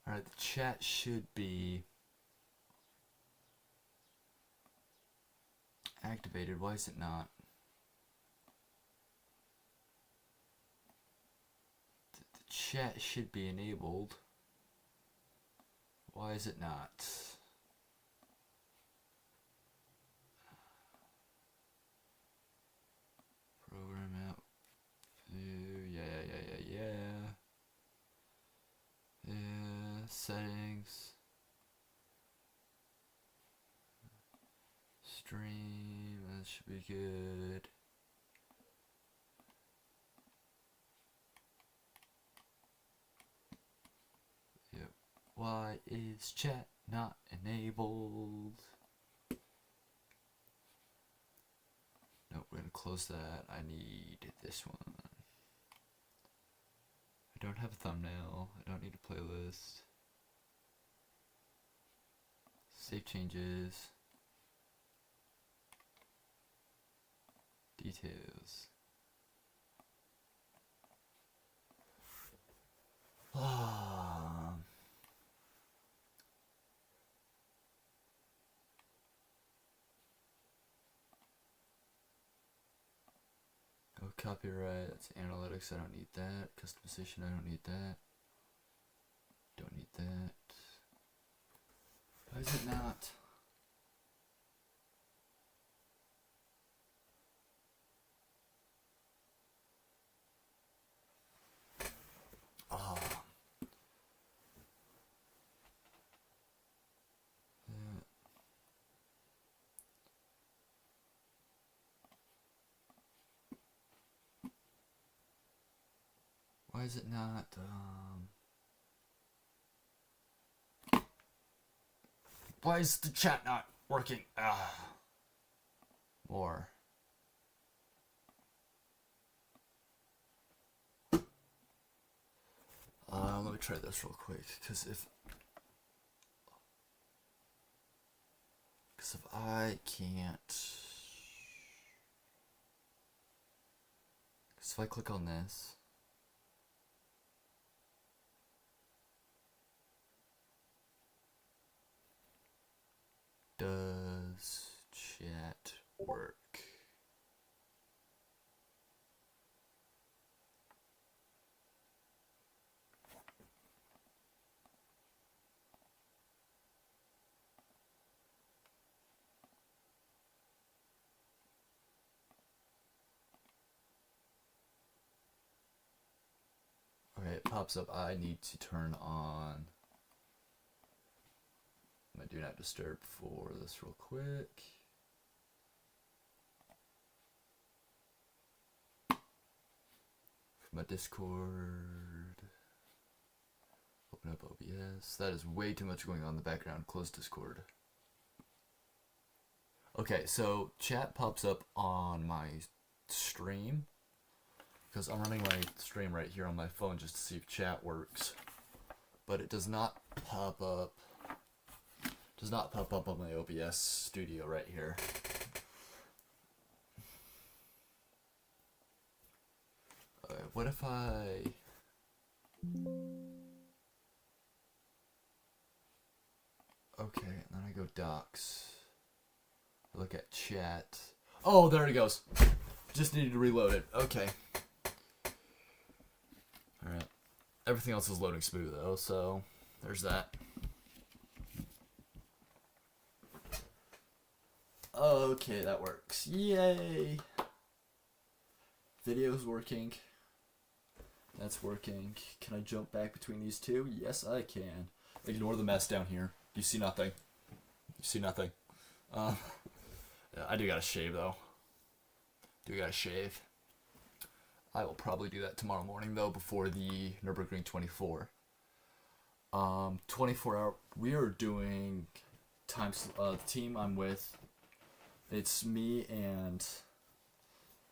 Alright, the chat should be activated. Why is it not? The chat should be enabled. Why is it not? Program out. Yeah. Settings. Stream. That should be good. Yep. Why is chat not enabled? Nope, we're gonna close that. I need this one. I don't have a thumbnail. I don't need a playlist. Save changes. Details. Oh, copyright, that's analytics, I don't need that. Customization, I don't need that. Don't need that. Why is it not? Oh. Why is it not, why is the chat not working? More. Let me try this real quick, because if I can't, because if I click on this, does chat work? Okay, it pops up. I need to turn on my do not disturb for this real quick. For my Discord. Open up OBS. That is way too much going on in the background. Close Discord. Okay, so chat pops up on my stream because I'm running my stream right here on my phone just to see if chat works. But it does not pop up. Does not pop up on my OBS studio right here. What if I... Okay, and then I go docs. Look at chat. Oh, there it goes. Just needed to reload it. Okay. Alright. Everything else is loading smooth though, so there's that. Okay, that works. Yay! Video's working. That's working. Can I jump back between these two? Yes, I can. Ignore the mess down here. You see nothing. You see nothing. Yeah, I do gotta shave though. Do gotta shave. I will probably do that tomorrow morning though before the Nurburgring 24. 24 hour. We are doing the team I'm with. It's me and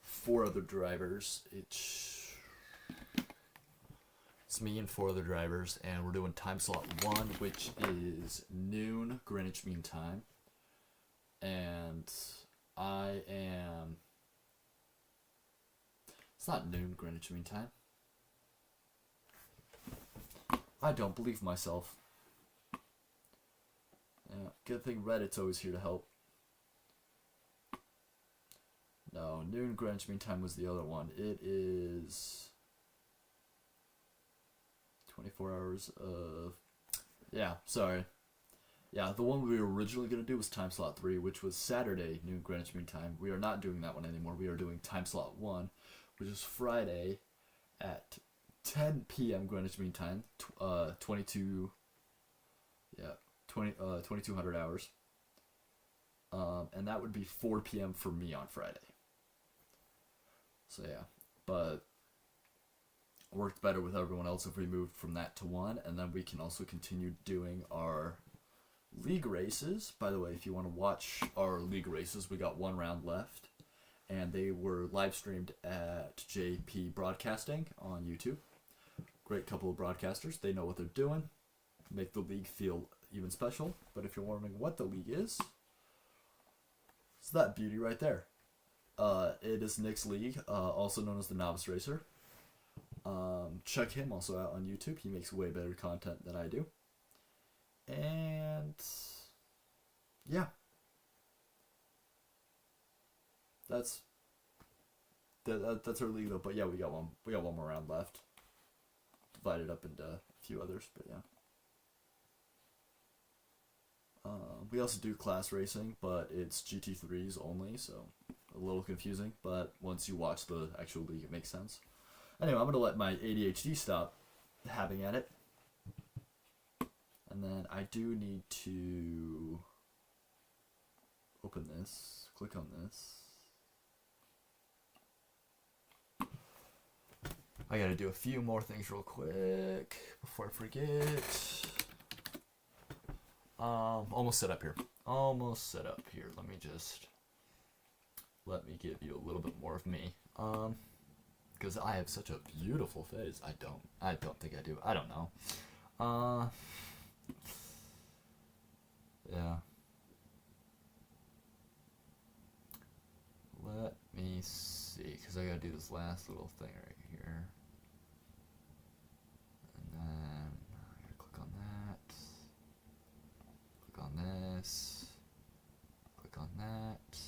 4 other drivers. It's me and 4 other drivers, and we're doing time slot 1, which is noon Greenwich Mean Time. And I am... It's not noon Greenwich Mean Time. I don't believe myself. Yeah, good thing Reddit's always here to help. No, Noon Greenwich Mean Time was the other one. It is 24 hours of... Yeah, sorry. Yeah, the one we were originally going to do was time slot 3, which was Saturday, Noon Greenwich Mean Time. We are not doing that one anymore. We are doing time slot 1, which is Friday at 10 p.m. Greenwich Mean Time, 2200 hours. And that would be 4 p.m. for me on Friday. So yeah, but it worked better with everyone else if we moved from that to 1, and then we can also continue doing our league races. By the way, if you want to watch our league races, we got 1 round left, and they were live streamed at JP Broadcasting on YouTube. Great couple of broadcasters. They know what they're doing. Make the league feel even special. But if you're wondering what the league is, it's that beauty right there. It is Nick's league, also known as the Novice Racer. Check him also out on YouTube. He makes way better content than I do. And yeah, that's our league though. But yeah, we got one more round left. Divided up into a few others, but yeah. We also do class racing, but it's GT3s only, so a little confusing. But once you watch the actual league, it makes sense. Anyway, I'm going to let my ADHD stop having at it. And then I do need to open this, click on this. I got to do a few more things real quick before I forget. Almost set up here. Let me give you a little bit more of me. Because I have such a beautiful face. I don't think I do. I don't know. Yeah. Let me see, because I gotta do this last little thing right here. And then I gotta click on that. Click on this. Click on that.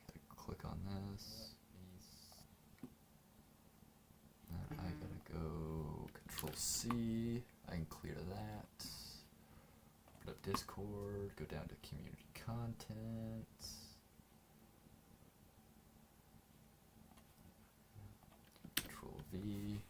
Gotta click on this. Then I gotta go Control C. I can clear that. Put up Discord. Go down to community content. Control V.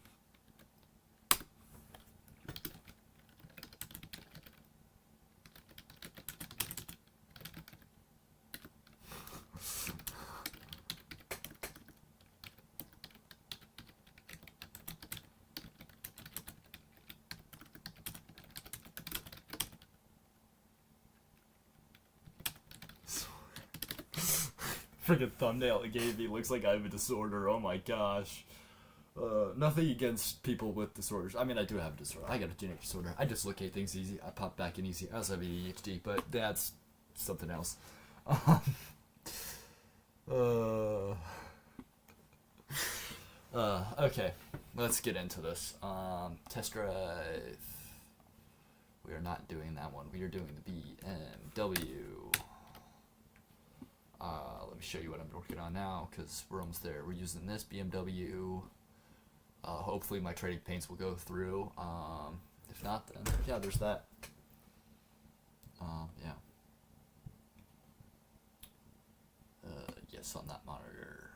Freaking thumbnail it gave me looks like I have a disorder. Oh my gosh. Nothing against people with disorders. I mean, I do have a disorder. I got a genetic disorder. I dislocate things easy. I pop back in easy. I also have ADHD, but that's something else. Okay, let's get into this. Test drive. We are not doing that one. We are doing the BMW. Let me show you what I'm working on now, because we're almost there. We're using this BMW. Hopefully my trading paints will go through. If not, then yeah, there's that. Yeah. Yes, on that monitor.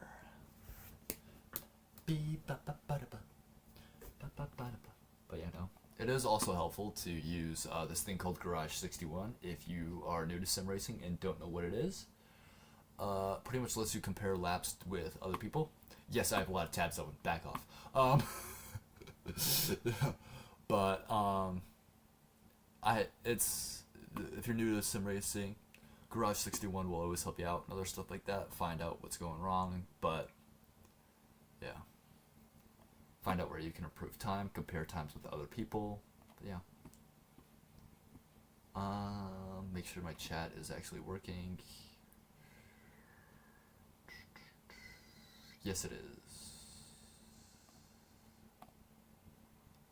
But yeah, no. It is also helpful to use this thing called Garage 61 if you are new to sim racing and don't know what it is. Pretty much lets you compare laps with other people. Yes, I have a lot of tabs open. Back off. But if you're new to sim racing, Garage 61 will always help you out and other stuff like that. Find out what's going wrong, but yeah, find out where you can improve time, compare times with other people. But yeah. Make sure my chat is actually working. Yes, it is.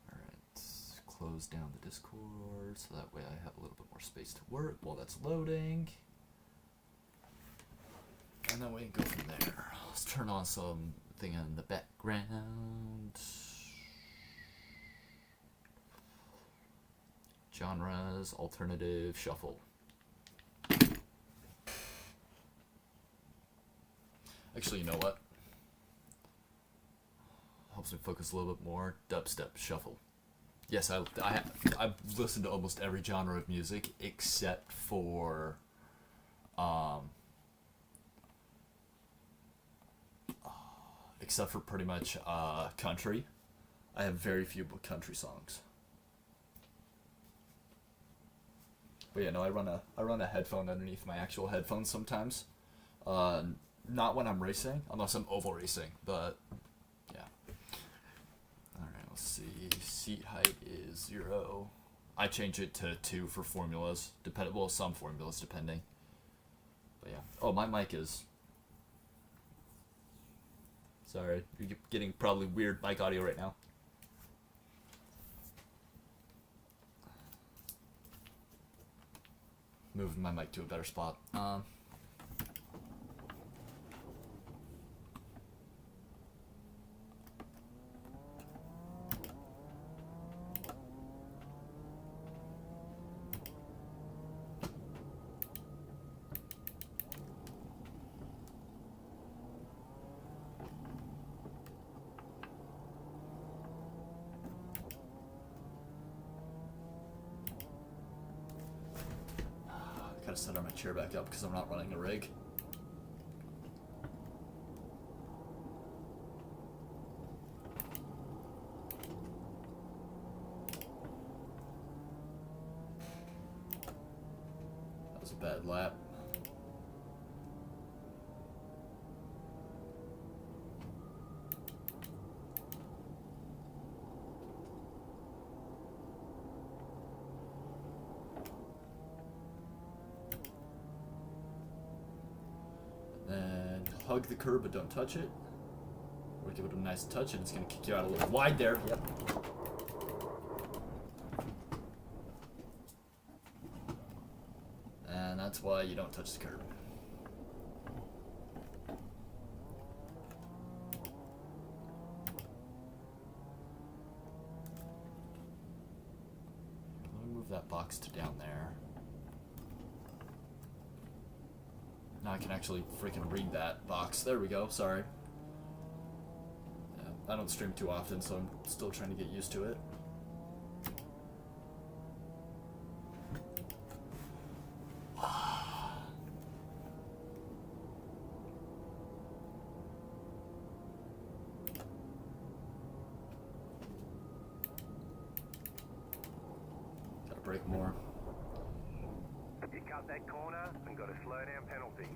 Alright, close down the Discord so that way I have a little bit more space to work while that's loading. And then we can go from there. Let's turn on something in the background. Genres, alternative, shuffle. Actually, you know what? Helps me focus a little bit more. Dubstep, shuffle. Yes, I've listened to almost every genre of music except for pretty much country. I have very few country songs. But yeah, no, I run a headphone underneath my actual headphones sometimes. Not when I'm racing, unless I'm oval racing, but yeah. Alright, let's see. Seat height is 0. I change it to 2 for formulas. Well, some formulas depending. But yeah. Oh, my mic is... Sorry, you're getting probably weird mic audio right now. Moving my mic to a better spot. Gotta set my chair back up because I'm not running a rig. That was a bad lap. Hug the curb but don't touch it. Or give it a nice touch and it's going to kick you out a little wide there. Yep. And that's why you don't touch the curb. Let me move that box to down there. Now I can actually freaking read that box. There we go, sorry. Yeah, I don't stream too often, so I'm still trying to get used to it. Gotta brake more. You cut that corner and got a slow down penalty.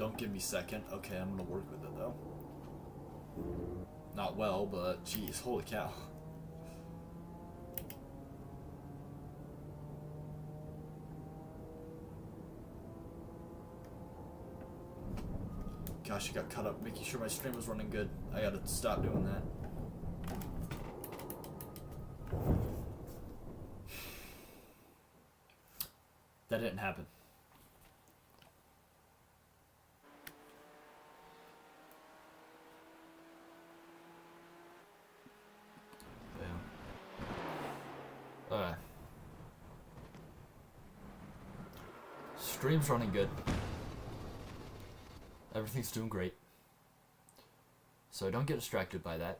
Don't give me second. Okay, I'm gonna work with it though. Not well, but geez, holy cow. Gosh, I got caught up making sure my stream was running good. I gotta stop doing that. That didn't happen. Alright. Stream's running good. Everything's doing great. So don't get distracted by that.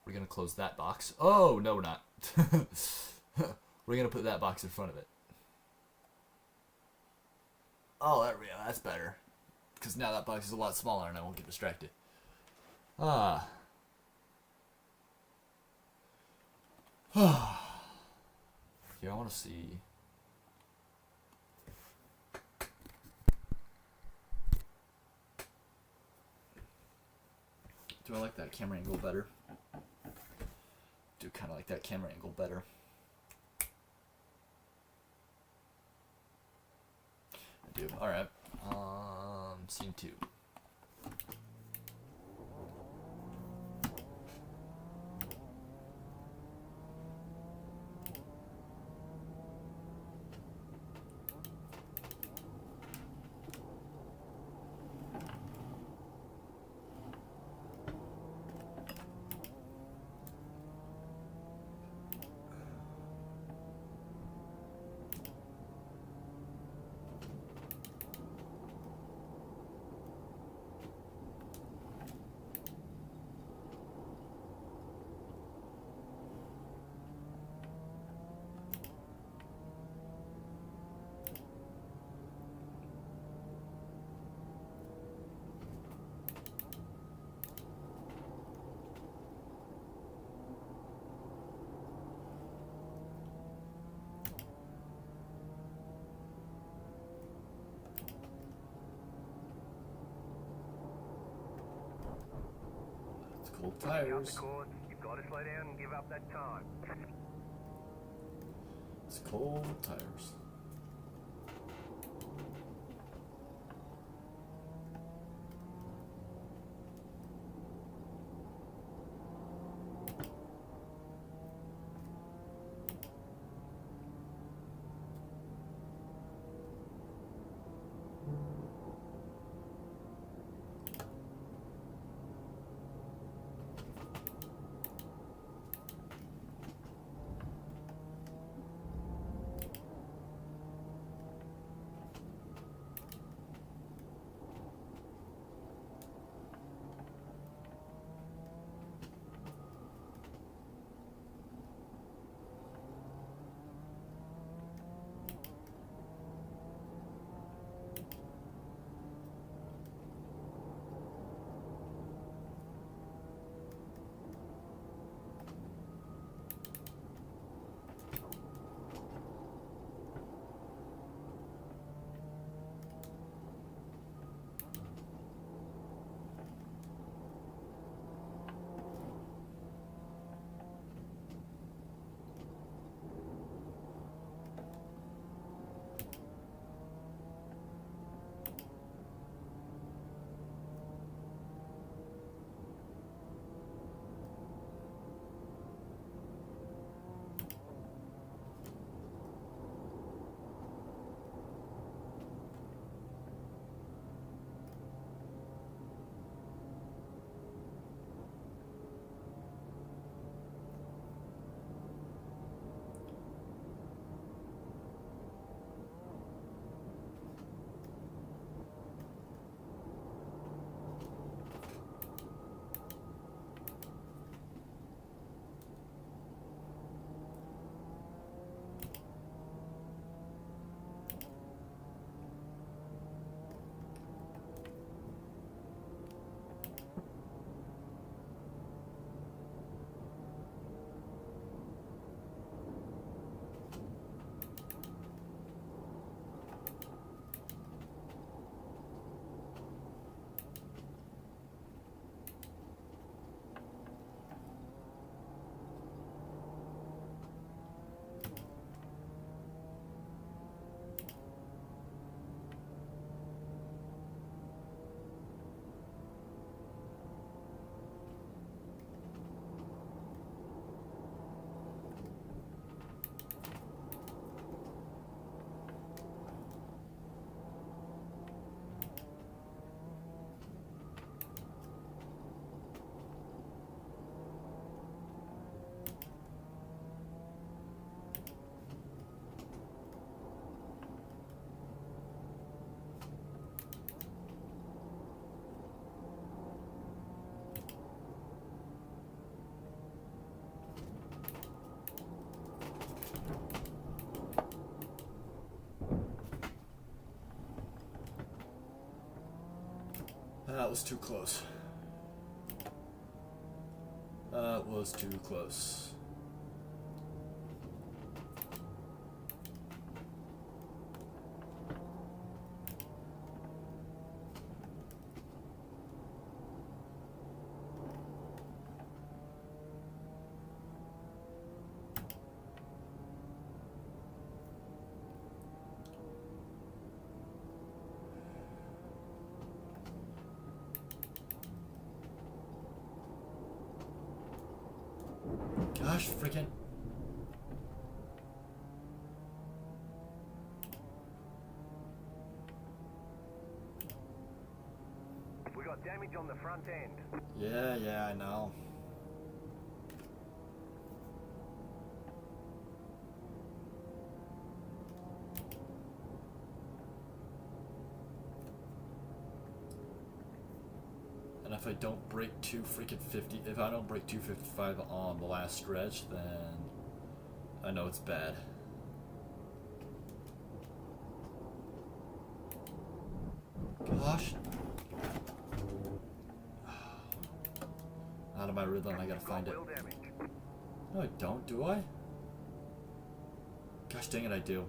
We're gonna close that box. Oh, no we're not. We're gonna put that box in front of it. Oh, there we go. That's better. Because now that box is a lot smaller and I won't get distracted. Ah. Here, I want to see. Do I like that camera angle better? Do kind of like that camera angle better. I do. Alright. Scene 2. Cold tires. You've got to slow down and give up that time. It's cold tires. That was too close. That was too close. Gosh, freaking. We got damage on the front end. Yeah, I know. And if I don't break 250, if I don't break 255 on the last stretch, then I know it's bad. Gosh. Out of my rhythm, I gotta find it. No, I don't, do I? Gosh dang it, I do.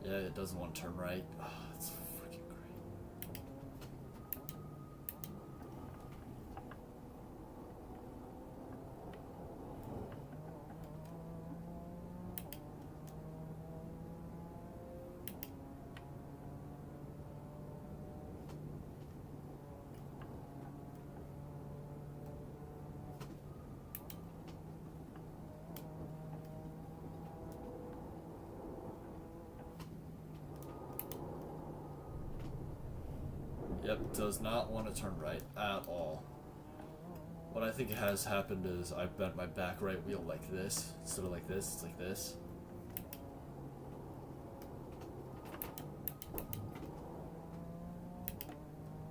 Yeah, it doesn't want to turn right. Oh, it's freaking great. Yep, does not want to turn right at all. What I think has happened is I bent my back right wheel like this. Instead of like this, it's like this.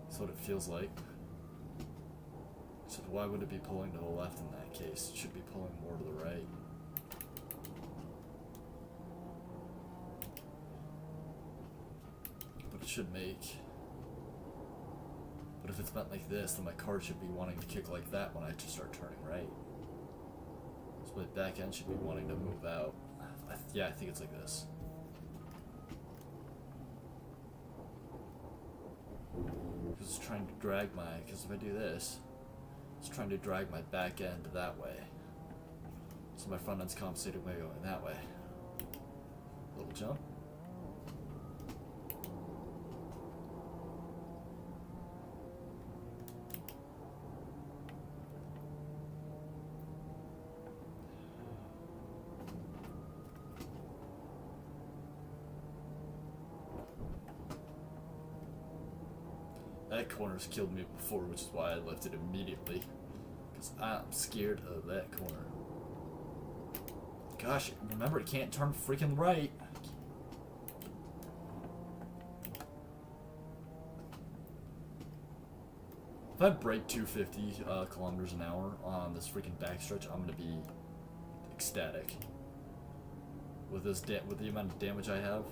That's what it feels like. So why would it be pulling to the left in that case? It should be pulling more to the right. But it should make... But if it's bent like this, then my car should be wanting to kick like that when I just start turning right. So my back end should be wanting to move out. Yeah, I think it's like this. Because it's trying to drag my... Because if I do this, it's trying to drag my back end that way. So my front end's compensating by going that way. Little jump. That corner's killed me before, which is why I left it immediately. Because I'm scared of that corner. Gosh, remember, it can't turn freaking right. If I break 250 kilometers an hour on this freaking backstretch, I'm gonna be ecstatic. With this, with the amount of damage I have.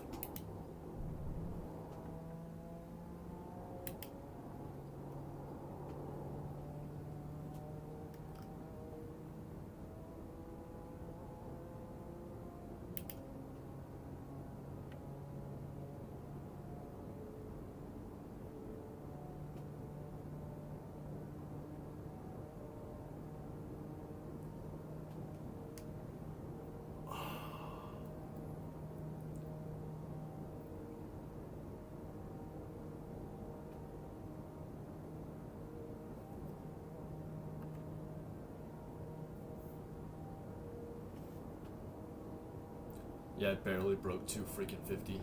Yeah, I barely broke 250.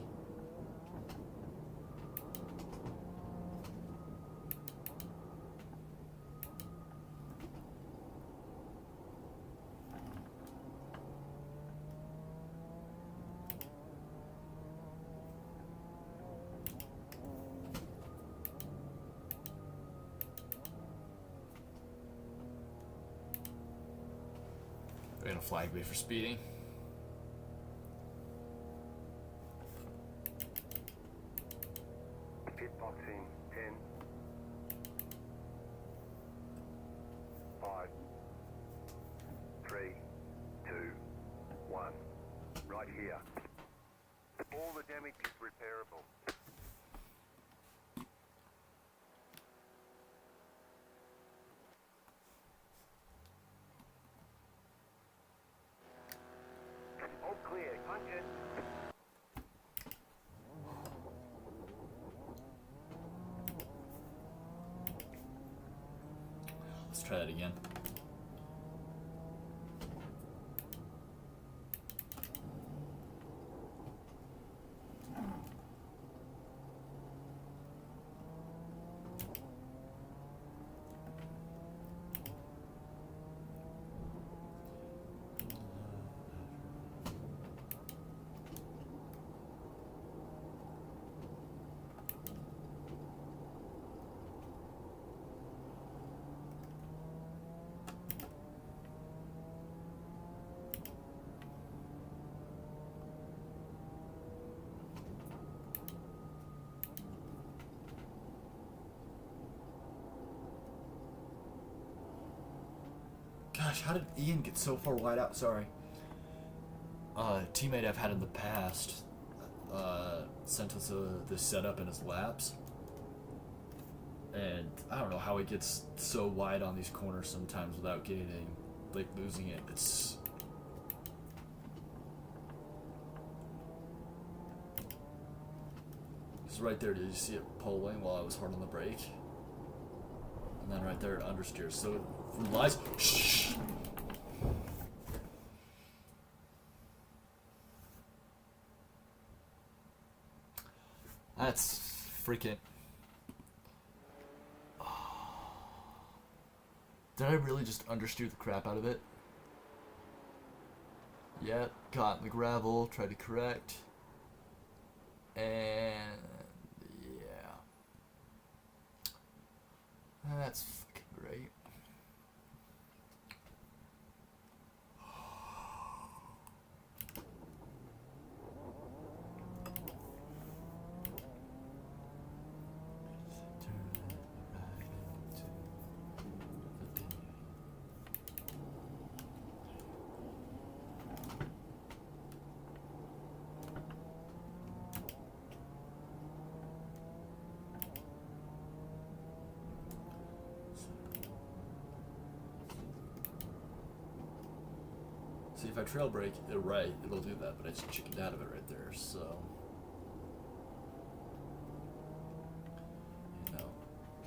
They're gonna flag me for speeding. Right here. All the damage is repairable. All clear. Punch it. Let's try that again. Gosh, how did Ian get so far wide out? Sorry. Teammate I've had in the past sent us this setup in his laps. And I don't know how he gets so wide on these corners sometimes without getting, like, losing it. It's... It's right there. Did you see it pulling while I was hard on the brake? And then right there it understeers. So from lies. Shh. That's freaking. Did I really just understeer the crap out of it? Yeah, got in the gravel, tried to correct. And yeah. That's fucking great. See, if I trail brake it right, it'll do that, but I just chickened out of it right there, so... You know,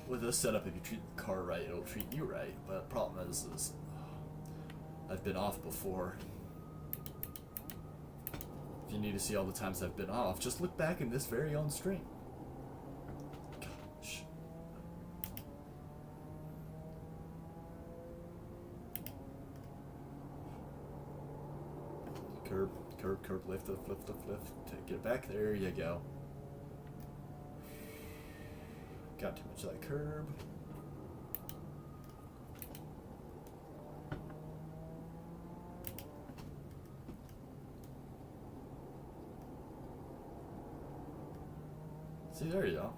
with this setup, if you treat the car right, it'll treat you right, but the problem is I've been off before. If you need to see all the times I've been off, just look back in this very own stream. Gosh. Curb, curb, curb, lift, lift, lift, lift, lift. Get it back. There you go. Got too much of that curb. See, there you go.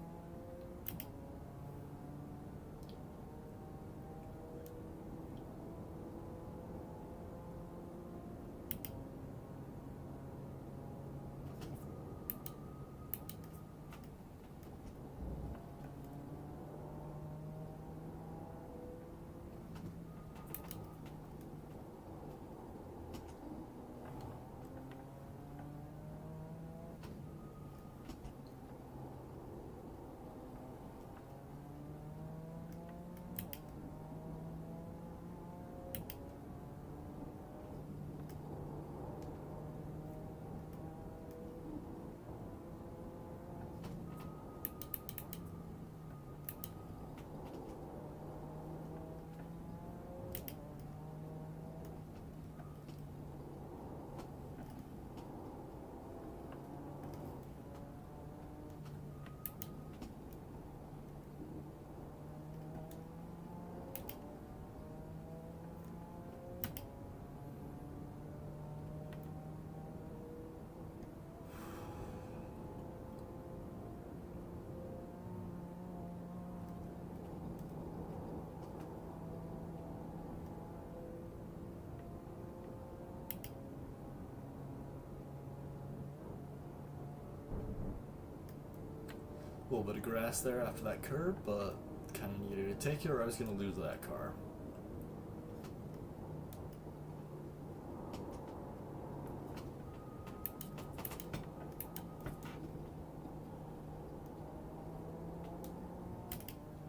A little bit of grass there after that curb, but kind of needed to take it or I was going to lose that car.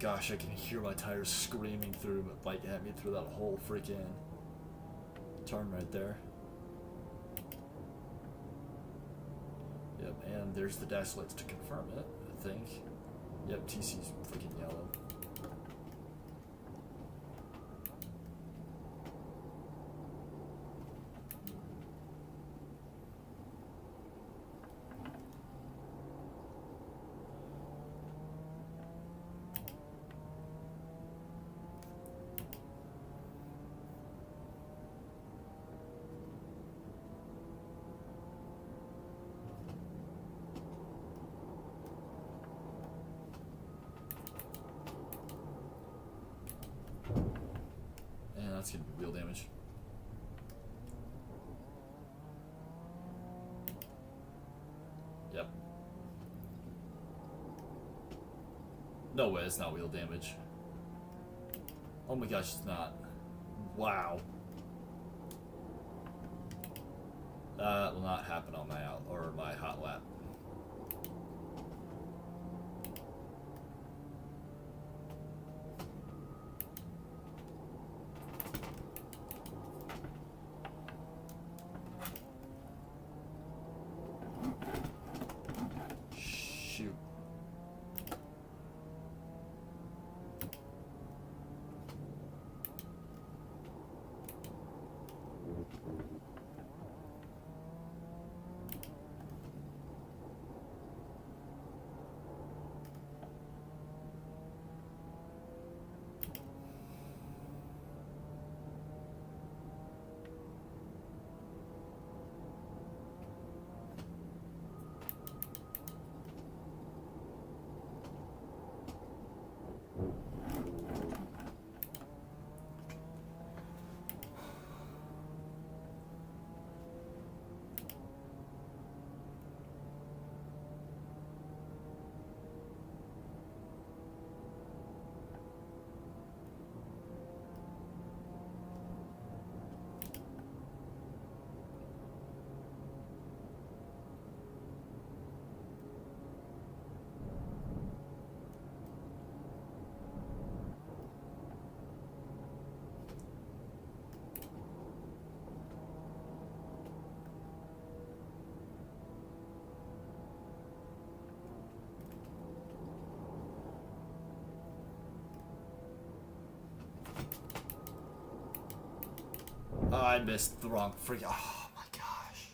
Gosh, I can hear my tires screaming through, like, at me through that whole freaking turn right there. Yep, and there's the dash lights to confirm it, I think. Yep, TC's freaking yellow. That's gonna be wheel damage. Yep. No way, it's not wheel damage. Oh my gosh, it's not. Wow. That will not happen on my out or my hot lap. Oh, I missed the wrong freaking. Oh my gosh.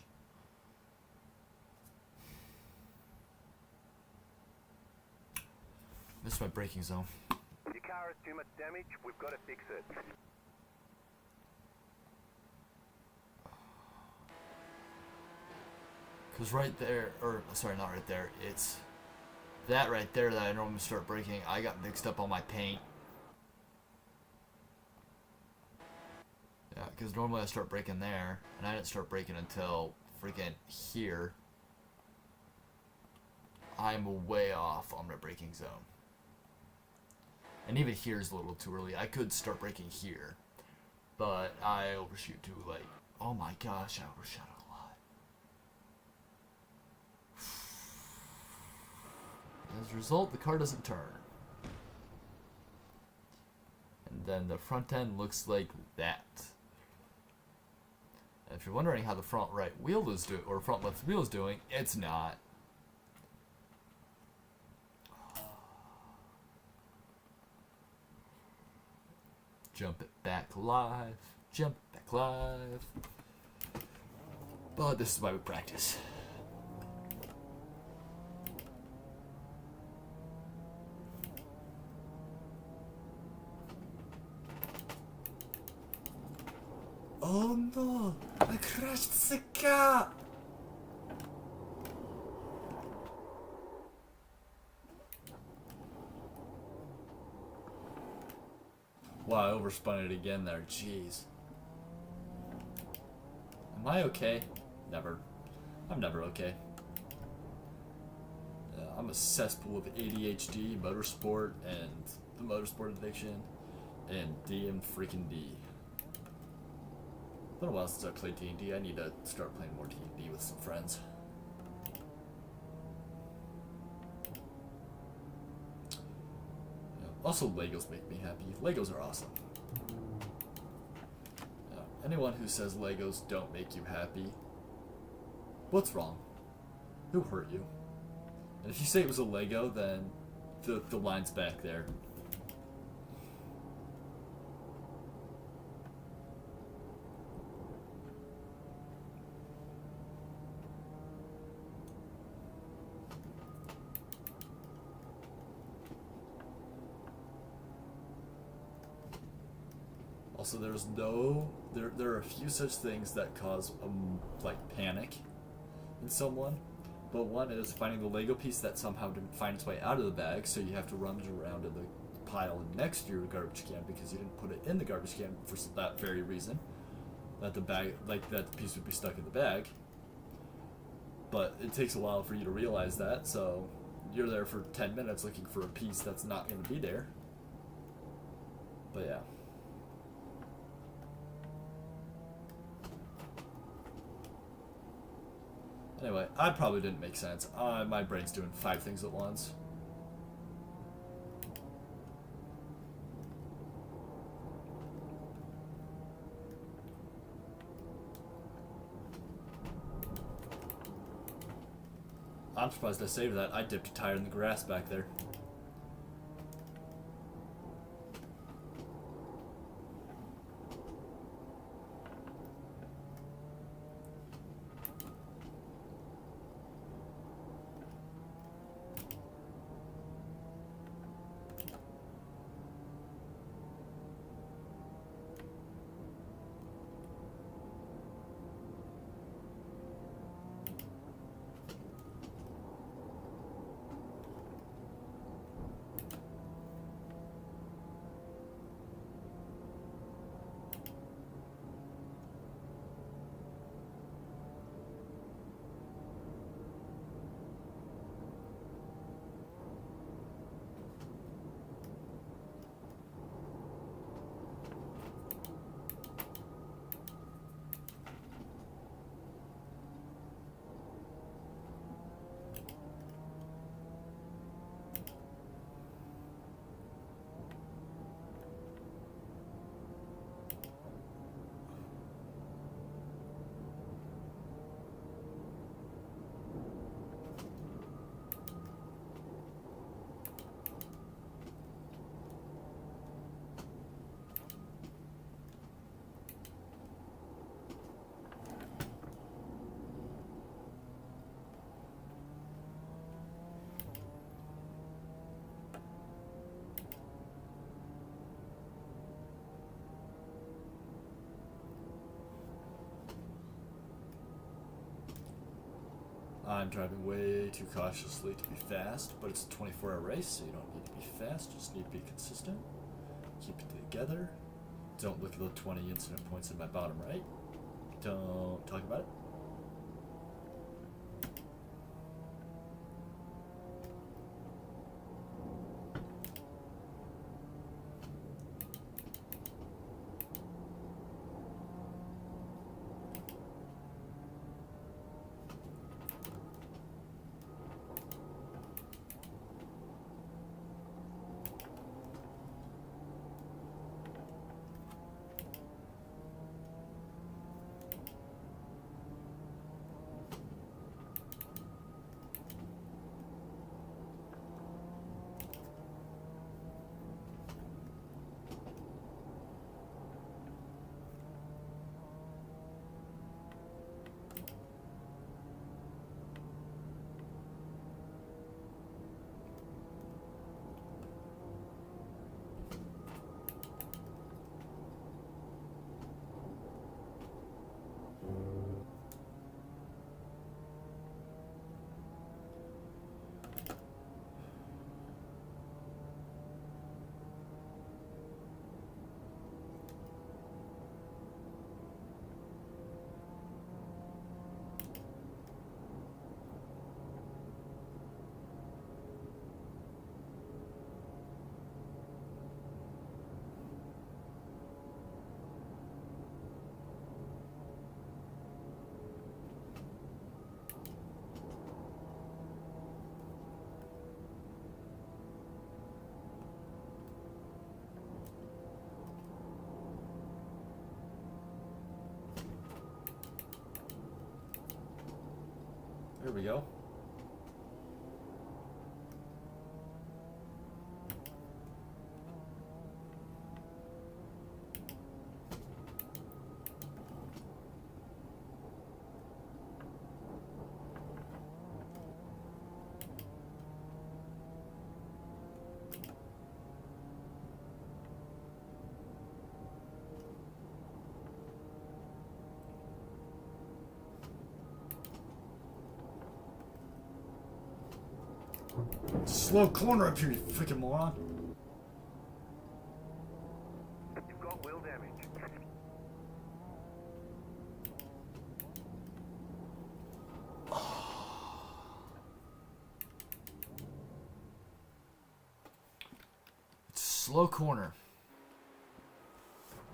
Missed my braking zone. If your car has too much damage, we've got to fix it. Because right there, or sorry, not right there, it's that right there that I normally start braking. I got mixed up on my paint. Yeah, because normally I start braking there, and I didn't start braking until freaking here. I'm way off on my braking zone. And even here is a little too early. I could start braking here, but I overshoot to like, oh my gosh, I overshot a lot. As a result, the car doesn't turn. And then the front end looks like that. And if you're wondering how the front right wheel is doing, or front left wheel is doing, it's not. Jump it back live. Jump it back live. But this is why we practice. Oh no! I crashed the car! Wow, I overspun it again there. Jeez. Am I okay? Never. I'm never okay. I'm a cesspool of ADHD, motorsport, and the motorsport addiction, and D and freaking D. It's been a while since I played D&D. I need to start playing more D&D with some friends. Also, Legos make me happy. Legos are awesome. Anyone who says Legos don't make you happy, what's wrong? Who hurt you? And if you say it was a Lego, then the line's back there. Also, there are a few such things that cause like panic in someone, but one is finding the Lego piece that somehow didn't find its way out of the bag, so you have to rummage around in the pile next to your garbage can because you didn't put it in the garbage can for that very reason, that the piece would be stuck in the bag. But it takes a while for you to realize that, so you're there for 10 minutes looking for a piece that's not going to be there. But yeah. Anyway, I probably didn't make sense. My brain's doing 5 things at once. I'm surprised I saved that. I dipped a tire in the grass back there. I'm driving way too cautiously to be fast, but it's a 24-hour race, so you don't need to be fast, just need to be consistent. Keep it together. Don't look at the 20 incident points in my bottom right. Don't talk about it. There we go. Slow corner up here, you freaking moron. You've got wheel damage. It's a slow corner.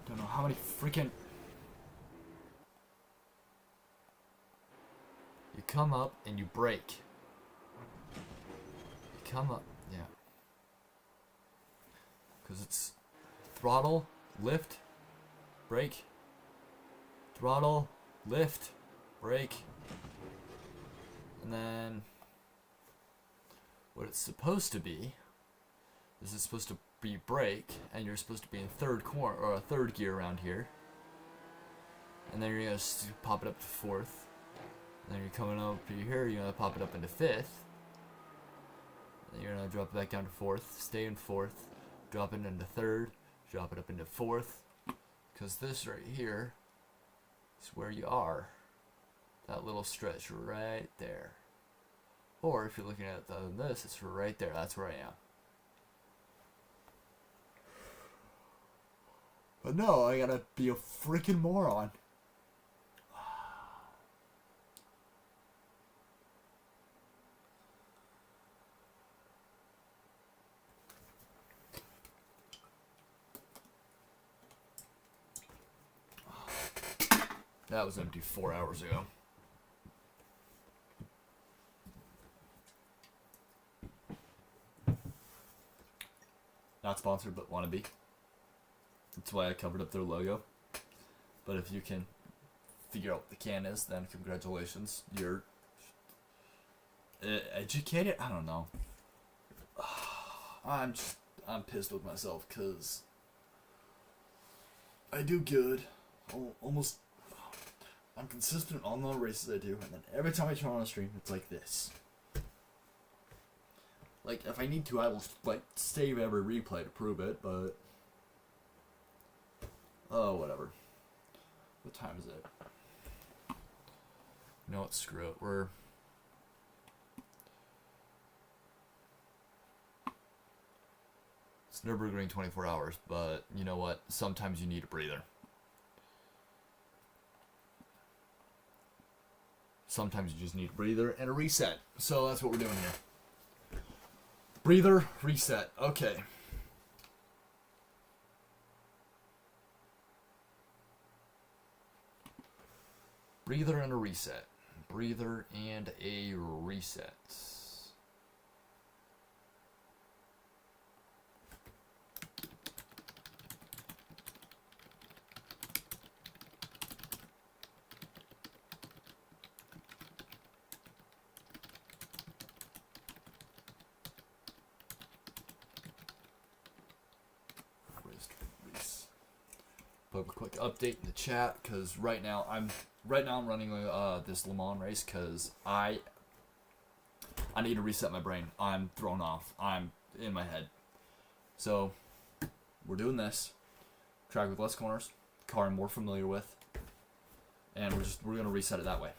Don't know how many freaking... You come up and you brake. Come up, yeah. Because it's throttle, lift, brake, throttle, lift, brake, and then what it's supposed to be is it's supposed to be brake, and you're supposed to be in third gear around here, and then you're gonna pop it up to fourth, and then you're coming up here, you're gonna pop it up into fifth. You're going to drop it back down to fourth, stay in fourth, drop it into third, drop it up into fourth, because this right here is where you are. That little stretch right there. Or if you're looking at this, it's right there. That's where I am. But no, I gotta be a freaking moron. That was empty 4 hours ago. Not sponsored, but wanna be. That's why I covered up their logo. But if you can figure out what the can is, then congratulations. You're educated? I don't know. I'm pissed with myself because I do good. Almost. I'm consistent on the races I do, and then every time I turn on a stream, it's like this. Like, if I need to, I will, like, save every replay to prove it, but... Oh, whatever. What time is it? You know what, screw it. It's Nurburgring 24 hours, but you know what? Sometimes you need a breather. Sometimes you just need a breather and a reset. So that's what we're doing here. Breather, reset. Okay. Breather and a reset. Breather and a reset. Put a quick update in the chat because right now I'm running this Le Mans race because I need to reset my brain. I'm thrown off. I'm in my head. So we're doing this track with less corners, car I'm more familiar with, and we're gonna reset it that way.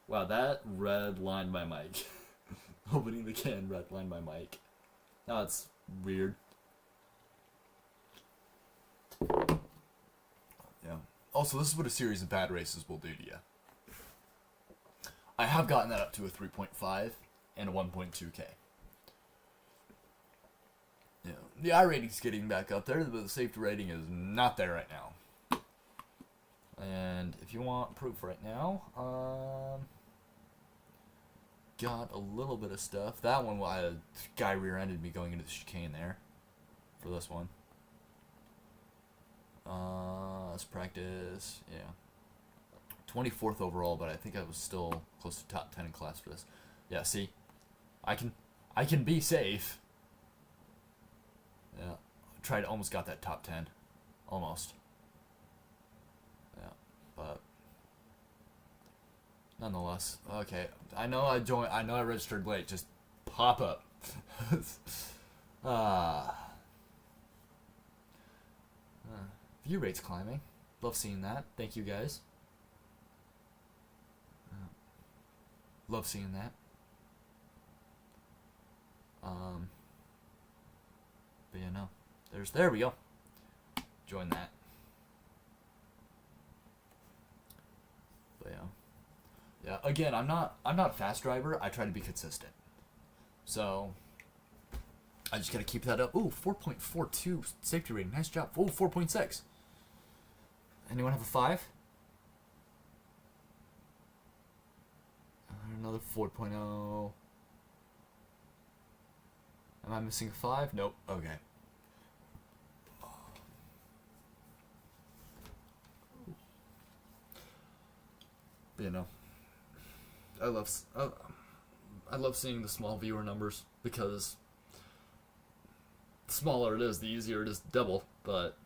Wow, that red lined my mic. Opening the can redlined my mic. That's weird. Yeah. Also, this is what a series of bad races will do to you. I have gotten that up to a 3.5 and a 1.2K. Yeah. The I rating's getting back up there, but the safety rating is not there right now. And if you want proof right now, got a little bit of stuff. That one, a guy rear-ended me going into the chicane there. For this one. Let's practice. Yeah. 24th overall, but I think I was still close to top 10 in class for this. Yeah, see? I can be safe. Yeah. Almost got that top 10. Almost. Yeah. But nonetheless. Okay. I know I registered late. Just pop up. View rates climbing. Love seeing that. Thank you guys. Love seeing that. But yeah, no. There we go. Join that. But yeah. Yeah, again, I'm not a fast driver. I try to be consistent. So I just gotta keep that up. Ooh, 4.42 safety rating. Nice job. Ooh, 4.6. Anyone have a 5? Another 4.0. Am I missing a 5? Nope. Okay. You know, I love seeing the small viewer numbers because the smaller it is, the easier it is to double. But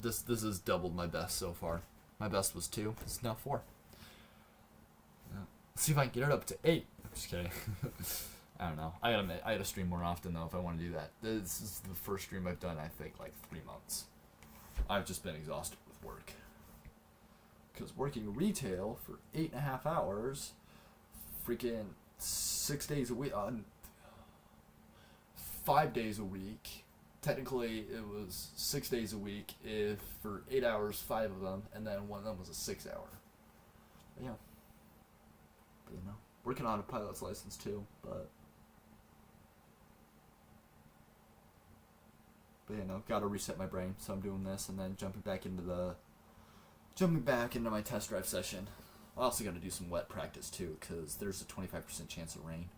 this has doubled my best so far. My best was 2. It's now 4. Yeah. Let's see if I can get it up to 8. I'm just kidding. I don't know. I gotta stream more often though if I want to do that. This is the first stream I've done, I think, like 3 months. I've just been exhausted with work. Because working retail for 8.5 hours, freaking 6 days a week, 5 days a week. Technically, it was 6 days a week. If for 8 hours, 5 of them, and then one of them was a 6 hour. But yeah. But, you know, working on a pilot's license too, but you know, gotta reset my brain. So I'm doing this, and then jumping back into my test drive session. I also got to do some wet practice too, because there's a 25% chance of rain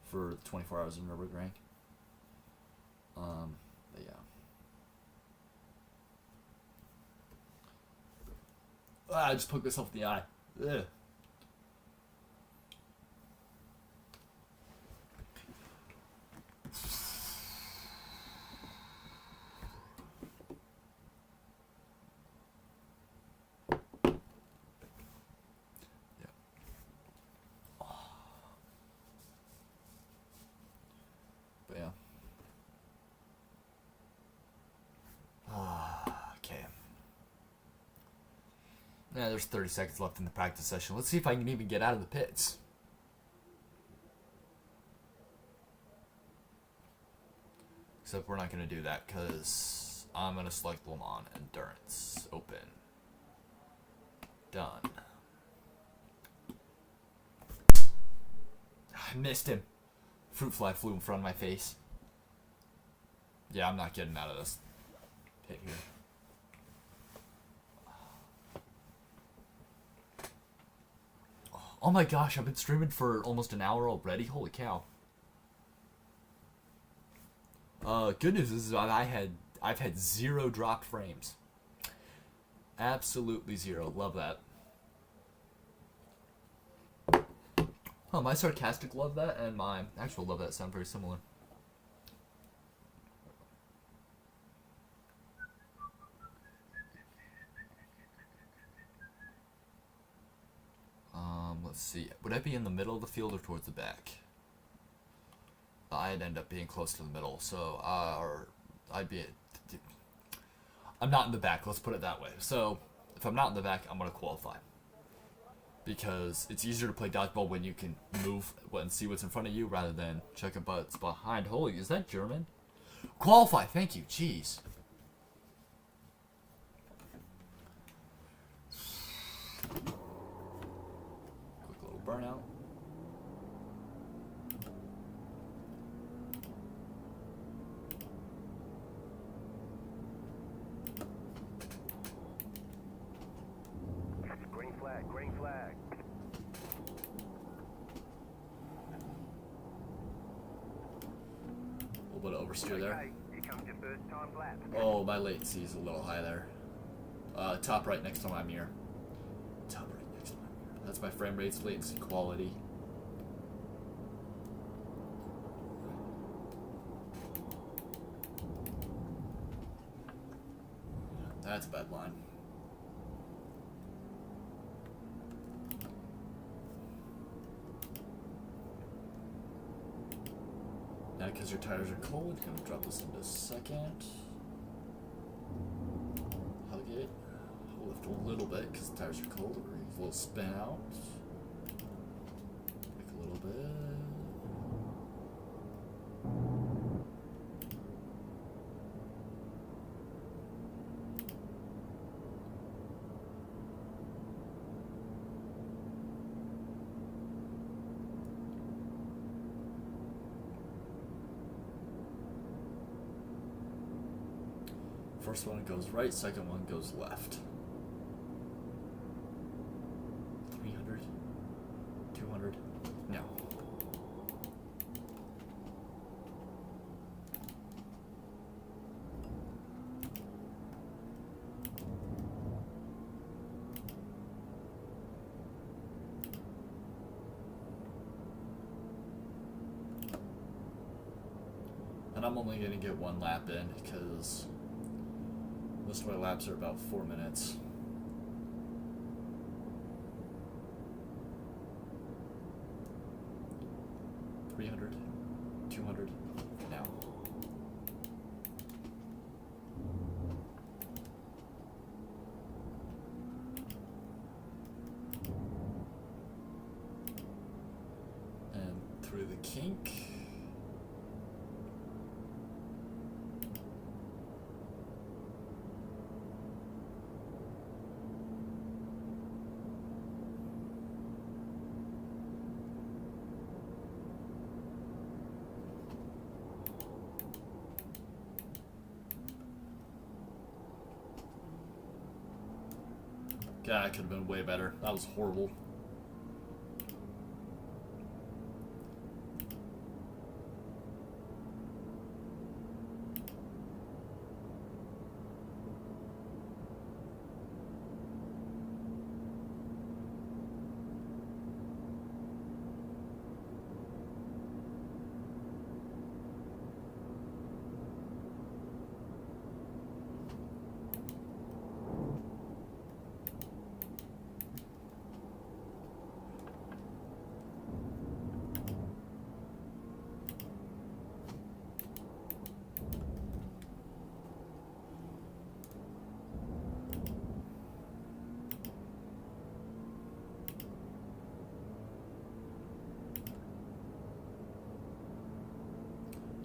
for the 24 hours in Nurburgring. But yeah. I just poked myself in the eye. Ugh. Yeah, there's 30 seconds left in the practice session. Let's see if I can even get out of the pits. Except we're not going to do that because I'm going to select Le Mans Endurance. Open. Done. I missed him. Fruit fly flew in front of my face. Yeah, I'm not getting out of this pit here. Oh my gosh, I've been streaming for almost an hour already. Holy cow. Good news is I've had 0 dropped frames. Absolutely 0. Love that. Oh, my sarcastic love that and my actual love that sound very similar. Let's see. Would I be in the middle of the field or towards the back? I'd end up being close to the middle, so or I'd be. I'm not in the back. Let's put it that way. So if I'm not in the back, I'm gonna qualify because it's easier to play dodgeball when you can move and see what's in front of you rather than checking what's behind. Holy, is that German? Qualify. Thank you. Jeez. Burnout. Green flag, green flag. A little bit of oversteer there. Okay, you comes your first time lap. Oh, my latency is a little high there. Top right next to my mirror. Top right next to my mirror. That's my frame rate's latency quality. That's a bad line. Now, because your tires are cold, I'm gonna drop this into second. Hug it. I'll lift a little bit because the tires are cold. We're gonna give a little spin out. Like a little bit. First one goes right, second one goes left. 300, 200, no. And I'm only going to get one lap in because most of my laps are about 4 minutes. $300, $200, now. And through the kink. God, that could have been way better. That was horrible.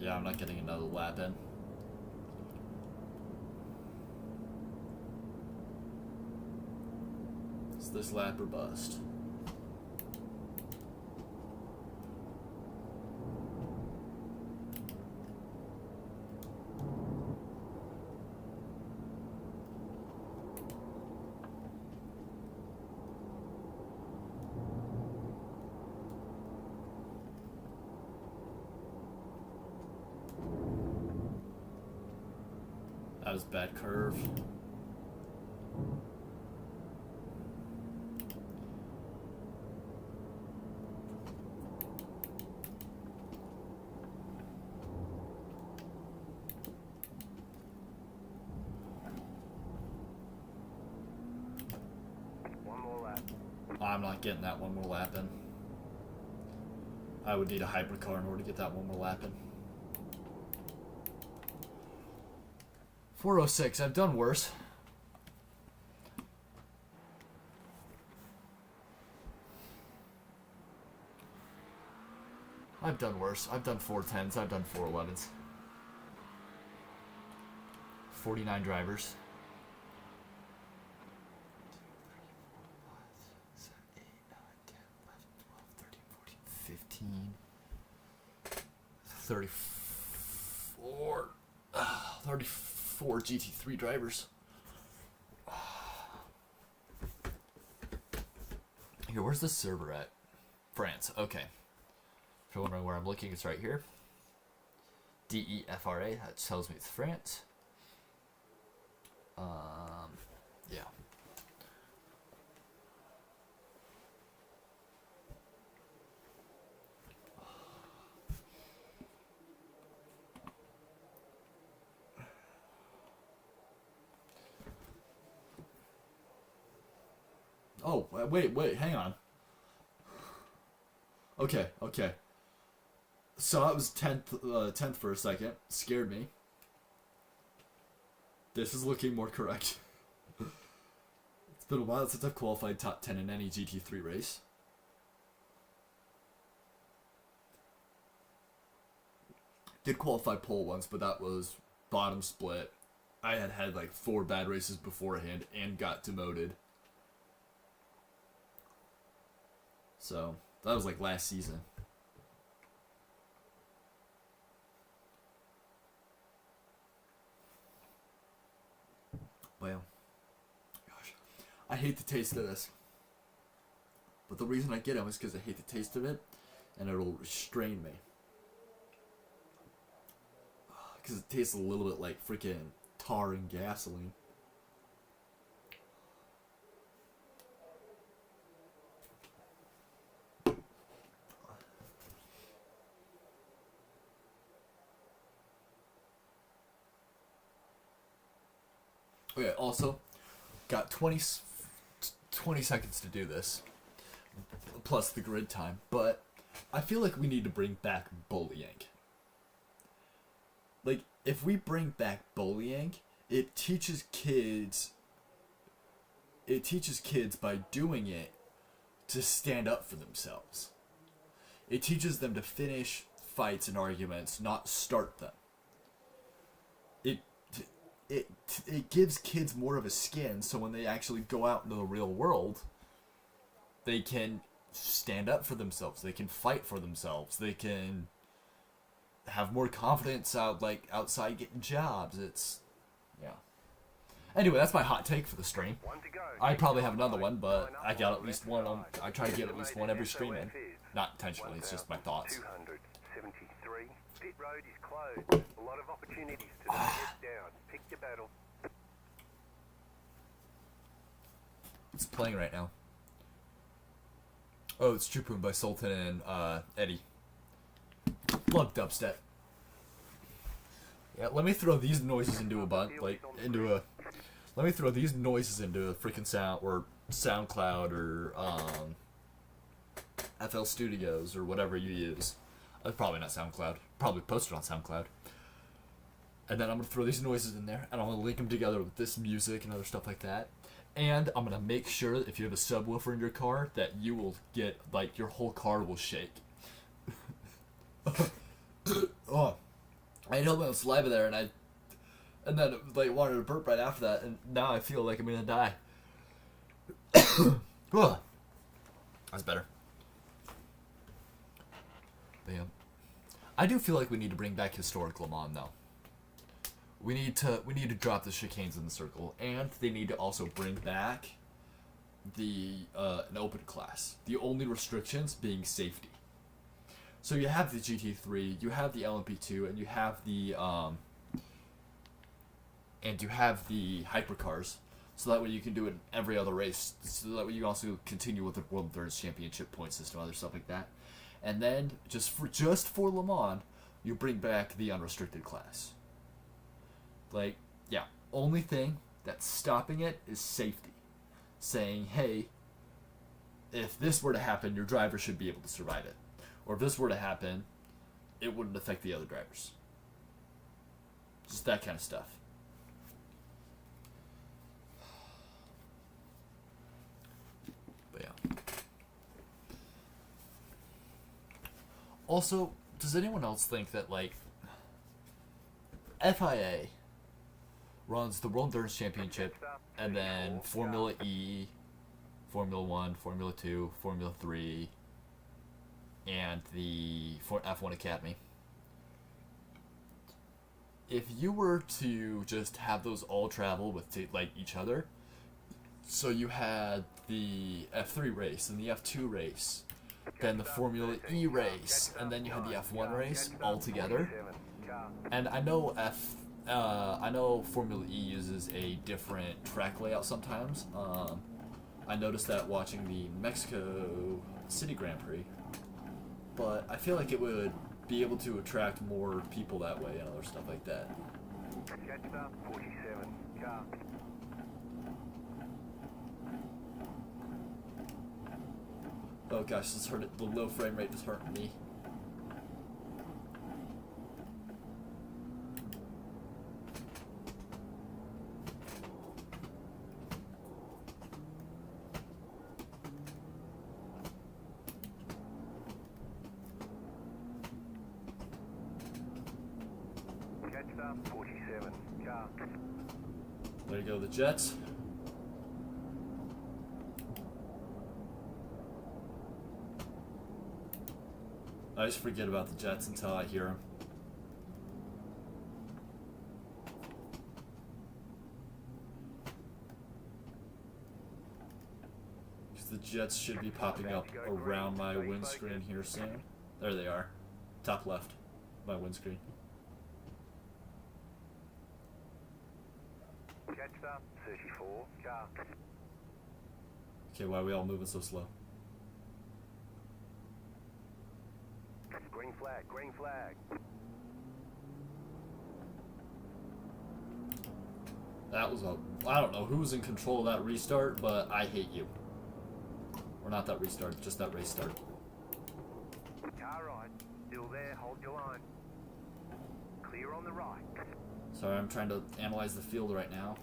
Yeah, I'm not getting another lap in. It's this lap or bust. That was a bad curve. One more lap. I'm not getting that one more lap in. I would need a hypercar in order to get that one more lap in. 406, I've done worse. I've done worse. I've done 410s, I've done 411s. 49 drivers. 34 34 GT3 drivers. Here, where's the server at? France, okay. If you're wondering where I'm looking, it's right here. DEFRA, that tells me it's France. Yeah. Oh, wait, hang on. Okay. So I was 10th for a second. Scared me. This is looking more correct. It's been a while since I've qualified top 10 in any GT3 race. Did qualify pole once, but that was bottom split. I had like 4 bad races beforehand and got demoted. So, that was like last season. Well, gosh, I hate the taste of this. But the reason I get them is because I hate the taste of it, and it'll restrain me. Because it tastes a little bit like freaking tar and gasoline. Okay, also, got 20 seconds to do this, plus the grid time, but I feel like we need to bring back bullying. Like, if we bring back bullying, it teaches kids by doing it to stand up for themselves. It teaches them to finish fights and arguments, not start them. It gives kids more of a skin, so when they actually go out into the real world, they can stand up for themselves. They can fight for themselves. They can have more confidence outside getting jobs. Yeah. Anyway, that's my hot take for the stream. I probably have another one, but I got at least one on. I try to get at least one every stream in. Not intentionally. It's just my thoughts. 273. Pit road is closed. A lot of opportunities to get down. Pick your battle. It's playing right now. Oh, it's Chupoon by Sultan and Eddie. Love dubstep. Yeah, let me throw these noises into a let me throw these noises into a freaking SoundCloud or FL Studios or whatever you use. Probably not SoundCloud. Probably posted on SoundCloud. And then I'm going to throw these noises in there, and I'm going to link them together with this music and other stuff like that. And I'm going to make sure that if you have a subwoofer in your car, that you will get, like, your whole car will shake. Oh. I held my saliva there, and then, like, wanted to burp right after that, and now I feel like I'm going to die. Oh. That's better. Damn. I do feel like we need to bring back historic Le Mans, though. We need to drop the chicanes in the circle, and they need to also bring back the an open class. The only restrictions being safety. So you have the GT3, you have the LMP2, and you have the hypercars. So that way you can do it in every other race. So that way you also continue with the World Endurance Championship point system, other stuff like that. And then just for Le Mans, you bring back the unrestricted class. Like, yeah, only thing that's stopping it is safety. Saying, hey, if this were to happen, your driver should be able to survive it. Or if this were to happen, it wouldn't affect the other drivers. Just that kind of stuff. But yeah. Also, does anyone else think that, like, FIA runs the World Endurance Championship, and then Formula E, Formula 1, Formula 2, Formula 3, and the F1 Academy? If you were to just have those all travel with like each other, so you had the F3 race and the F2 race, then the Formula E race, and then you had the F1 race all together, car. And I know I know Formula E uses a different track layout sometimes. I noticed that watching the Mexico City Grand Prix, but I feel like it would be able to attract more people that way and other stuff like that. Catched up, 47, car. Oh gosh, this hurt. The low frame rate is hurting me. Catched up, 47, car. There you go, the Jets. I just forget about the Jets until I hear them. Because the Jets should be popping up around my windscreen here soon. There they are. Top left. My windscreen. Catched up, 34, car. Okay, why are we all moving so slow? Green flag, green flag. That was a... I don't know who was in control of that restart, but I hate you. Or not that restart, just that race start. Car right, still there, hold your line. Clear on the right. Sorry, I'm trying to analyze the field right now.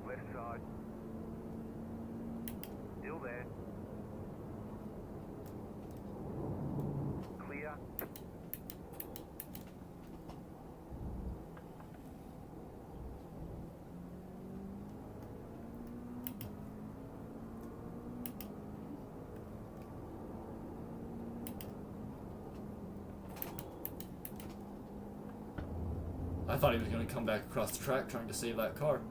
Left side. Still there. Clear. I thought he was going to come back across the track trying to save that car.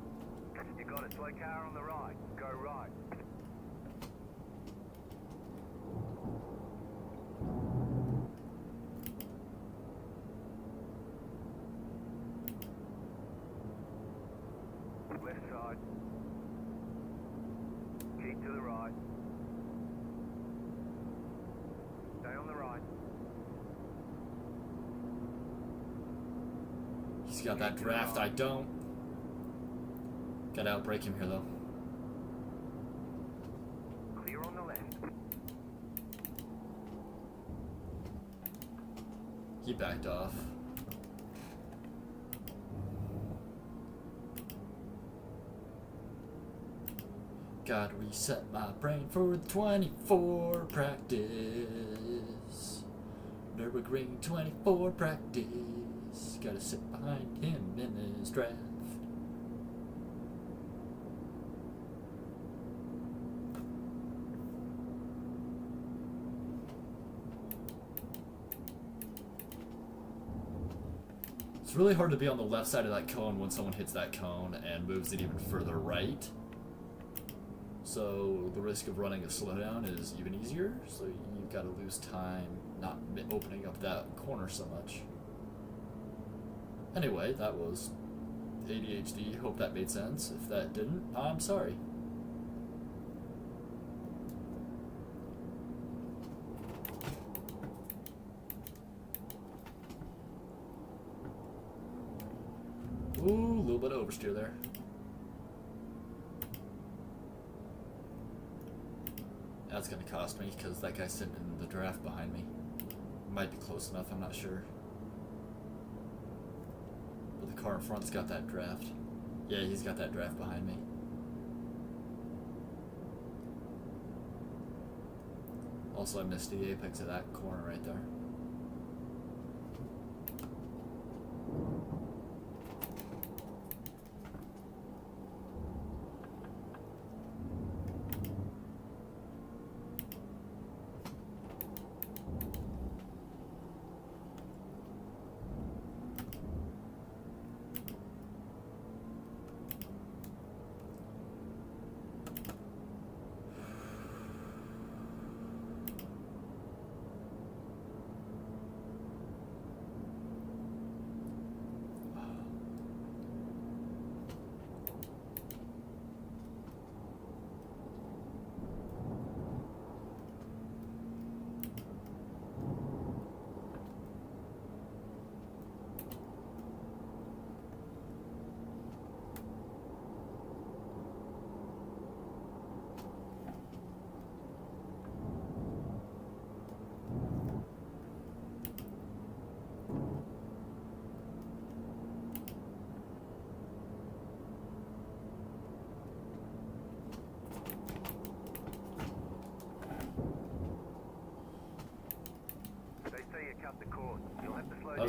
You got it, slow car on the right. Go right. Left side. Keep to the right. Stay on the right. He's got that draft, I don't. Gotta outbrake him here, though. Clear on the left. He backed off. Gotta reset my brain for the 24 practice. Nurburgring 24 practice. Gotta sit behind him in his draft. It's really hard to be on the left side of that cone when someone hits that cone and moves it even further right. So the risk of running a slowdown is even easier, so you've got to lose time not opening up that corner so much. Anyway, that was ADHD. Hope that made sense. If that didn't, I'm sorry. Ooh, a little bit of oversteer there. That's gonna cost me because that guy's sitting in the draft behind me. Might be close enough, I'm not sure. But the car in front's got that draft. Yeah, he's got that draft behind me. Also, I missed the apex of that corner right there.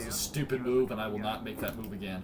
was a stupid move, and I will not make that move again.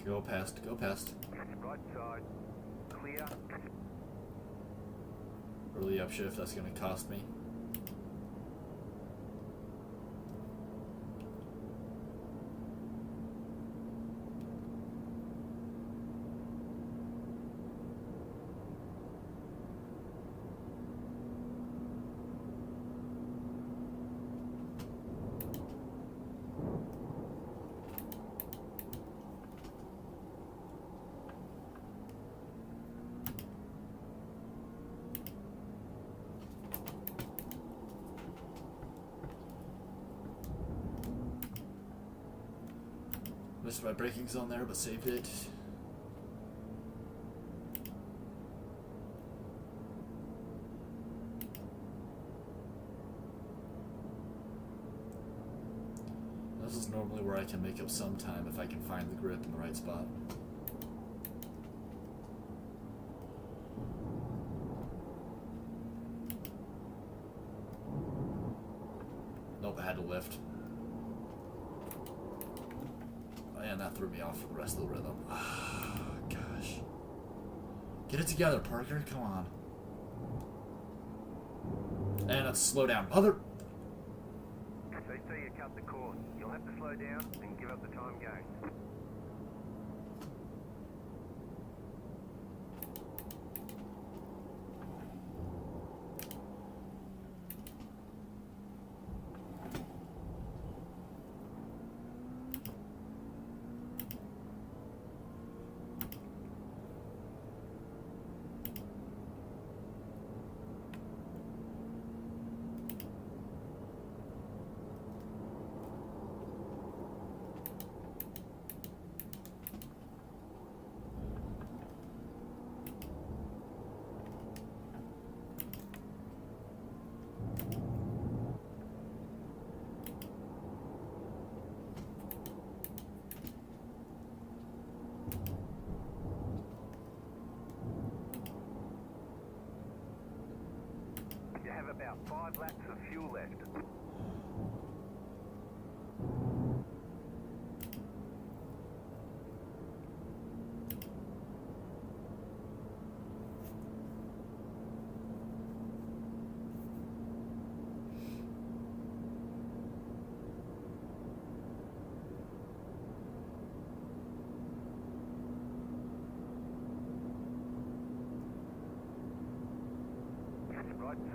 Go past, go past. Right side. Clear. Early upshift, that's gonna cost me. Missed my braking zone there, but saved it. This is normally where I can make up some time if I can find the grip in the right spot. Nope, I had to lift. And that threw me off for the rest of the rhythm. Oh, gosh. Get it together, Parker. Come on. And let's slow down. Mother... They say you cut the course. You'll have to slow down and give up the time gain. You have about 5 laps of fuel left.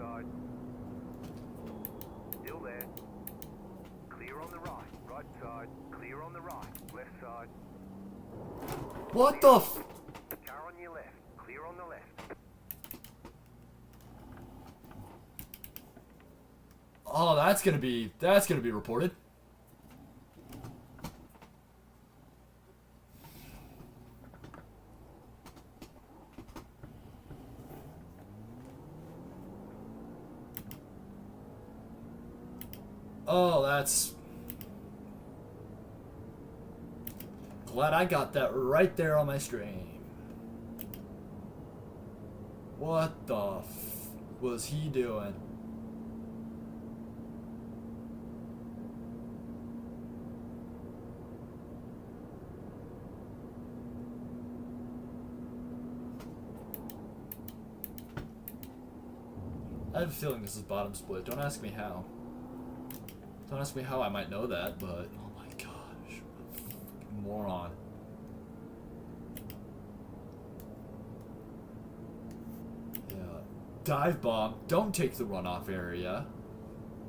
side. Still there. Clear on the right. Right side. Clear on the right. Left side. What the f... Car on your left. Clear on the left. Oh, that's gonna be reported. Oh, that's... Glad I got that right there on my stream. What the f... was he doing? I have a feeling this is bottom split. Don't ask me how. Don't ask me how, I might know that, but oh my gosh, what a fucking moron. Yeah. Dive bomb, don't take the runoff area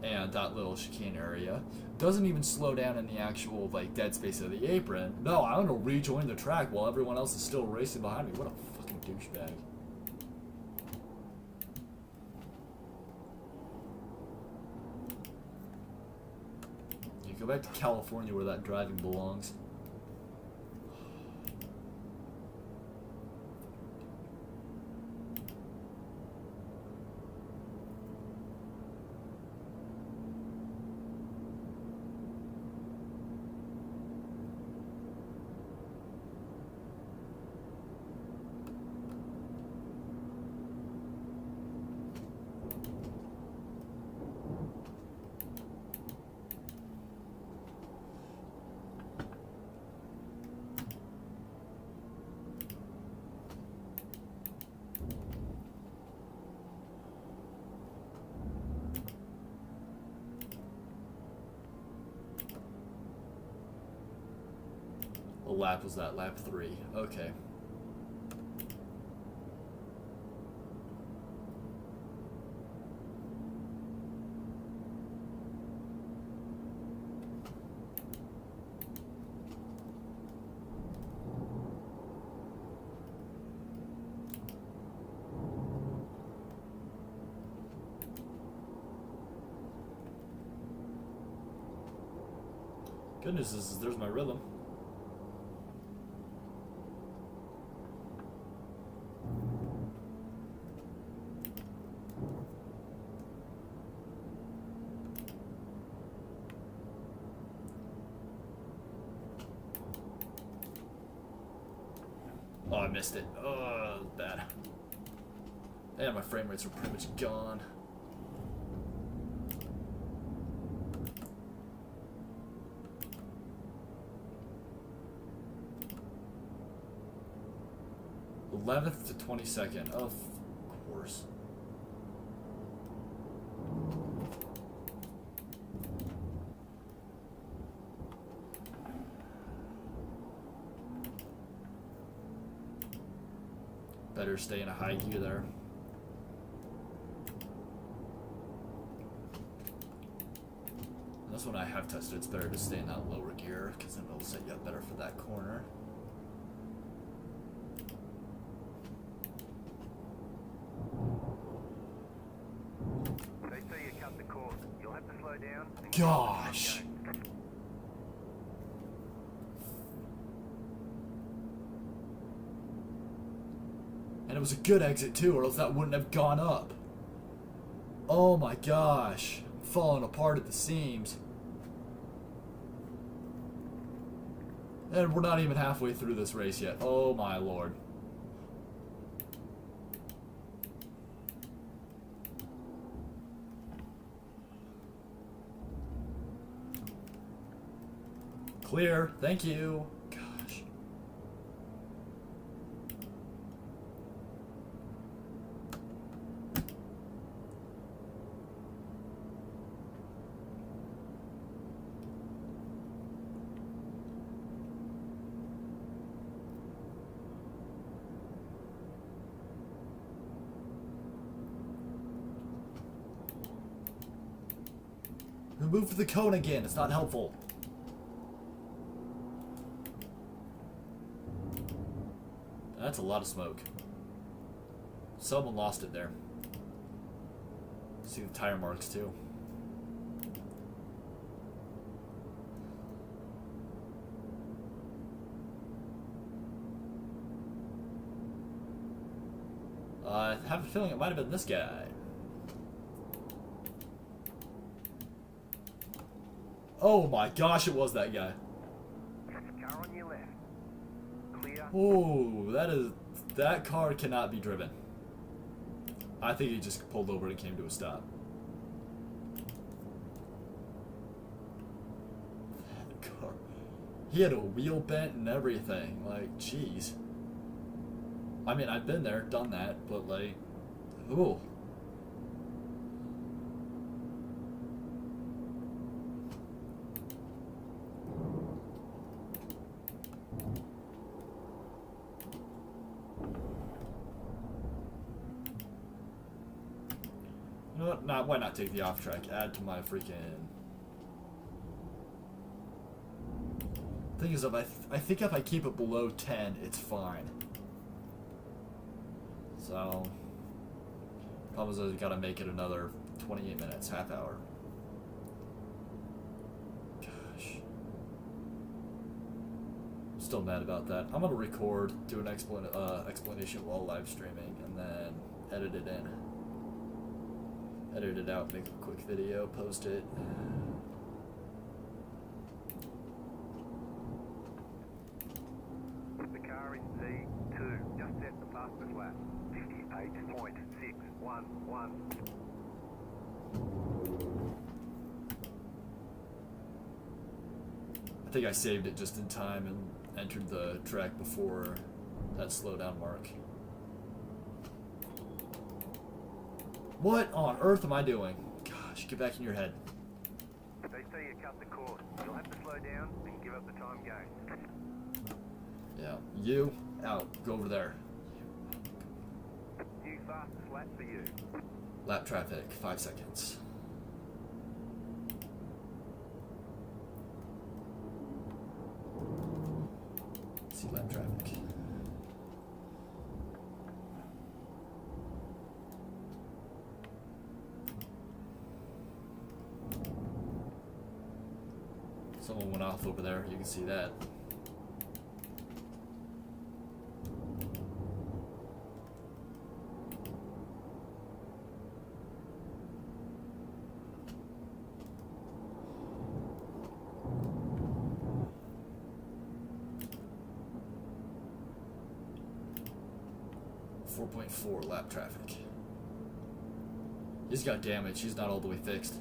and that little chicane area. Doesn't even slow down in the actual like dead space of the apron. No, I'm gonna rejoin the track while everyone else is still racing behind me. What a fucking douchebag. Go back to California where that driving belongs. What lap was that? Lap 3. Okay. Good news is there's my rhythm. Oh, I missed it. Oh, that was bad. And my frame rates were pretty much gone. th to 22nd, of course. Better stay in a high gear there. And this one I have tested, it's better to stay in that lower gear because then it'll set you up better for that corner. They say you cut the course. You'll have to slow down. Gosh. And it was a good exit too, or else that wouldn't have gone up. Oh my gosh. I'm falling apart at the seams. And we're not even halfway through this race yet. Oh my lord. Clear. Thank you. Gosh. move to the cone again. It's not helpful. That's a lot of smoke. Someone lost it there. See the tire marks too. I have a feeling it might have been this guy. Oh my gosh, it was that guy. Car on your left. Clear. Oh, that car cannot be driven. I think he just pulled over and came to a stop. That car. He had a wheel bent and everything. Like, jeez. I mean, I've been there, done that, but like, ooh. You know what? Nah, why not take the off track? Add to my freaking. Thing is, I think if I keep it below 10, it's fine. So, problem is I gotta make it another 28 minutes, half hour. Gosh. I'm still mad about that. I'm gonna record, do an explanation while live streaming, and then edit it in. Edit it out, make a quick video, post it. The car in Z2 just set the fastest lap. 58.611. I think I saved it just in time and entered the track before that slowdown mark. What on earth am I doing? Gosh, get back in your head. They say you cut the course. You'll have to slow down and give up the time gain. Yeah, you, out, go over there. New fastest lap for you. Lap traffic, 5 seconds. See lap traffic. Someone went off over there, you can see that. .4 lap traffic. He's got damage, he's not all the way fixed.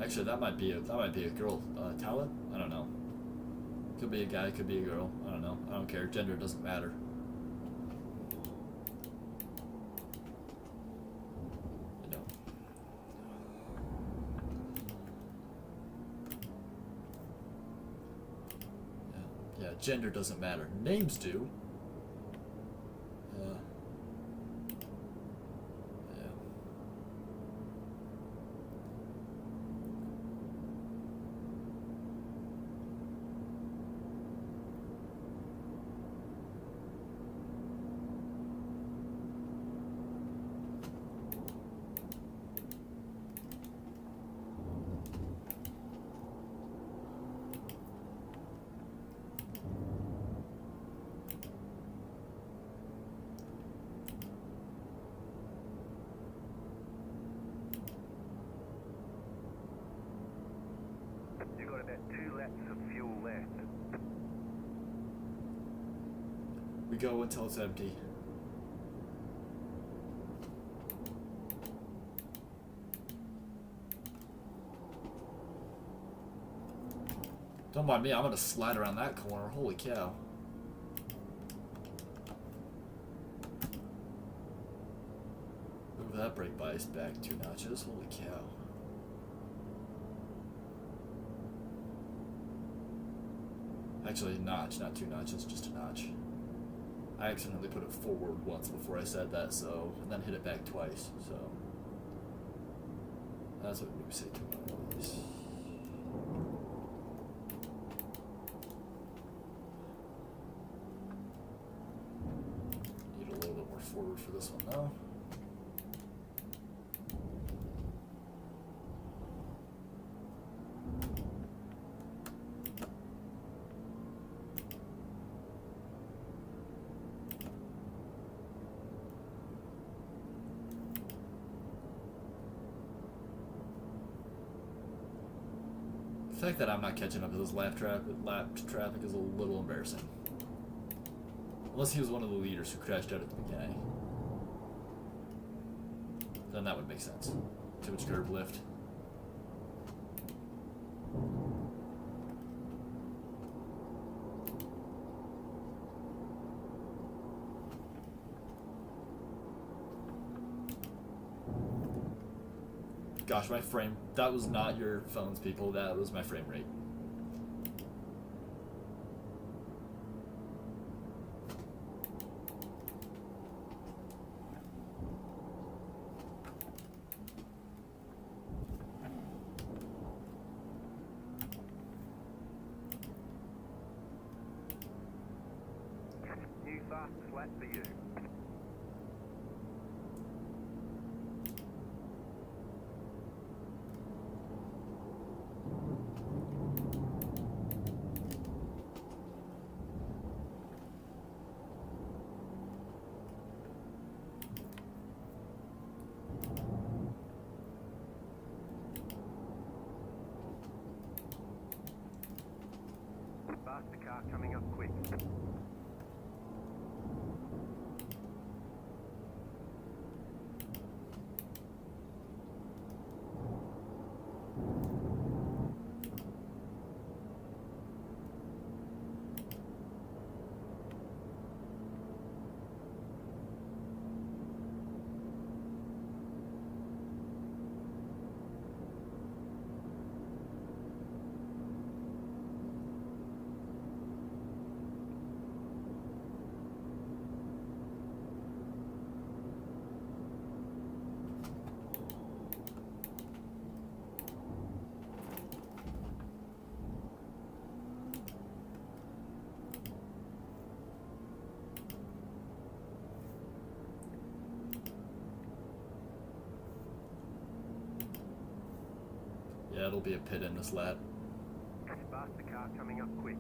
Actually, that might be a girl. Talent? I don't know. Could be a guy, could be a girl. I don't know. I don't care. Gender doesn't matter. You know. Yeah, gender doesn't matter. Names do. You've got about 2 laps of fuel left. We go until it's empty. Don't mind me, I'm gonna slide around that corner. Holy cow. Move that brake bias back 2 notches. Holy cow. Actually, a notch, not 2 notches, just a notch. I accidentally put it forward once before I said that, so, and then hit it back twice, so. That's what we say twice. Need a little bit more forward for this one, though. The fact that I'm not catching up to this lap traffic is a little embarrassing. Unless he was one of the leaders who crashed out at the beginning. Then that would make sense. Too much curb lift. Gosh, my frame... That was not your phones, people. That was my frame rate. New fastest lap for you. Faster car coming up quick. Yeah, it'll be a pit in this lap. Faster car coming up quick.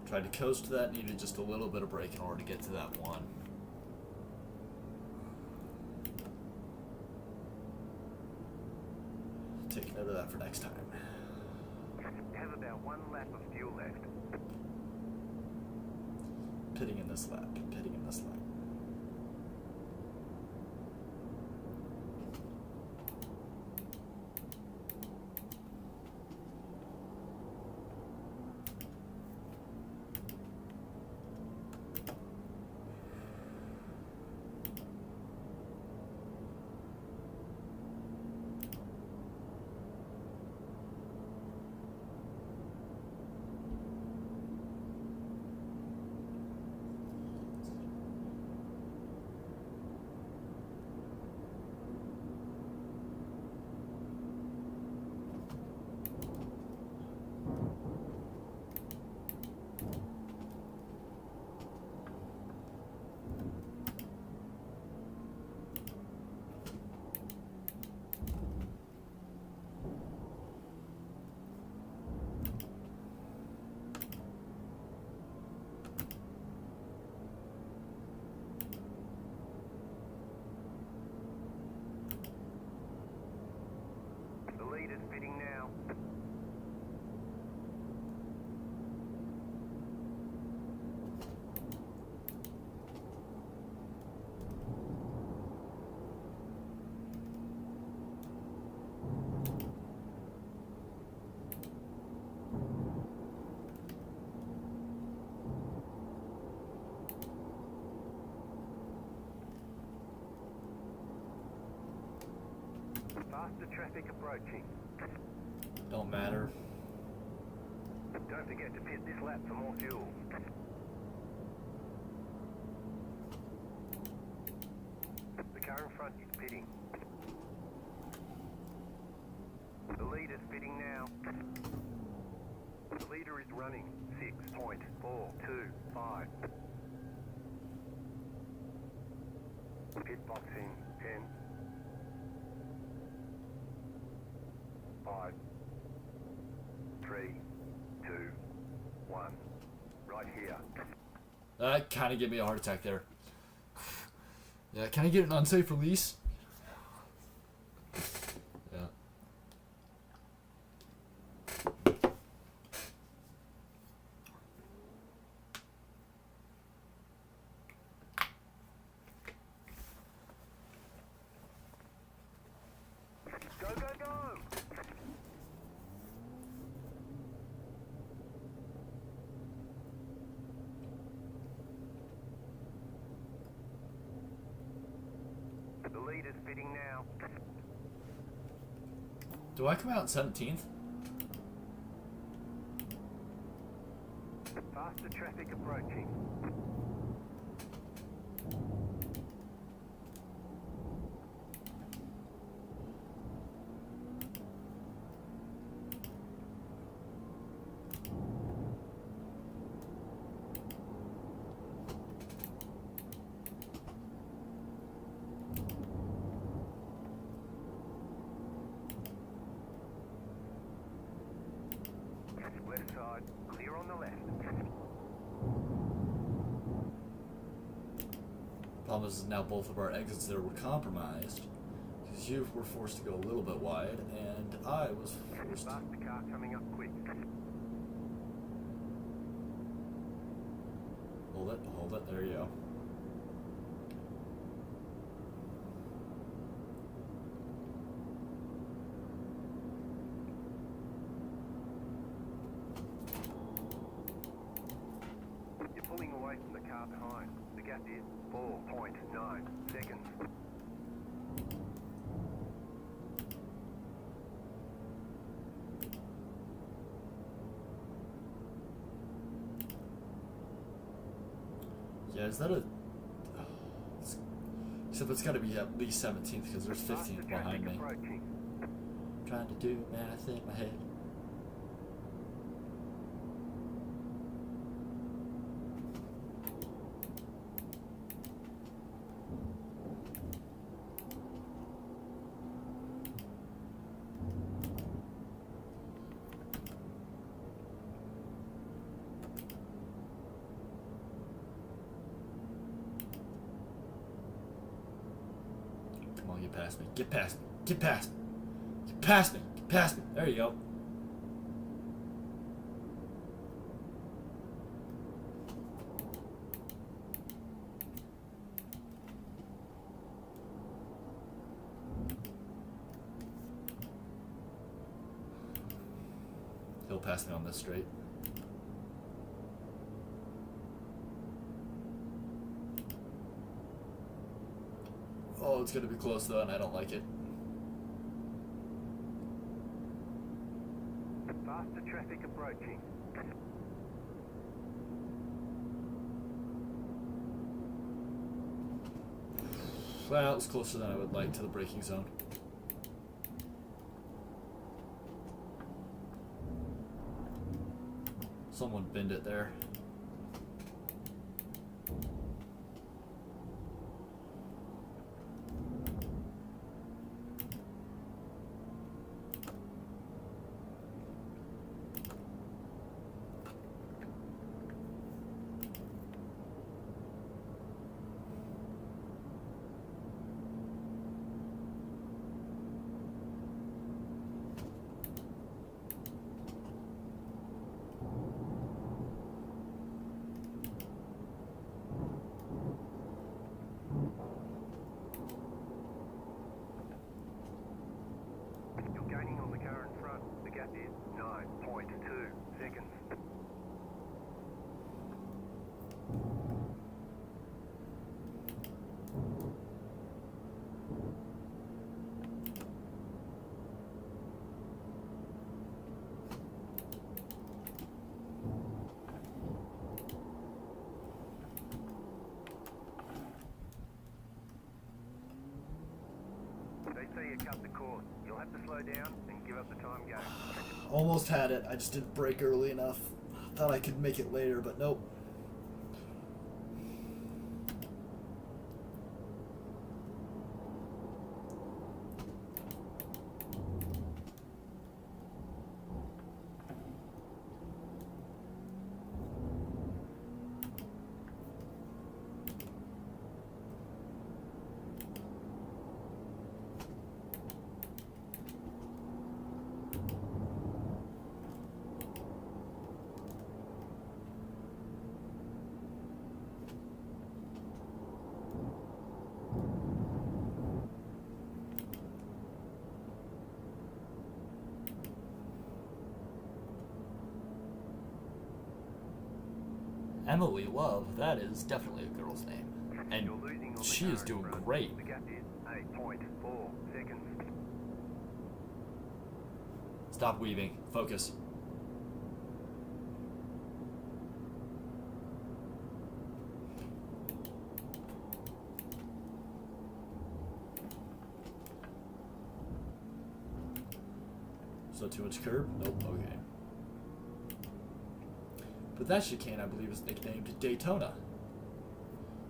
Tried to coast to that, needed just a little bit of brake in order to get to that one. Take note of that for next time. Have about one lap of fuel left. Pitting in this lap, pitting in this lap. Faster traffic approaching. Don't matter. Don't forget to pit this lap for more fuel. The car in front is pitting. The leader's pitting now. The leader is running 6.425. Pit box in 10, 5, 3, 2, 1. Right here. That kind of gave me a heart attack there. Yeah, can I get an unsafe release? Yeah. Go, go, go! The leader's pitting now. Do I come out 17th? Faster traffic approaching. Left side, clear on the left. Problem is now both of our exits there were compromised. Because you were forced to go a little bit wide, and I was forced to... Faster car coming up quick. Hold it, there you go. You're pulling away from the car behind. The gap is 4.9 seconds. Yeah, is that a... Except it's got to be at least 17th, because there's 15th behind me. Approaching. Trying to do math in my head. Come on, get past me. Get past me. Get past me. Get past me. Get past me. There you go. He'll pass me on this straight. Oh, it's gonna be close though, and I don't like it. Faster traffic approaching. Well, it's closer than I would like to the braking zone. Someone binned it there. see you cut the course. You'll have to slow down and give up the time game. Almost had it. I just didn't brake early enough. Thought I could make it later, but nope. Emily Love, that is definitely a girl's name. And You're losing on the she car is in doing front. great. The gap is 8.4 seconds. Stop weaving. Focus. So too much curb? Nope, okay. But that chicane, I believe, is nicknamed Daytona.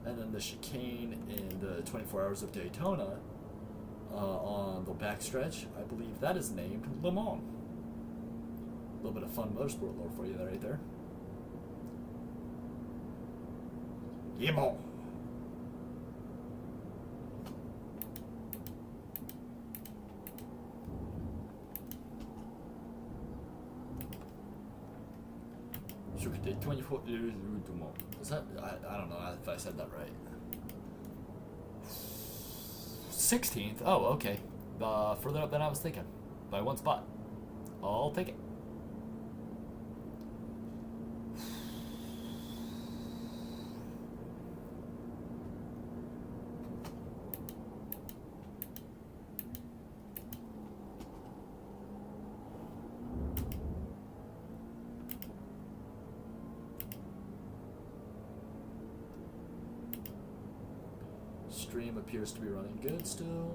And then the chicane in the 24 Hours of Daytona, on the backstretch, I believe that is named Le Mans. A little bit of fun motorsport lore for you there, right there. Le Mans. Sur que 24 du Mans. Is that? I don't know if I said that right. 16th? Oh, okay. Further up than I was thinking. By one spot. I'll take it. Stream appears to be running good still.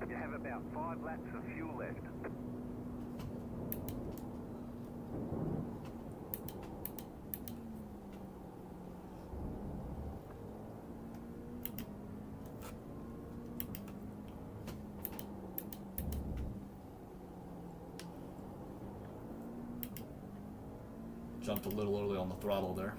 You have about 5 laps of fuel left. Jumped a little early on the throttle there.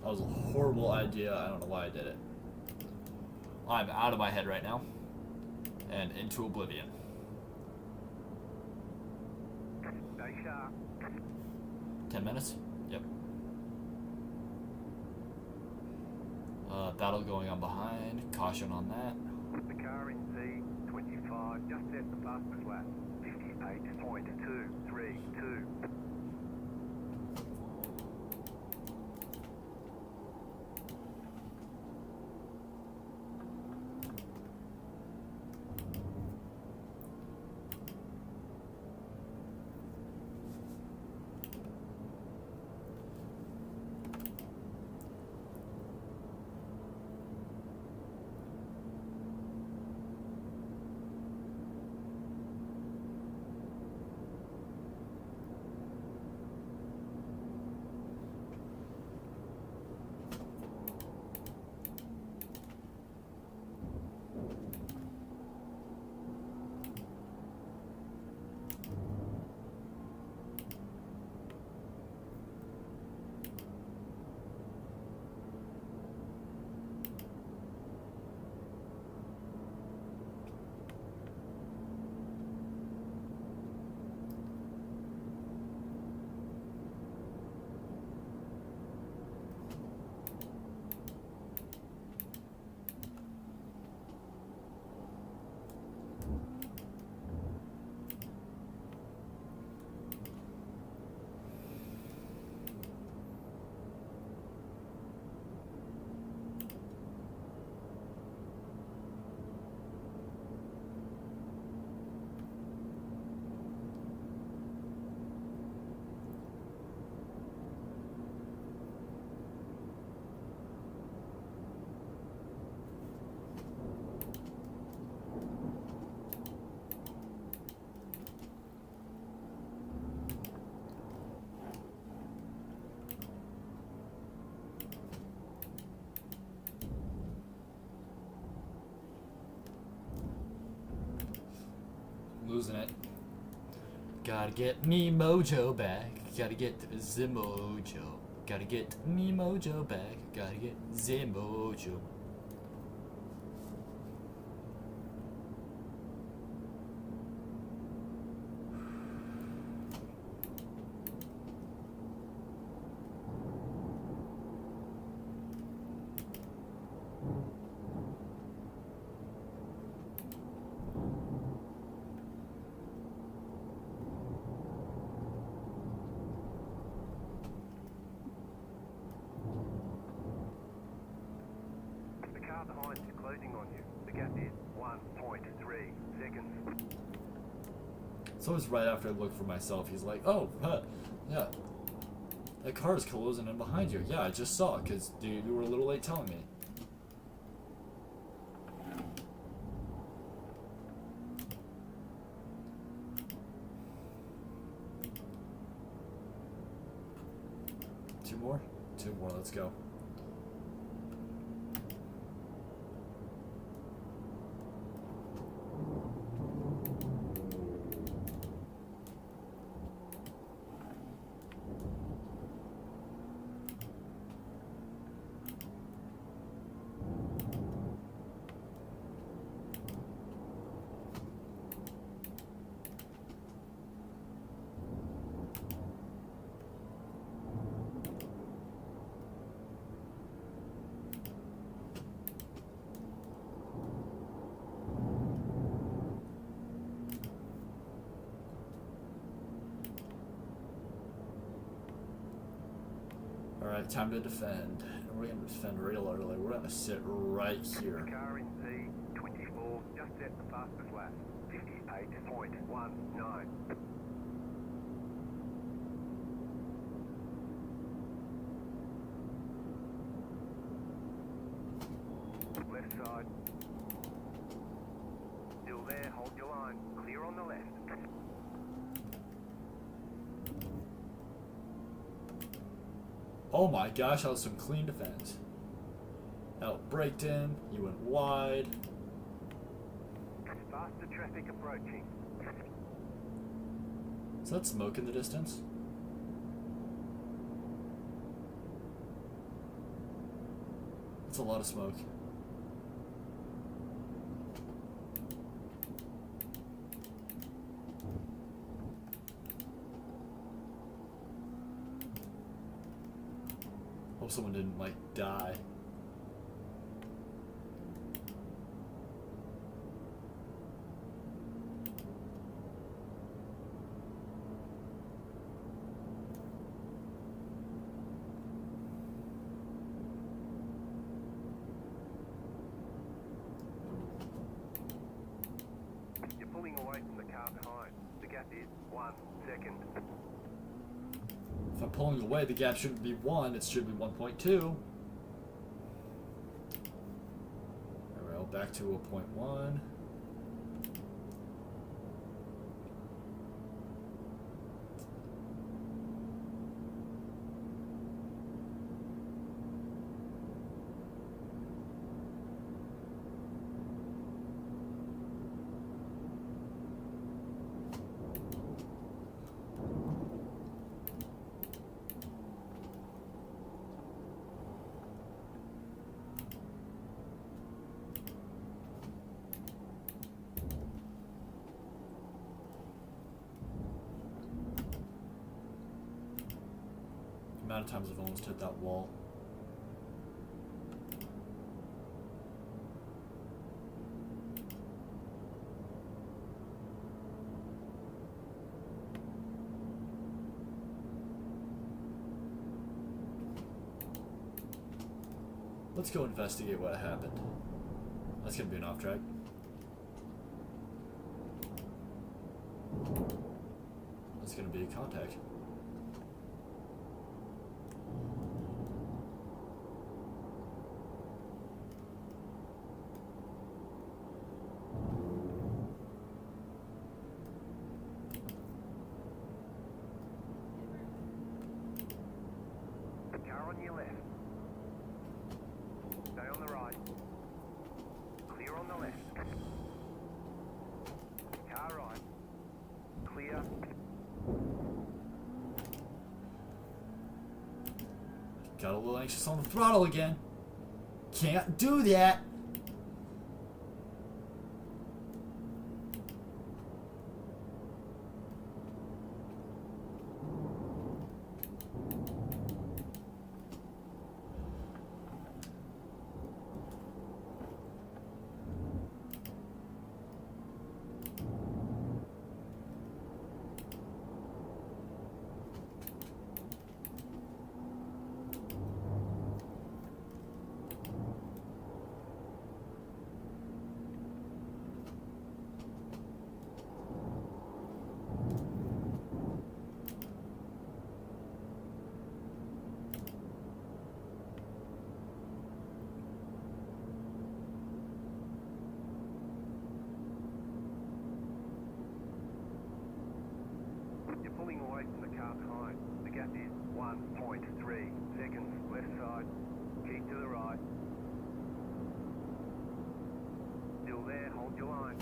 That was a horrible idea. I don't know why I did it. I'm out of my head right now. And into oblivion. Stay sharp. 10 minutes? Yep. Battle going on behind. Caution on that. The car in Z25 just set the fastest lap. 58.232. Losing it. Gotta get me mojo back. Gotta get the mojo. Gotta get me mojo back. Gotta get the mojo. Behind is closing on you. The gap is 1.3 seconds. It's always right after I look for myself, he's like, oh, yeah. That car is closing in behind you. Yeah, I just saw it, because, dude, you were a little late telling me. Two more, let's go. Alright, time to defend. And we're going to defend real early. We're going to sit right here. The car in Z24 just set the fastest lap. 58.19. Left side. Still there, hold your line. Clear on the left. Oh my gosh, that was some clean defense. Out braked in, you went wide. Faster traffic approaching. Is that smoke in the distance? That's a lot of smoke. Hope someone didn't, like, die. You're pulling away from the car behind. The gap is 1 second. If I'm pulling away, the gap shouldn't be 1, it should be 1.2. Alright, back to a 0.1. Amount of times I've almost hit that wall. Let's go investigate what happened. That's gonna be an off track. That's gonna be a contact. Car on your left. Stay on the right. Clear on the left. Car right. Clear. Got a little anxious on the throttle again. Can't do that. You're pulling away from the car behind. The gap is 1.3 seconds. Left side. Keep to the right. Still there. Hold your line.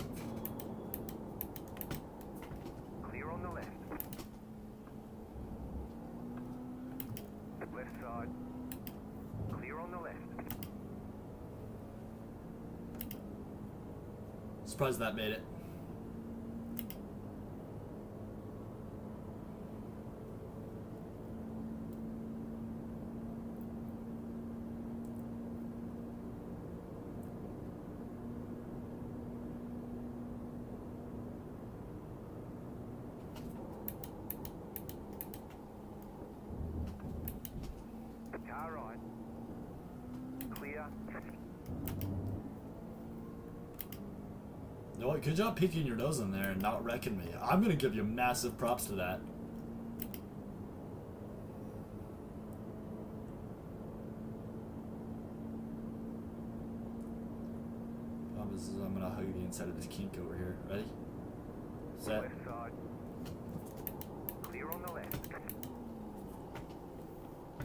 Clear on the left. Left side. Clear on the left. Surprised that made it. Car right. Clear. You know what? Good job peeking your nose in there and not wrecking me. I'm gonna give you massive props to that. I'm gonna hug the inside of this kink over here. Ready? Set. Left side. Clear on the left.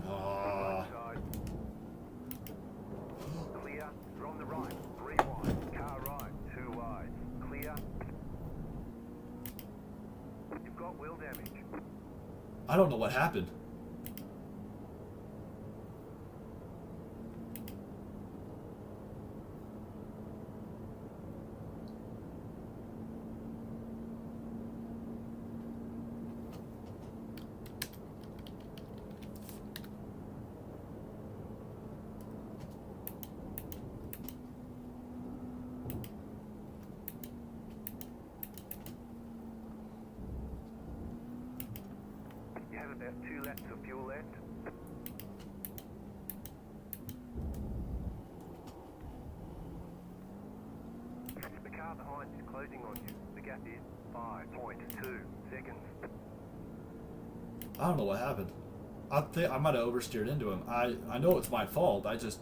Right side. Clear. You're on the right. 3 wide. Car right. 2 wide. Clear. You've got wheel damage. I don't know what happened. about 2 laps of fuel left. The car behind is closing on you. The gap is 5.2 seconds. I don't know what happened. I think I might have oversteered into him. I know it's my fault. I just...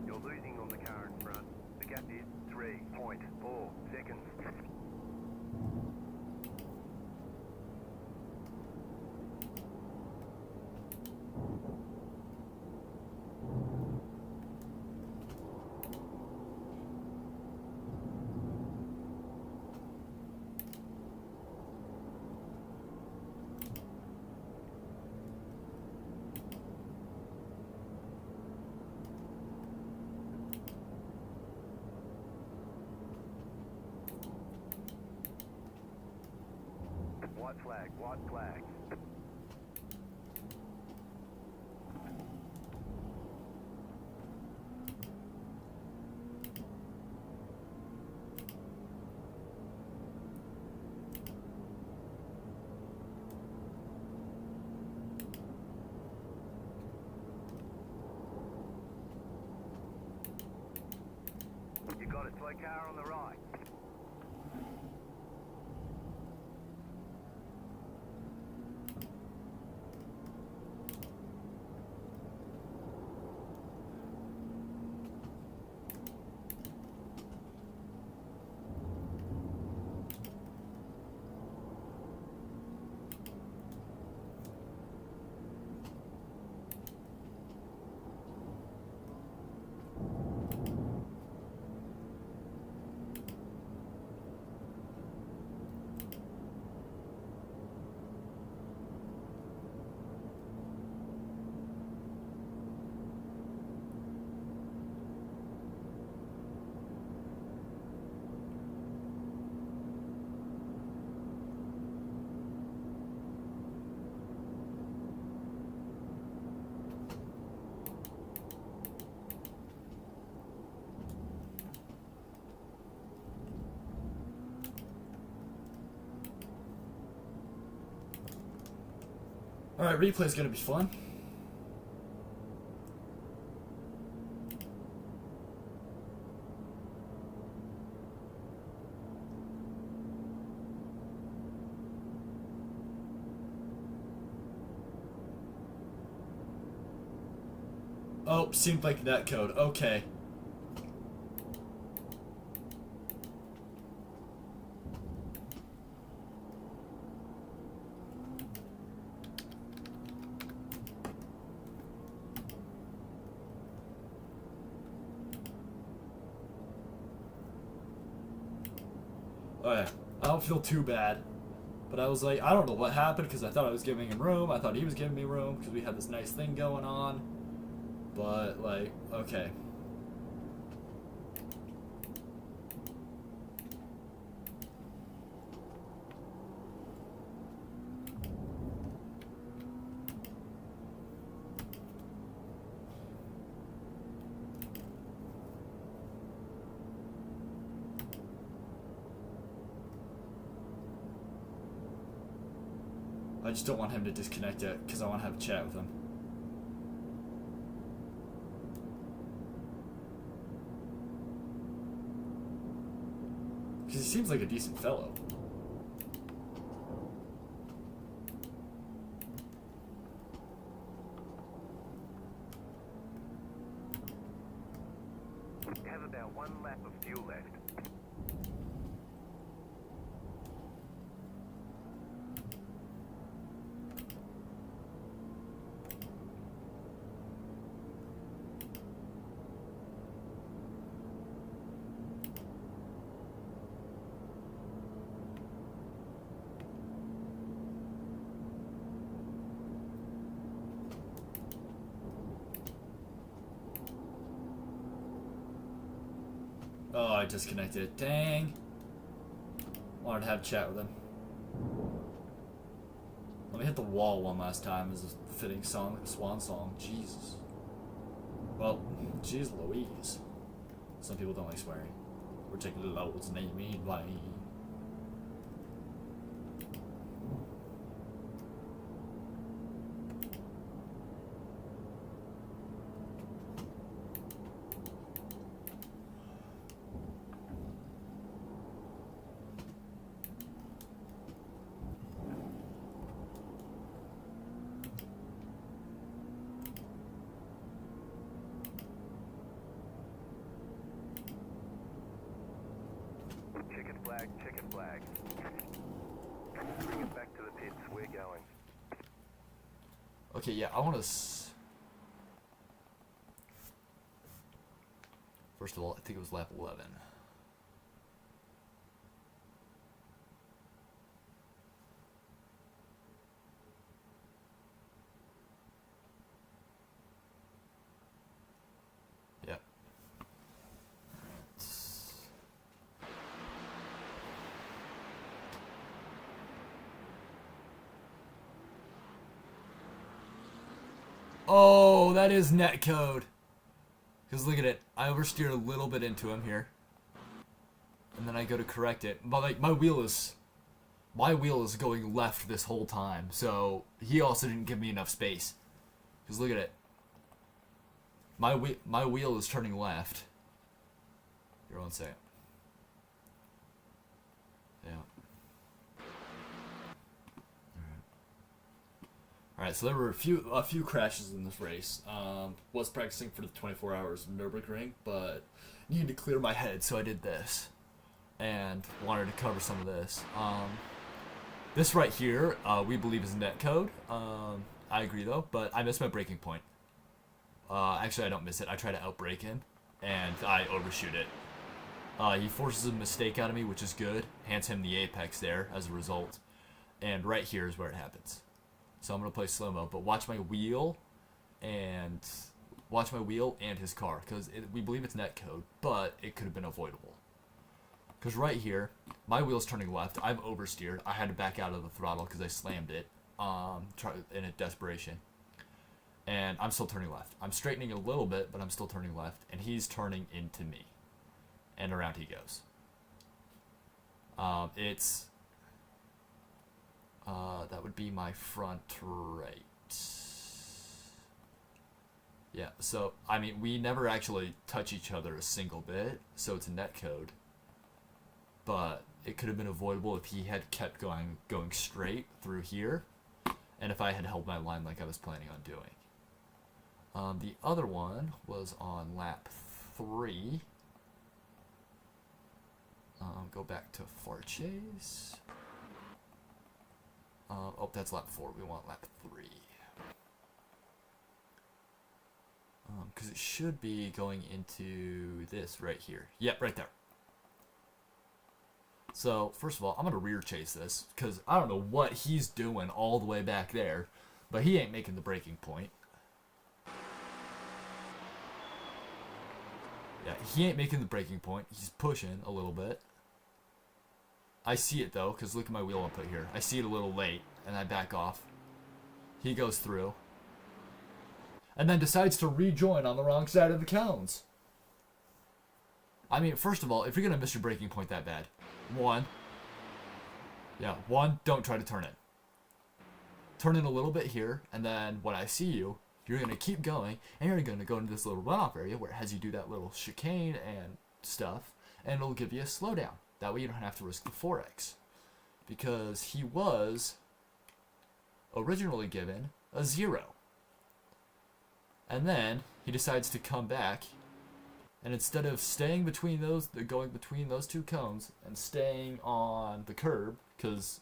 You're losing on the car in front. The gap is 3.4 seconds. White flag, white flag. You got a slow car on the right. Alright, replay's gonna be fun. Oh, seemed like netcode. Okay. Okay, I don't feel too bad. But I was like, I don't know what happened because I thought I was giving him room. I thought he was giving me room because we had this nice thing going on. But, like, okay. I just don't want him to disconnect it because I want to have a chat with him. Because he seems like a decent fellow. You have about 1 lap of fuel left. Oh, I disconnected it. Dang. Wanted to have a chat with him. Let me hit the wall one last time as a fitting song, swan song. Jesus. Well, jeez Louise. Some people don't like swearing. We're taking loads naming lane. Chicken flag. Bring it back to the pits, we're going. Okay, yeah, I want to... First of all, I think it was lap 11. Yep. Oh, that is netcode. Because look at it. I oversteered a little bit into him here. And then I go to correct it. But like my wheel is going left this whole time. So he also didn't give me enough space. Because look at it. My wheel is turning left. Here, one second. Yeah. Alright, so there were a few crashes in this race. Was practicing for the 24 hours of Nurburgring, but needed to clear my head, so I did this. And wanted to cover some of this. This right here, we believe is netcode. I agree though, but I missed my braking point. Actually, I don't miss it. I try to outbrake him, and I overshoot it. He forces a mistake out of me, which is good. Hands him the apex there as a result. And right here is where it happens. So I'm gonna play slow-mo, but watch my wheel and his car, because we believe it's netcode, but it could have been avoidable. Because right here, my wheel's turning left. I've oversteered. I had to back out of the throttle because I slammed it in a desperation. And I'm still turning left. I'm straightening a little bit, but I'm still turning left, and he's turning into me. And around he goes. That would be my front right. Yeah, so, I mean, we never actually touch each other a single bit, so it's a netcode. But it could have been avoidable if he had kept going straight through here, and if I had held my line like I was planning on doing. The other one was on lap 3. Go back to Farches. Oh, that's lap 4. We want lap 3. Because it should be going into this right here. Yep, right there. So, first of all, I'm going to rear chase this, because I don't know what he's doing all the way back there, but he ain't making the braking point. Yeah, he ain't making the braking point. He's pushing a little bit. I see it, though, because look at my wheel input here. I see it a little late, and I back off. He goes through. And then decides to rejoin on the wrong side of the cones. I mean, first of all, if you're going to miss your braking point that bad, one, don't try to turn it. Turn it a little bit here, and then when I see you, you're going to keep going, and you're going to go into this little runoff area where it has you do that little chicane and stuff, and it'll give you a slowdown. That way you don't have to risk the 4X. Because he was originally given a 0. And then he decides to come back, and instead of staying between those, going between those two cones and staying on the curb, because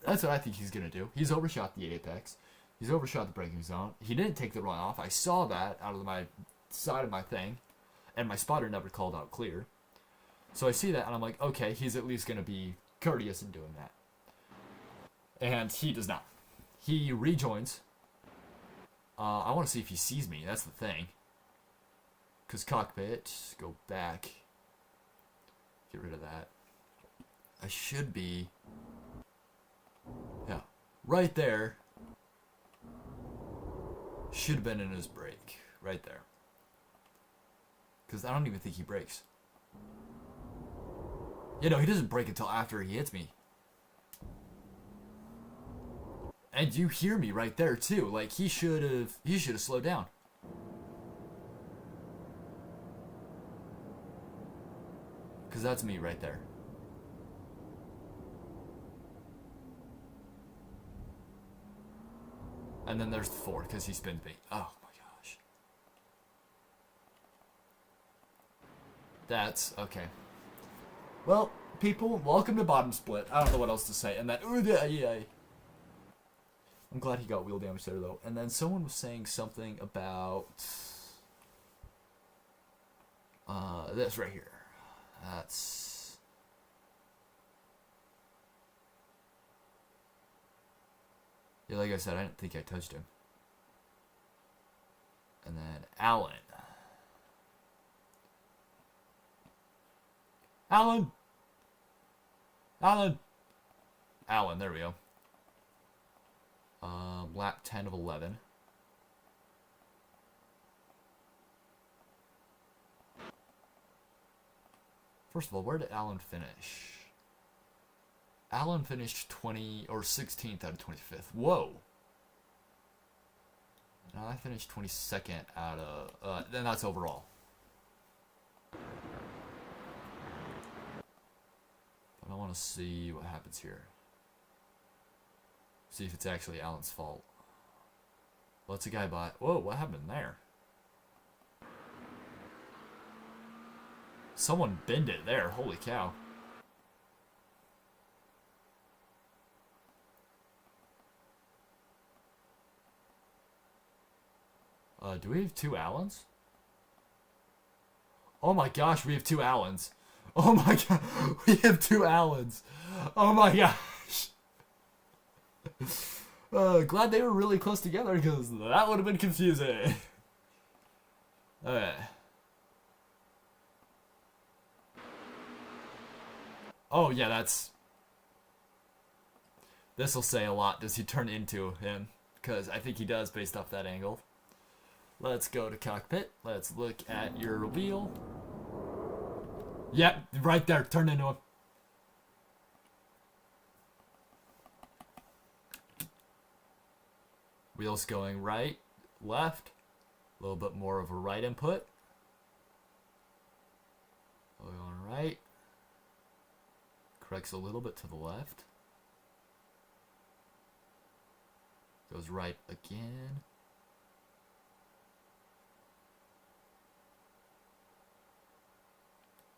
that's what I think he's going to do. He's overshot the apex. He's overshot the braking zone. He didn't take the runoff. I saw that out of my side of my thing, and my spotter never called out clear. So I see that, and I'm like, okay, he's at least going to be courteous in doing that. And he does not. He rejoins. I want to see if he sees me. That's the thing. Because cockpit, go back. Get rid of that. I should be... Yeah. Right there. Should have been in his brake. Right there. Because I don't even think he brakes. You know, he doesn't brake until after he hits me. And you hear me right there too. Like he should have slowed down. Cause that's me right there. And then there's the 4 because he spins me. Oh my gosh. That's okay. Well, people, welcome to bottom split. I don't know what else to say. And then I'm glad he got wheel damage there though. And then someone was saying something about this right here. That's yeah, like I said, I didn't think I touched him. And then Alan. Alan, there we go. Lap 10 of 11. First of all, where did Alan finish? Alan finished 20 or 16th out of 25th. Whoa. Now I finished 22nd out of then that's overall. But I want to see what happens here. See if it's actually Alan's fault. Well, it's a guy by. Whoa, what happened there? Someone binned it there. Holy cow. Do we have 2 Allens? Oh my gosh, we have 2 Allens. Oh my god, we have 2 Allens. Oh my gosh. Glad they were really close together because that would have been confusing. Okay. Oh yeah, that's... This'll say a lot. Does he turn into him? Because I think he does based off that angle. Let's go to cockpit. Let's look at your wheel. Yep, right there. Turn into him. Wheels going right, left. A little bit more of a right input. Going right. Corrects a little bit to the left. Goes right again.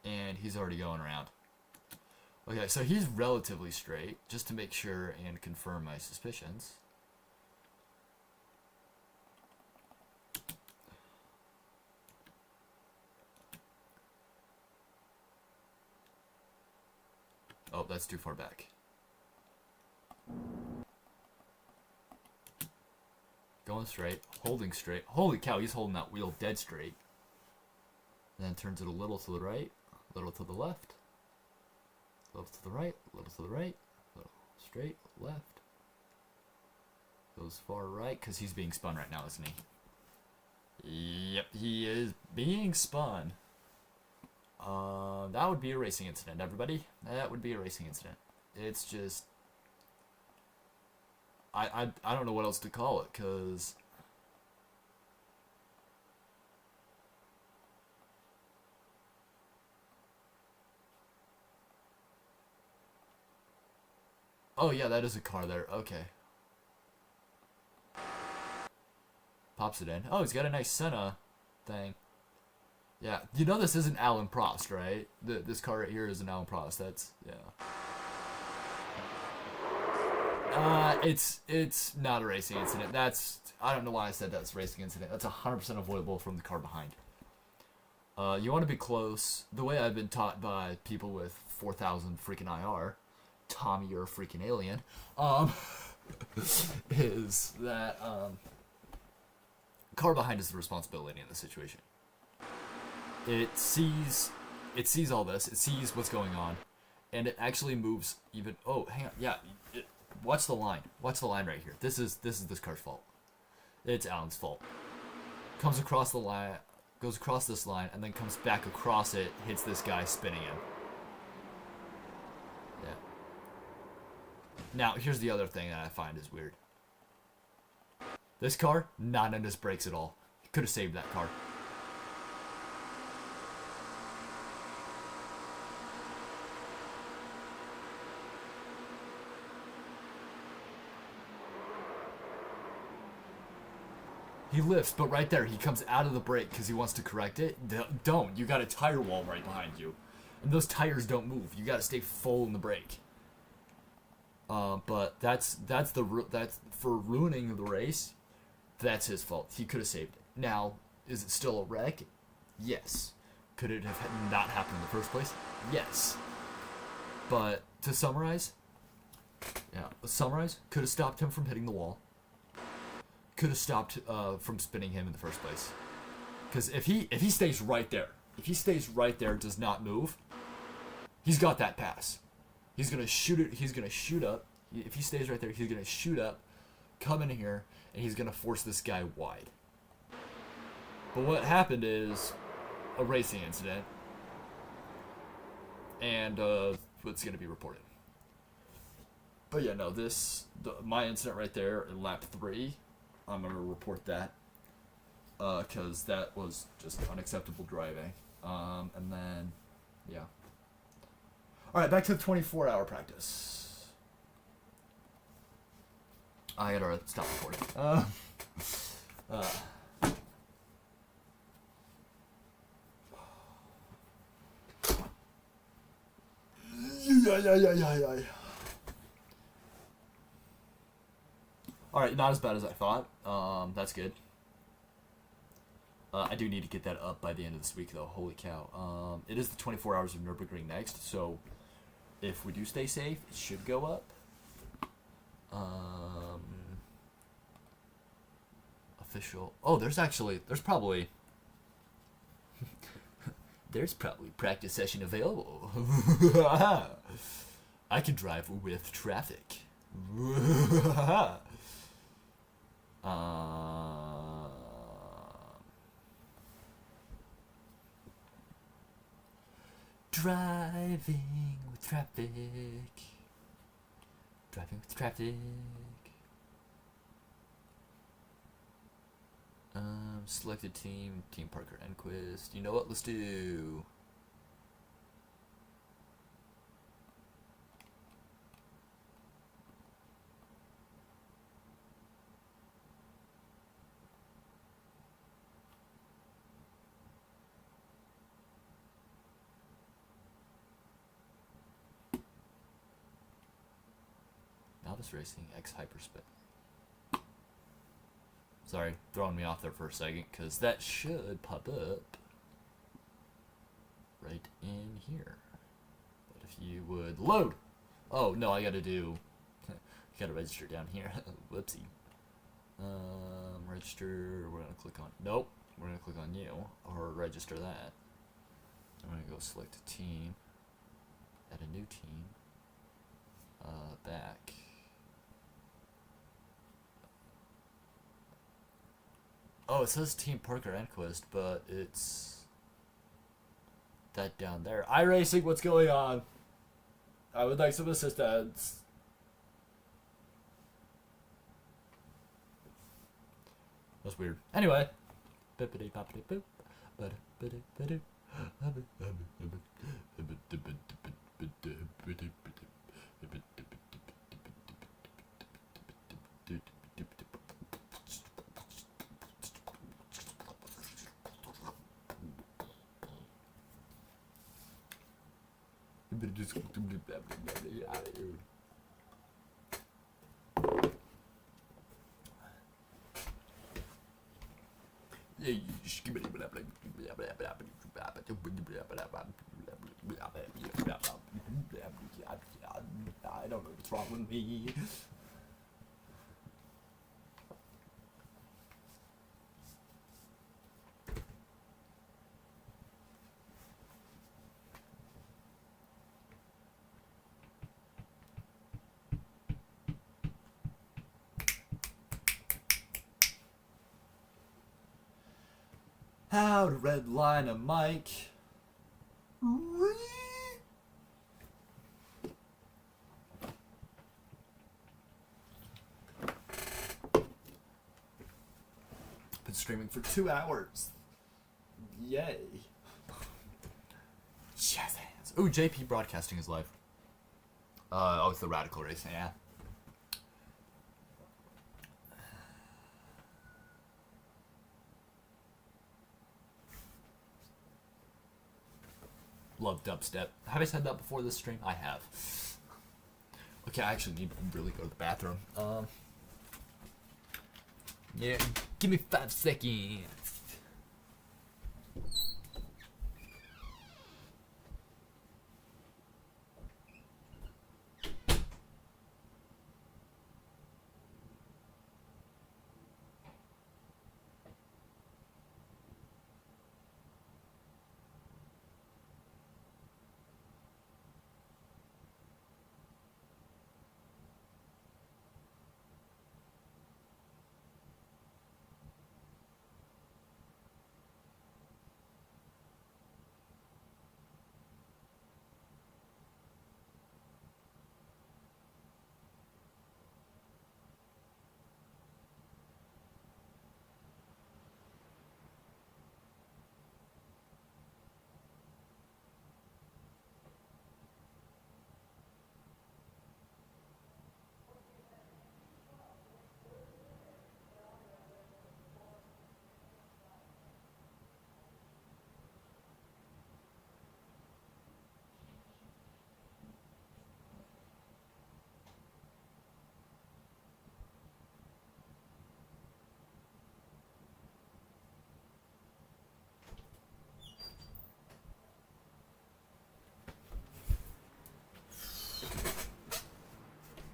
And he's already going around. Okay, so he's relatively straight, just to make sure and confirm my suspicions. Oh, that's too far back. Going straight, holding straight. Holy cow, he's holding that wheel dead straight. And then turns it a little to the right, a little to the left, a little to the right, a little to the right, a little straight, left. Goes far right, because he's being spun right now, isn't he? Yep, he is being spun. That would be a racing incident, everybody. That would be a racing incident. It's just... I don't know what else to call it, because... Oh yeah, that is a car there. Okay. Pops it in. Oh, he's got a nice Senna thing. Yeah, you know this isn't Alan Prost, right? This car right here isn't Alan Prost. That's, yeah. It's not a racing incident. That's, I don't know why I said that's a racing incident. That's 100% avoidable from the car behind. You want to be close. The way I've been taught by people with 4,000 freaking IR, Tommy, you're a freaking alien, is that, car behind is the responsibility in this situation. It sees all this. It sees what's going on, and it actually moves even. Oh, hang on. Yeah, watch the line. Watch the line right here. This is this car's fault. It's Alan's fault. Comes across the line, goes across this line, and then comes back across it. Hits this guy spinning him. Now, here's the other thing that I find is weird. This car, not on his brakes at all. He could have saved that car. He lifts, but right there, he comes out of the brake because he wants to correct it. Don't. You got a tire wall right behind you. And those tires don't move. You got to stay full in the brake. But that's for ruining the race. That's his fault. He could have saved it. Now, is it still a wreck? Yes. Could it have not happened in the first place? Yes. But to summarize, could have stopped him from hitting the wall. Could have stopped from spinning him in the first place. Because if he stays right there, does not move, he's got that pass. He's gonna shoot it. He's gonna shoot up. If he stays right there, he's gonna shoot up, come in here, and he's gonna force this guy wide. But what happened is a racing incident, and what's gonna be reported. But yeah, no, my incident right there in lap 3. I'm going to report that because that was just unacceptable driving. And then, yeah. All right, back to the 24-hour practice. I gotta stop recording. Yeah. Alright, not as bad as I thought. That's good. I do need to get that up by the end of this week, though. Holy cow. It is the 24 hours of Nurburgring next, so if we do stay safe, it should go up. Official. Oh, there's probably practice session available. I can drive with traffic. Driving with traffic. Selected team Parker Enquist. You know what? Let's do. Novice Racing X Hyperspin. Sorry, throwing me off there for a second, because that should pop up right in here. But if you would load. Oh no, I gotta register down here. Whoopsie. Register. We're gonna click on. Nope. We're gonna click on you or register that. I'm gonna go select a team. Add a new team. Back. Oh, it says Team Parker Enquist, but it's that down there. iRacing, what's going on? I would like some assistance. That's weird. Anyway. I don't know what's wrong with me. How to redline a mic. streaming for 2 hours. Yay. Jazz hands. Ooh, JP Broadcasting is live. Oh, it's the Radical Race, yeah. Love dubstep. Have I said that before this stream? I have. Okay, I actually need to really go to the bathroom. Yeah, give me 5 seconds.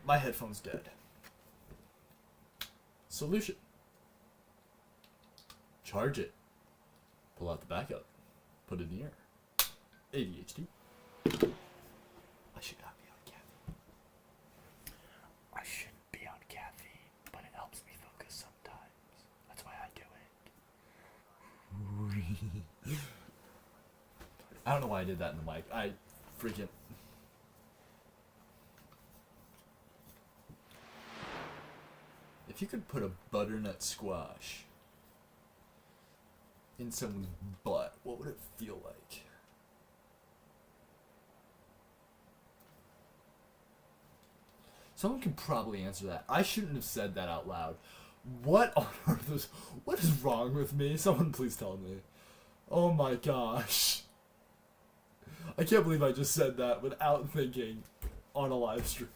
My headphone's dead. Solution. Charge it. Pull out the backup. Put it in the air. ADHD. I should not be on caffeine. I shouldn't be on caffeine, but it helps me focus sometimes. That's why I do it. I don't know why I did that in the mic. I freaking... If you could put a butternut squash in someone's butt, what would it feel like? Someone can probably answer that. I shouldn't have said that out loud. What on earth is... What is wrong with me? Someone please tell me. Oh my gosh. I can't believe I just said that without thinking on a live stream.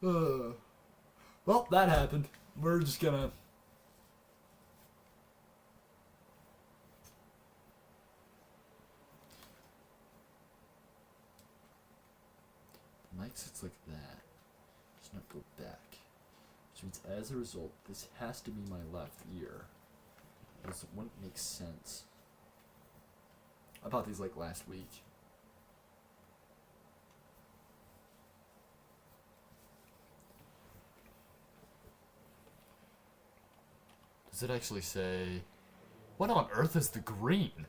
Well, that happened. We're just gonna... The mic sits like that. Does not go back. Which means as a result, this has to be my left ear. This wouldn't make sense. I bought these like last week. Does it actually say... What on earth is the green?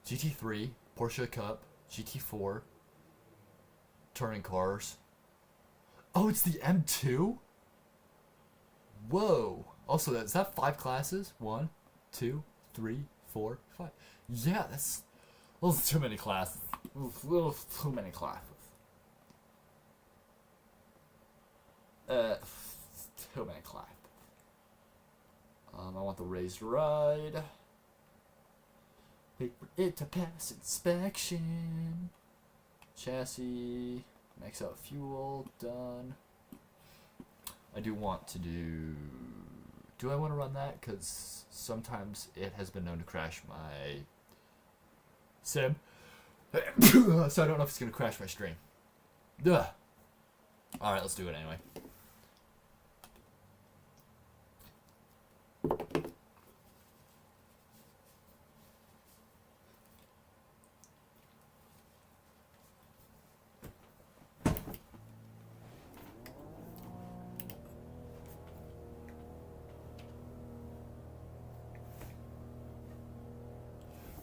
GT3, Porsche Cup, GT4, touring cars. Oh, it's the M2? Whoa. Also, is that 5 classes? 1, 2, 3, 4, 5. Yeah, that's... Those too many classes. Little too many classes. Too many classes. I want the raised ride. Wait for it to pass inspection. Chassis. Max out fuel. Done. I do want to do... Do I want to run that? Because sometimes it has been known to crash my sim. So I don't know if it's going to crash my stream. Ugh. Alright, let's do it anyway.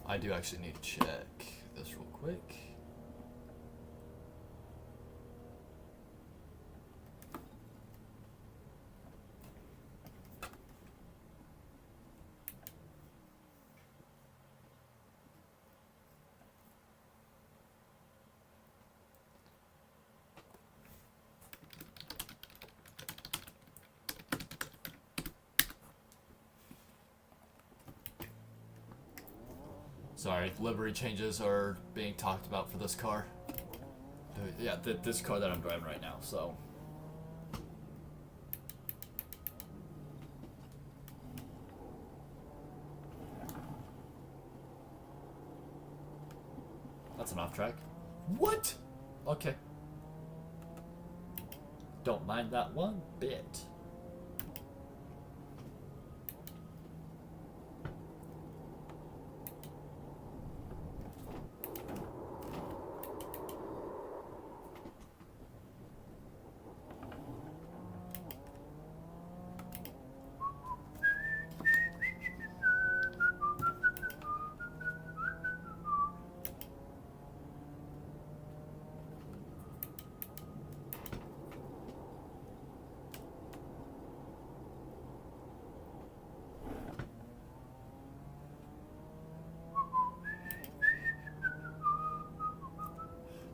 I do actually need to check this real quick. Sorry, livery changes are being talked about for this car. Yeah, this car that I'm driving right now, so. That's an off track. What? Okay. Don't mind that one bit.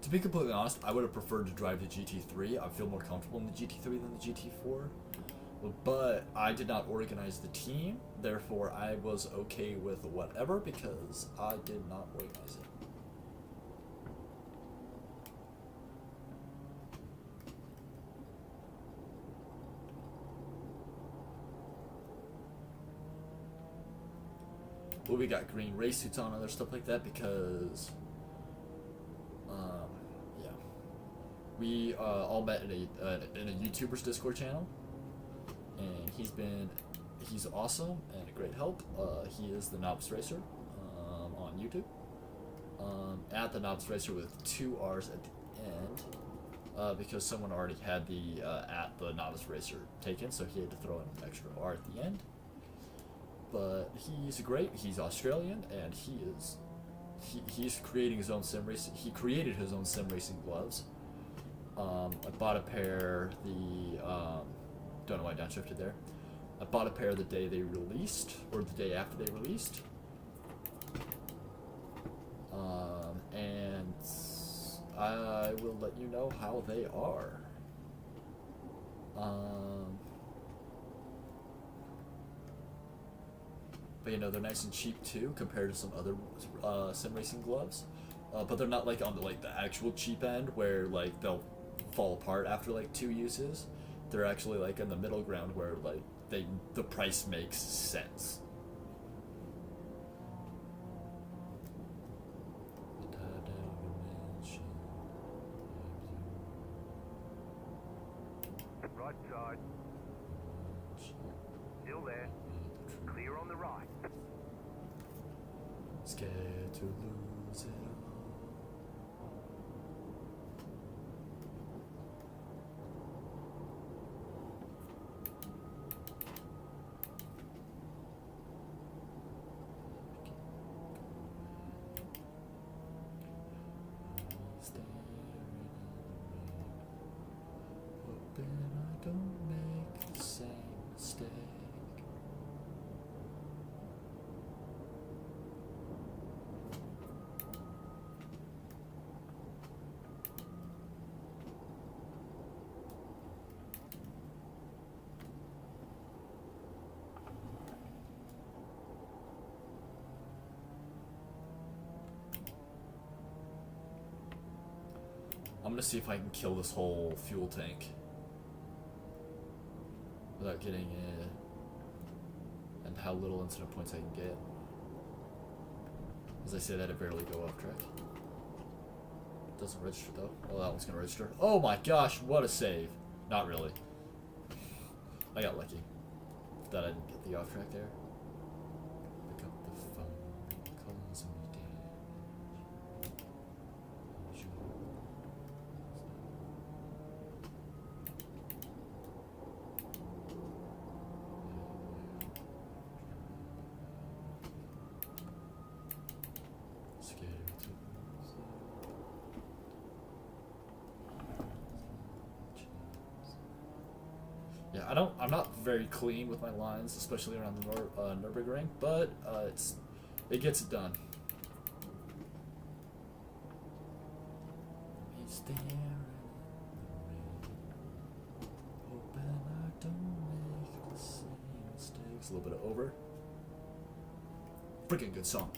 To be completely honest, I would have preferred to drive the GT3. I feel more comfortable in the GT3 than the GT4. But I did not organize the team, therefore I was okay with whatever because I did not organize it. Well, we got green race suits on and other stuff like that because yeah, we all met in a YouTuber's Discord channel, and he's awesome and a great help. He is the Novice Racer on YouTube. At the Novice Racer with 2 R's at the end because someone already had the at the Novice Racer taken, so he had to throw in an extra R at the end. But he's great. He's Australian, and he's creating his own sim racing. He created his own sim racing gloves. I bought a pair. Don't know why I downshifted there. I bought a pair the day they released, or the day after they released. And I will let you know how they are. But you know, they're nice and cheap too compared to some other sim racing gloves. But they're not like on the actual cheap end where like they'll fall apart after like 2 uses. They're actually like in the middle ground where like the price makes sense. Right side. Still there. Clear on the right. Scared to lose it all. Hoping I don't make the same mistake. I'm gonna see if I can kill this whole fuel tank without getting it, and how little incident points I can get. As I say that, it barely go off track. Doesn't register though. Well, that one's gonna register. Oh my gosh, what a save! Not really. I got lucky that I didn't get the off track there. Pick up the phone, calls me damage. Yeah, I'm not very clean with my lines, especially around the Nurburgring, but it gets it done. He's there in the rain, hoping I don't make the same mistakes. A little bit of over. Freaking good song.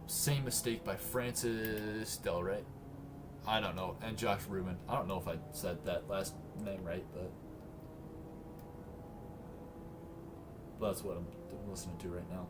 Same mistake by Francis Del Rey. I don't know. And Josh Rubin. I don't know if I said that last name right, but that's what I'm listening to right now.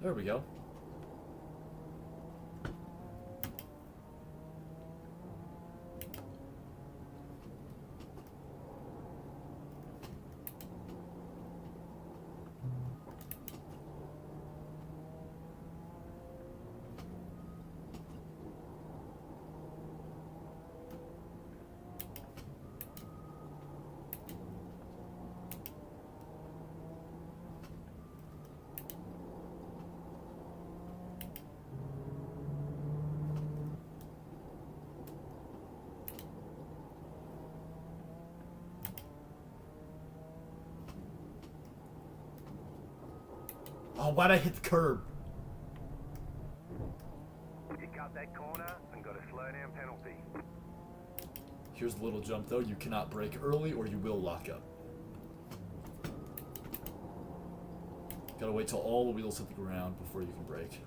There we go. Oh, why'd I hit the curb? You cut that corner and got a slow down penalty. Here's the little jump though. You cannot brake early or you will lock up. Gotta wait till all the wheels hit the ground before you can brake.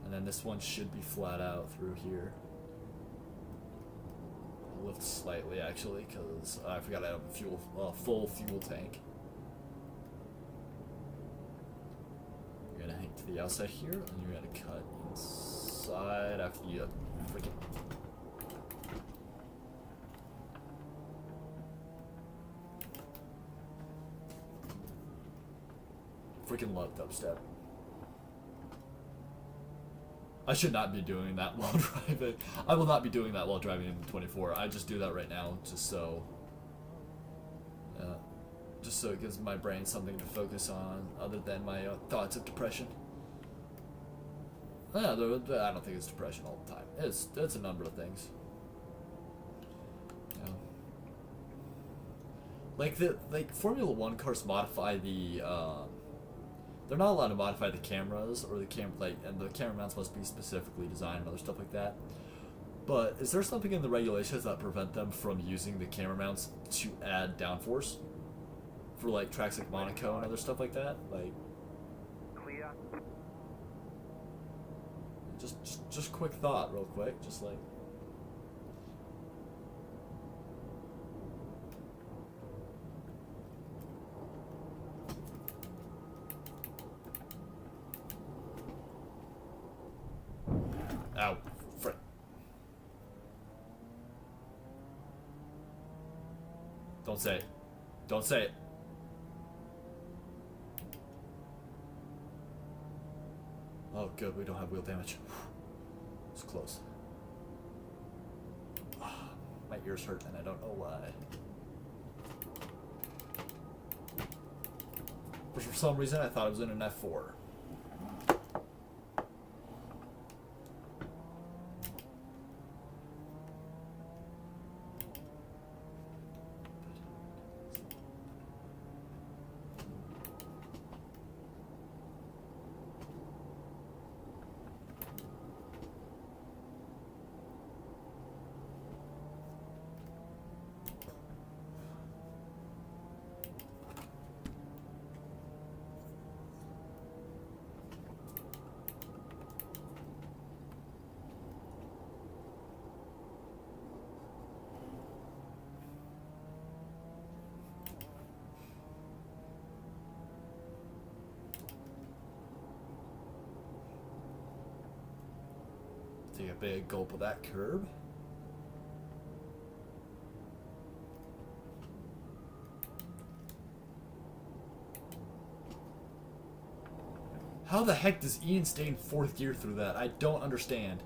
And then this one should be flat out through here. I'll lift slightly actually, because I forgot I have a full fuel tank. You're gonna hang to the outside here, and you're gonna cut inside after you freaking. Freaking love dubstep. I should not be doing that while driving. I will not be doing that while driving in 24. I just do that right now, just so it gives my brain something to focus on other than my thoughts of depression. I don't think it's depression all the time. It's a number of things. Like Formula One cars modify the. They're not allowed to modify the cameras or the and the camera mounts must be specifically designed and other stuff like that. But is there something in the regulations that prevent them from using the camera mounts to add downforce for like tracks like Monaco and other stuff like that? Like, Clear. just quick thought, real quick, just like. Ow. Frick. Don't say it. Don't say it. Oh, good. We don't have wheel damage. It's close. My ears hurt and I don't know why. But for some reason I thought it was in an F4. Take a big gulp of that curb. How the heck does Ian stay in 4th gear through that? I don't understand.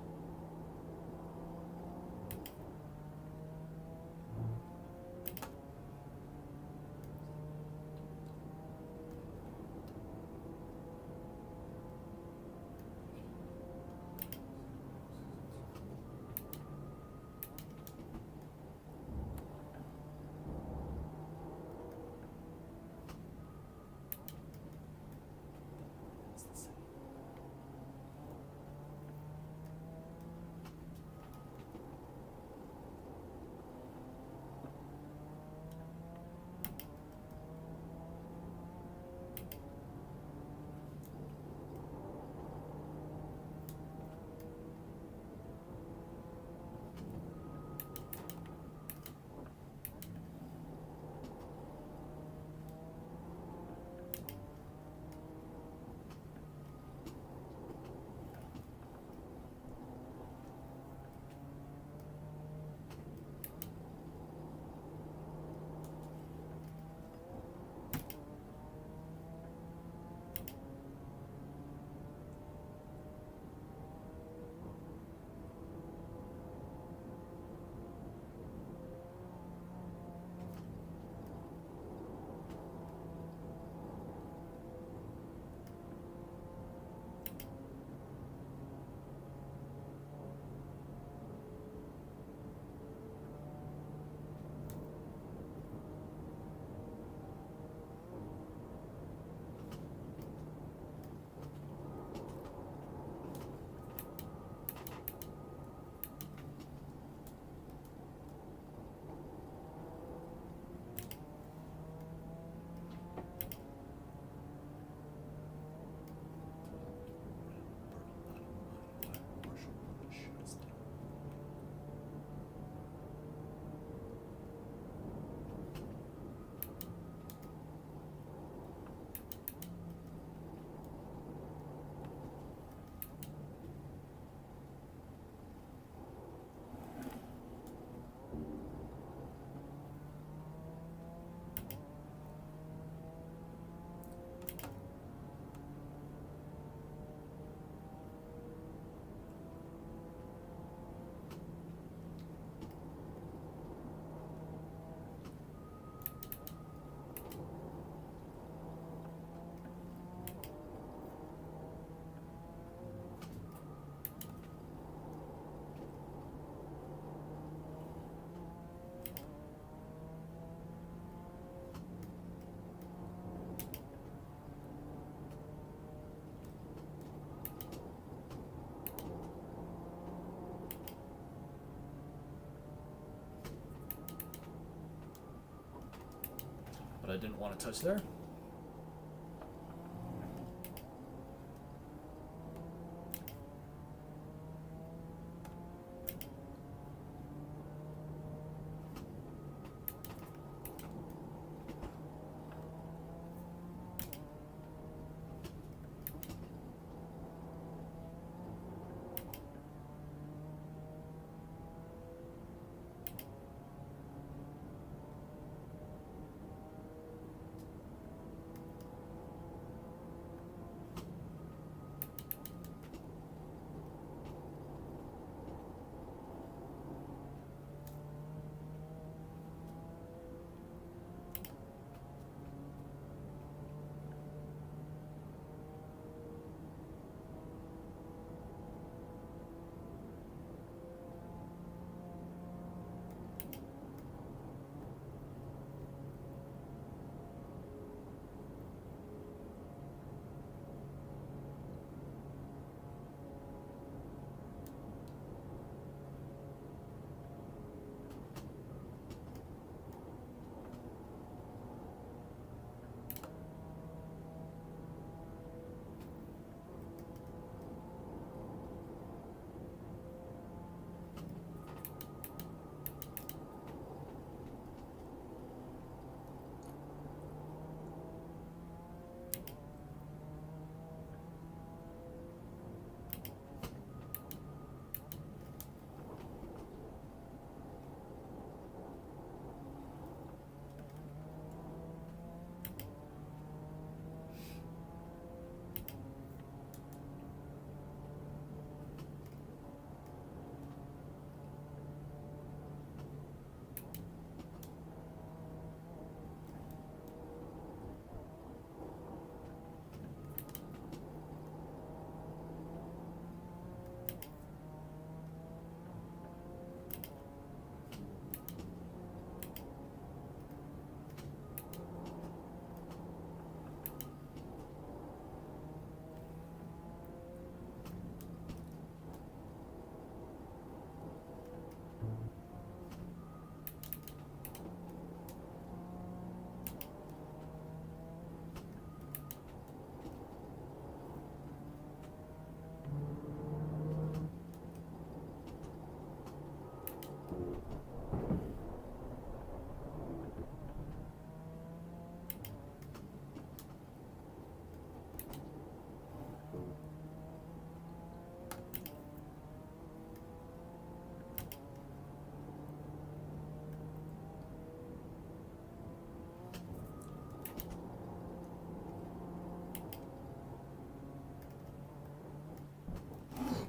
But I didn't want to touch there.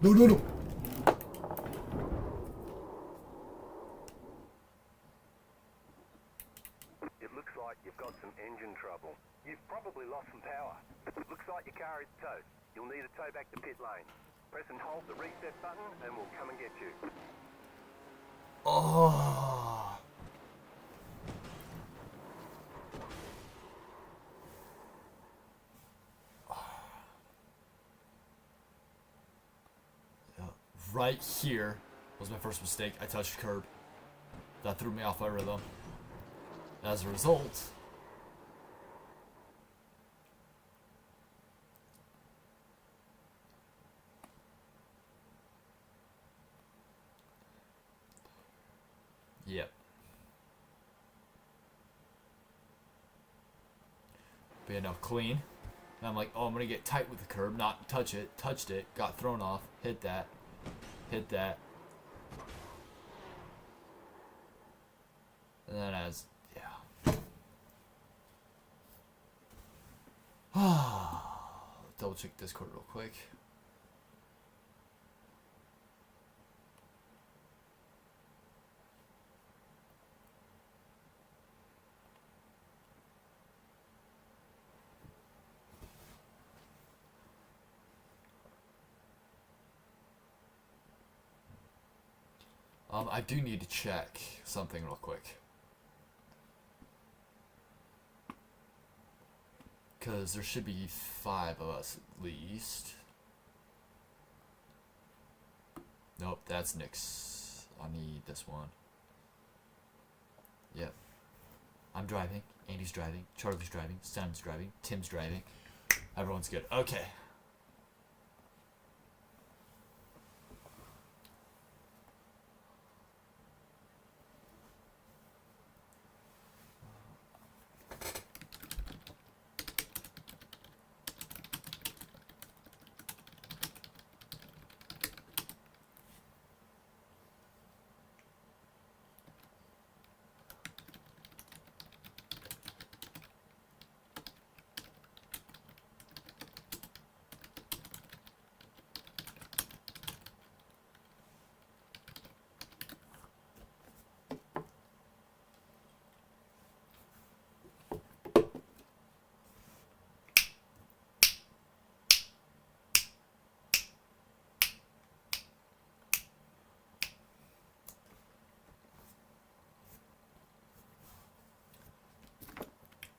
No, no, no. It looks like you've got some engine trouble. You've probably lost some power. Looks like your car is towed. You'll need a tow back to pit lane. Press and hold the reset button and we'll come and get you. Oh. Right here was my first mistake. I touched curb. That threw me off my rhythm. As a result, yep. But yeah, no, clean. And I'm like, oh, I'm gonna get tight with the curb, not touch it. Touched it, got thrown off, hit that. And then yeah. Double check Discord real quick. I do need to check something real quick. Because there should be 5 of us at least. Nope, that's Nick's. I need this one. Yep. I'm driving. Andy's driving. Charlie's driving. Sam's driving. Tim's driving. Everyone's good. Okay.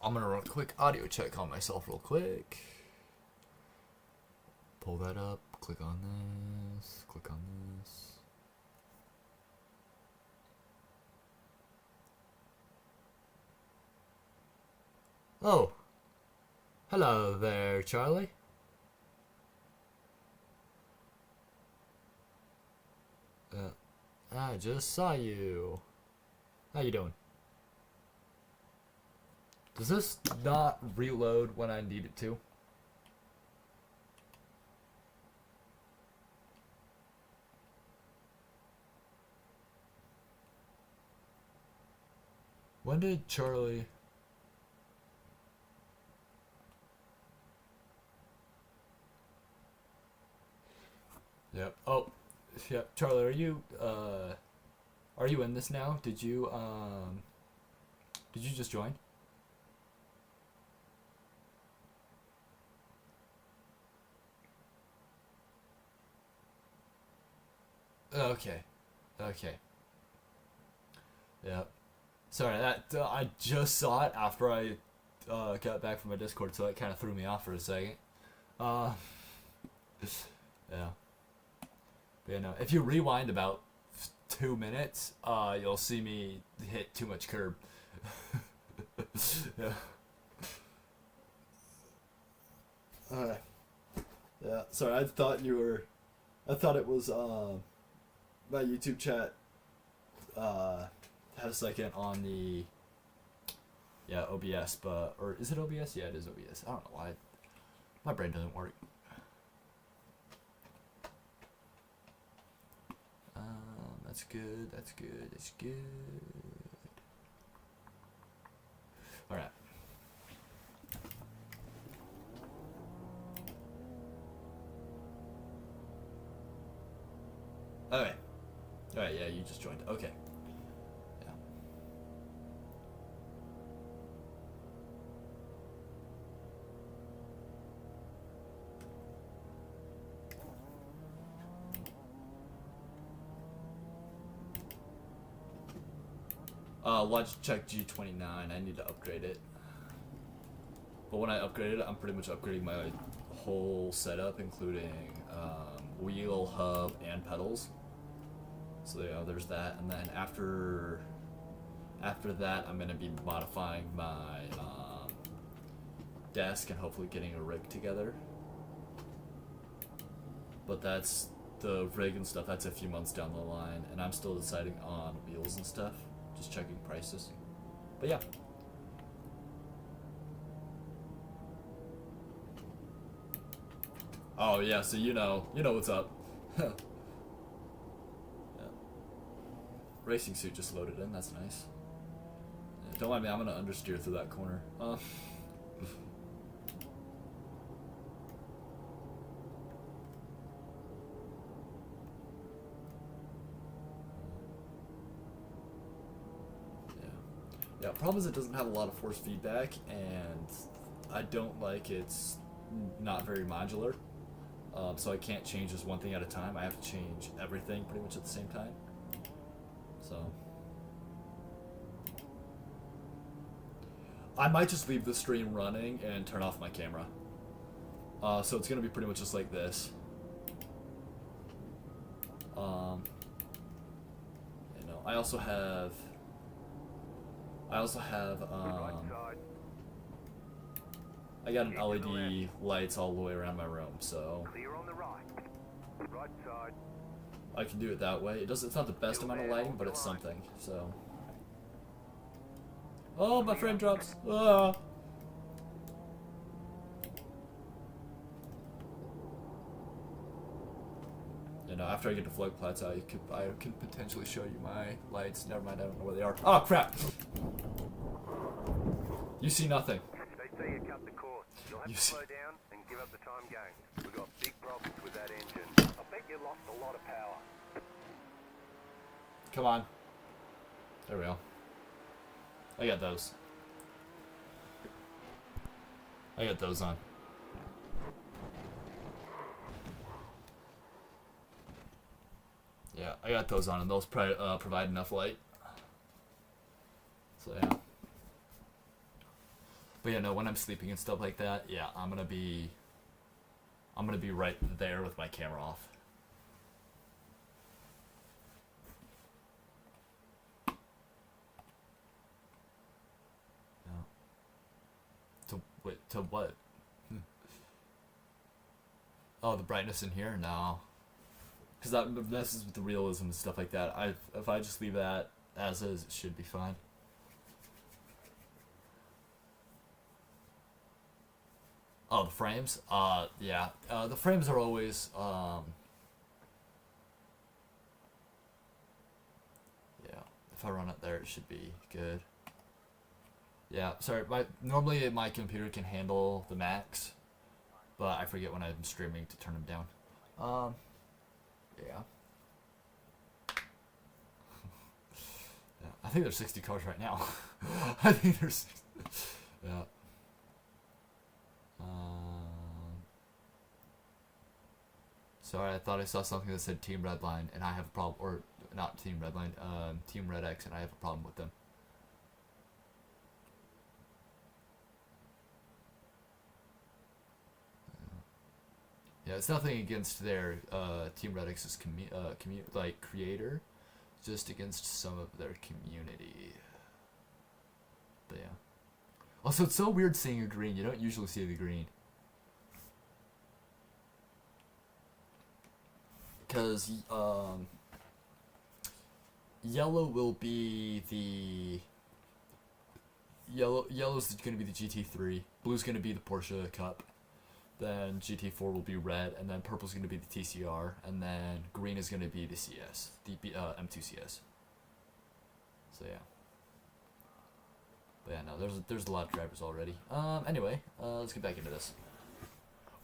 I'm gonna run a quick audio check on myself real quick. Pull that up, click on this, click on this. Oh, hello there, Charlie. I just saw you. How you doing? Does this not reload when I need it to? When did Charlie... Yep. Oh, yep. Charlie, are you in this now? Did you just join? Okay. Yep. Sorry, that I just saw it after I got back from my Discord, so it kind of threw me off for a second. Yeah. But, you know, if you rewind about 2 minutes, you'll see me hit too much curb. Yeah. Yeah. Sorry, I thought it was my YouTube chat had a second on the OBS, or is it OBS? Yeah, it is OBS. I don't know why my brain doesn't work. That's good. That's good. All right. Okay. Alright, yeah, you just joined. Okay. Yeah. Logitech G29. I need to upgrade it. But when I upgrade it, I'm pretty much upgrading my whole setup, including wheel, hub, and pedals. So yeah, there's that, and then after that, I'm gonna be modifying my desk and hopefully getting a rig together. But that's the rig and stuff. That's a few months down the line, and I'm still deciding on wheels and stuff, just checking prices. But yeah. Oh yeah, so you know what's up. Yeah. Racing suit just loaded in. That's nice. Yeah, don't mind me. I'm gonna understeer through that corner. Yeah. Problem is it doesn't have a lot of force feedback, and I don't like it's not very modular. So I can't change just one thing at a time. I have to change everything pretty much at the same time. So I might just leave the stream running and turn off my camera. So it's gonna be pretty much just like this. You know, I also have I got an LED lights all the way around my room, so Clear on the right. Right side. I can do it that way. It's not the best amount of lighting, but it's something. So. Oh, my frame drops. Ah. You know, after I get to Flood Plateau, I can potentially show you my lights. Never mind, I don't know where they are. Oh crap! You see nothing. They say you cut the course. You'll have to slow down and give up the time gains. We've got big problems with that engine. I bet you lost a lot of power. Come on. There we go. I got those. I got those on. Yeah, I got those on, and those provide enough light. So yeah. But yeah, no, when I'm sleeping and stuff like that, yeah, I'm gonna be right there with my camera off. To what? Oh, the brightness in here? No. Because that messes with the realism and stuff like that. If I just leave that as is, it should be fine. Oh, the frames? Yeah. The frames are always, yeah. If I run it there, it should be good. Yeah, sorry, normally my computer can handle the max, but I forget when I'm streaming to turn them down. Yeah. Yeah, I think there's 60 cars right now. I think there's 60. Yeah. Sorry, I thought I saw something that said Team Redline, and I have a problem, or not Team Redline, Team Red X, and I have a problem with them. Yeah, it's nothing against their Team Red X's creator, just against some of their community. But yeah. Also, it's so weird seeing a green. You don't usually see the green. Because yellow will be the yellow's going to be the GT3, blue's going to be the Porsche Cup, then GT4 will be red, and then purple's going to be the TCR, and then green is going to be the CS, the M2 CS. So yeah. But yeah, no, there's a lot of drivers already. Anyway, let's get back into this.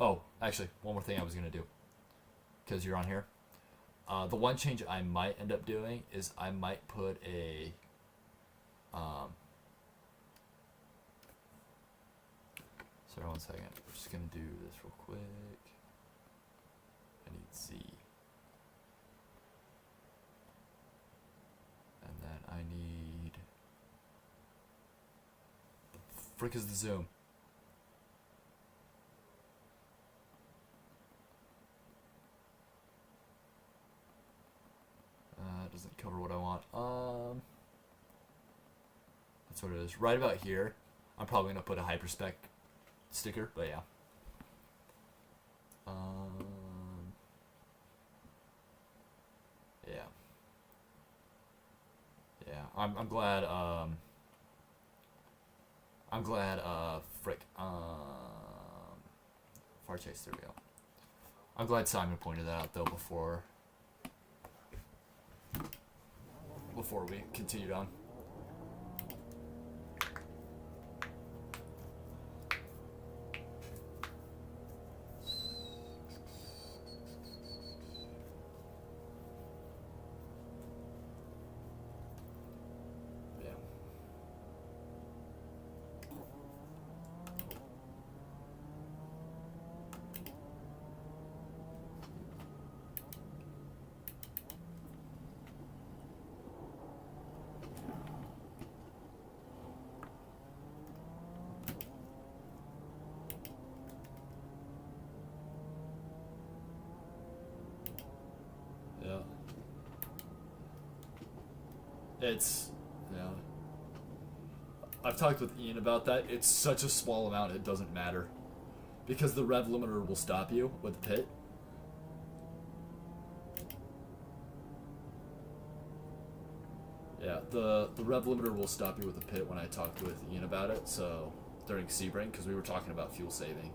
Oh, actually, one more thing I was going to do, because you're on here. The one change I might end up doing is I might put a sorry, 1 second. We're just gonna do this real quick. I need Z. And then I need... The frick is the zoom? Doesn't cover what I want. That's what it is. Right about here. I'm probably gonna put a hyperspec sticker, but yeah. Yeah. Yeah. I'm glad. I'm glad. Frick. Far chase. There we go. I'm glad Simon pointed that out though before we continued on. Yeah. It's, yeah. I've talked with Ian about that. It's such a small amount, it doesn't matter. Because the rev limiter will stop you with the pit. Yeah, the rev limiter will stop you with the pit when I talked with Ian about it, so during Sebring, because we were talking about fuel saving.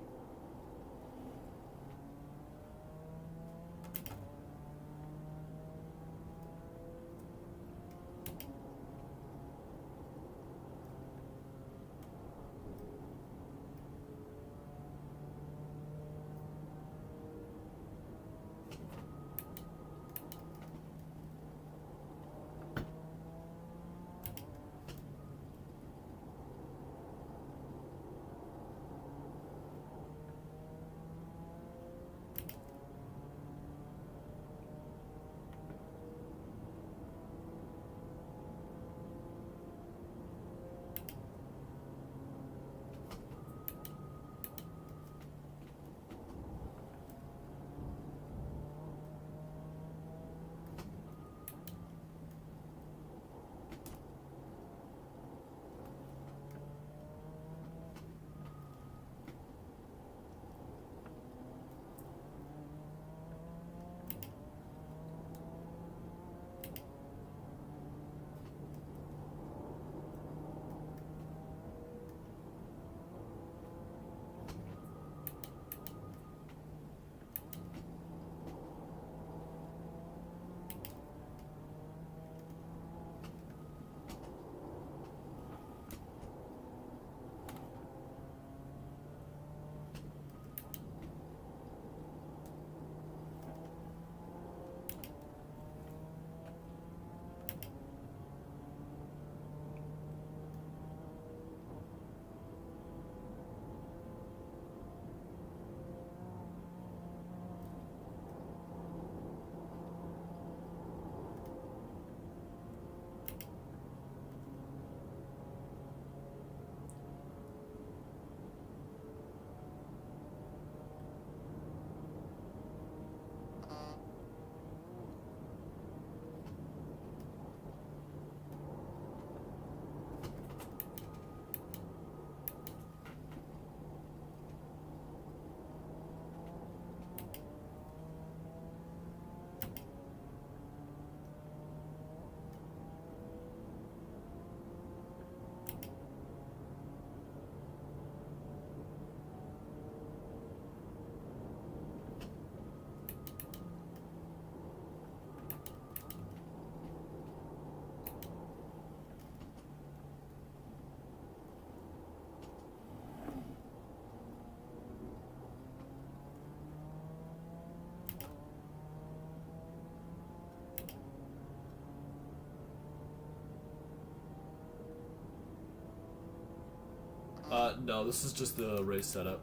No, this is just the race setup.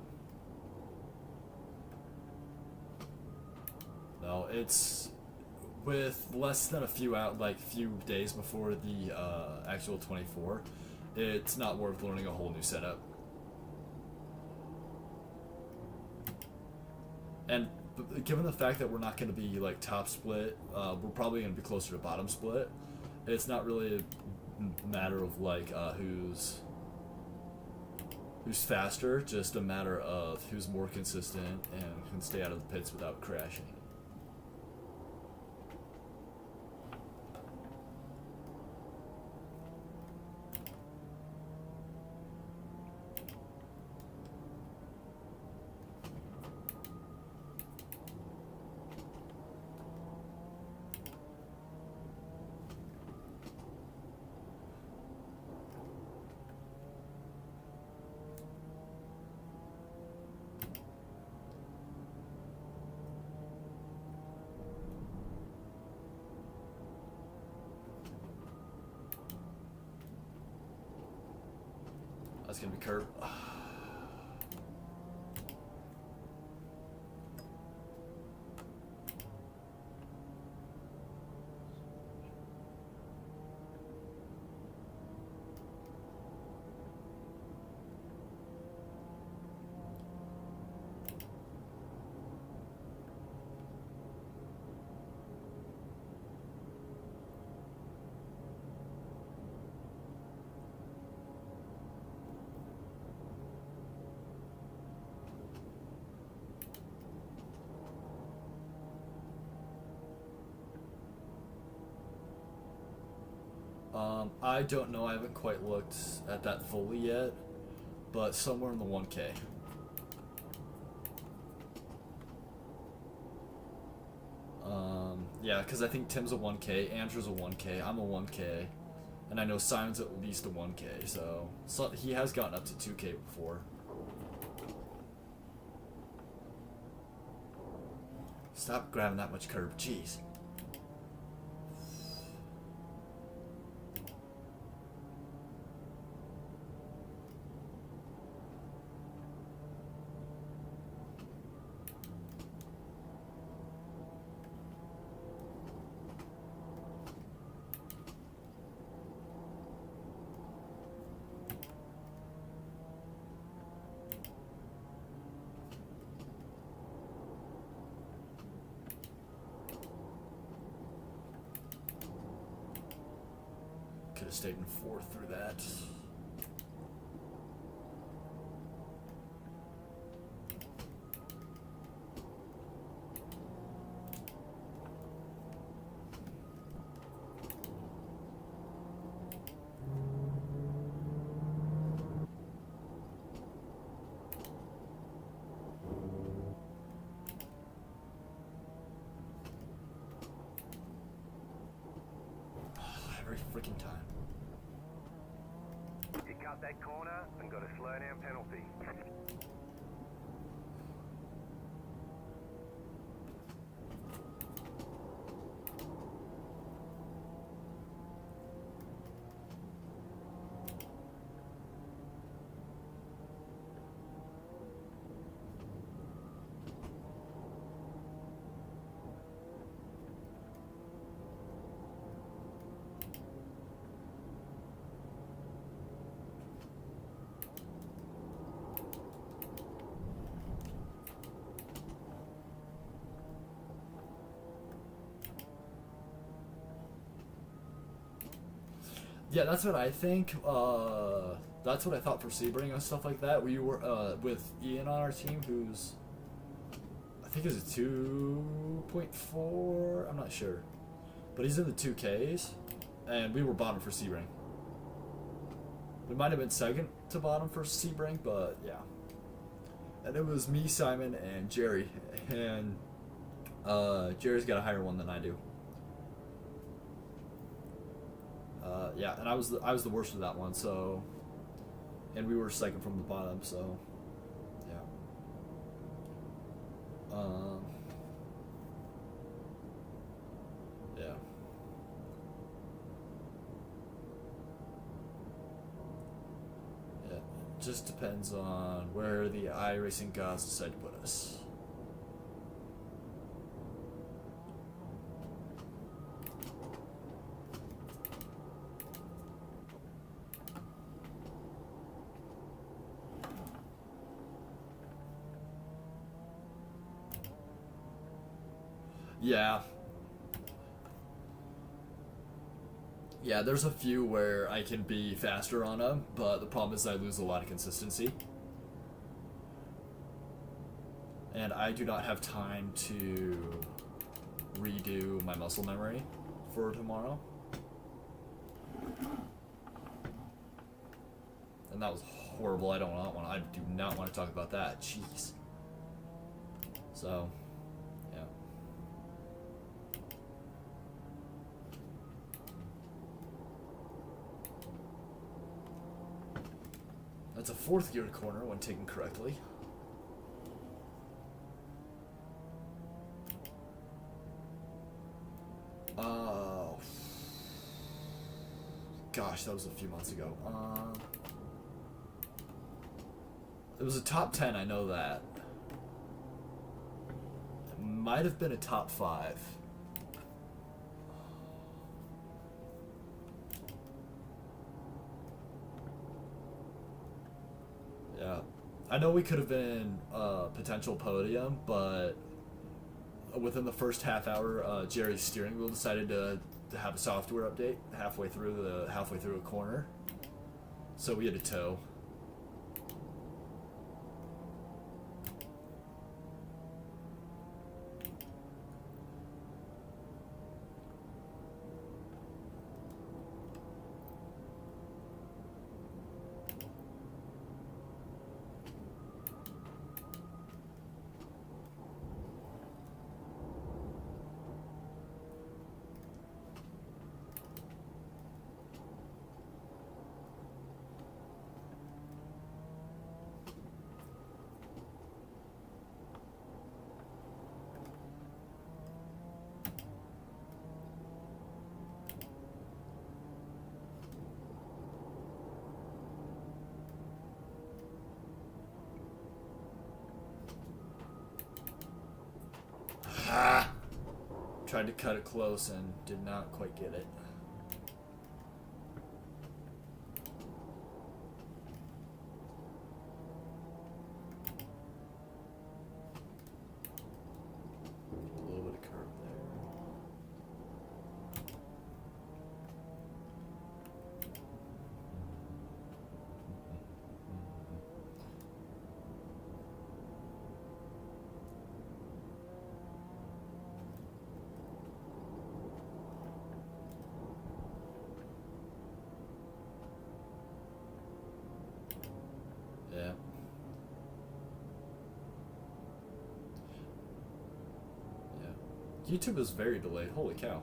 No, it's with less than a few few days before the actual 24. It's not worth learning a whole new setup. And given the fact that we're not going to be like top split, we're probably going to be closer to bottom split. It's not really a matter of like who's faster, just a matter of who's more consistent and can stay out of the pits without crashing. That's gonna be curb. I don't know. I haven't quite looked at that fully yet, but somewhere in the 1K. Yeah, because I think Tim's a 1K, Andrew's a 1K, I'm a 1K, and I know Simon's at least a 1K, so he has gotten up to 2K before. Stop grabbing that much curb, jeez. Could have stayed in 4th through that. Every freaking time. You cut that corner and got a slow down penalty. Yeah, that's what I think. That's what I thought for Sebring and stuff like that. We were with Ian on our team, who's I think is a 2.4. I'm not sure, but he's in the 2Ks, and we were bottom for Sebring. We might have been second to bottom for Sebring, but yeah. And it was me, Simon, and Jerry, and Jerry's got a higher one than I do. Yeah, and I was the worst of that one, so, and we were second from the bottom, so, yeah. Yeah. Yeah. just depends on where the iRacing gods decide to put us. Yeah. Yeah, there's a few where I can be faster on them, but the problem is I lose a lot of consistency. And I do not have time to redo my muscle memory for tomorrow. And that was horrible. I do not want to talk about that. Jeez. So, yeah. That's a fourth gear corner when taken correctly. Gosh, that was a few months ago. It was a top 10, I know that. It might have been a top 5. Yeah. I know we could have been a potential podium, but within the first half hour, Jerry's steering wheel decided to have a software update halfway through a corner, so we had to tow. Tried to cut it close and did not quite get it. A little bit of curve there. Yeah. Yeah. YouTube is very delayed. Holy cow.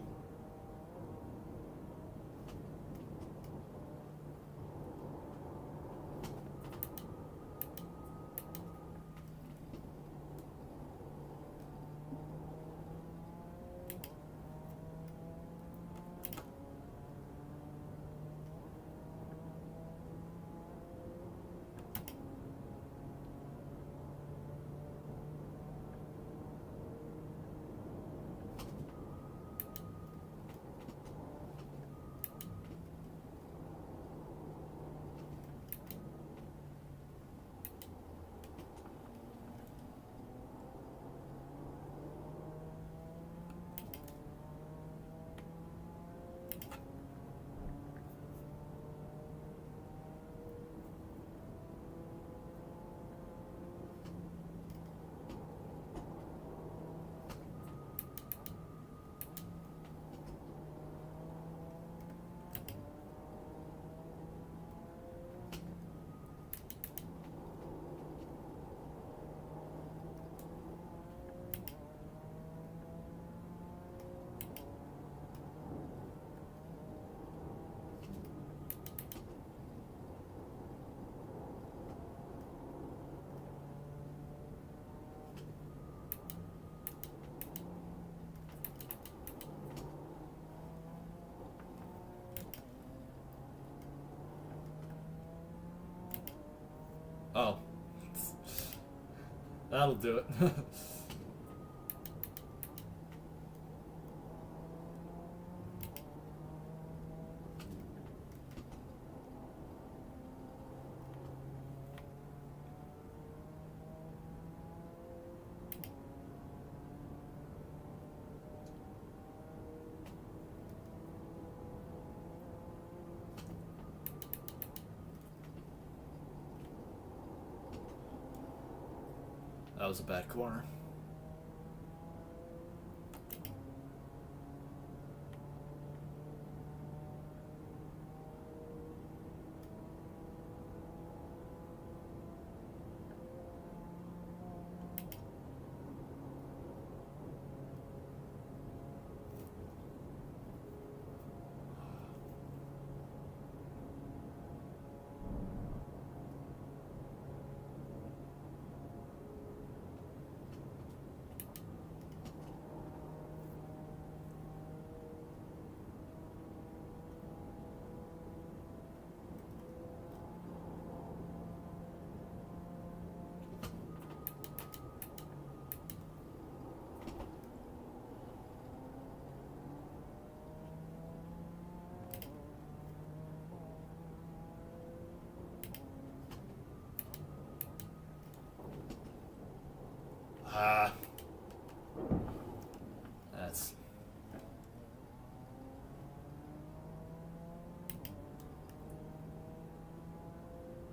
Oh. That'll do it. That was a bad corner. That's...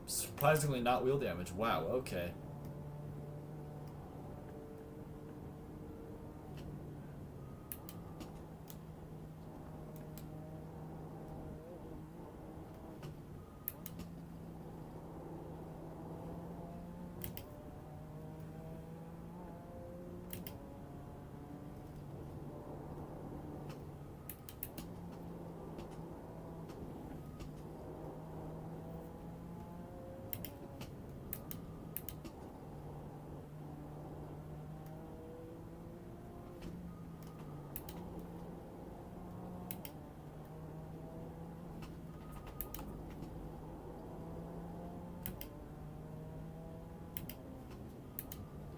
surprisingly not wheel damage. Wow, okay.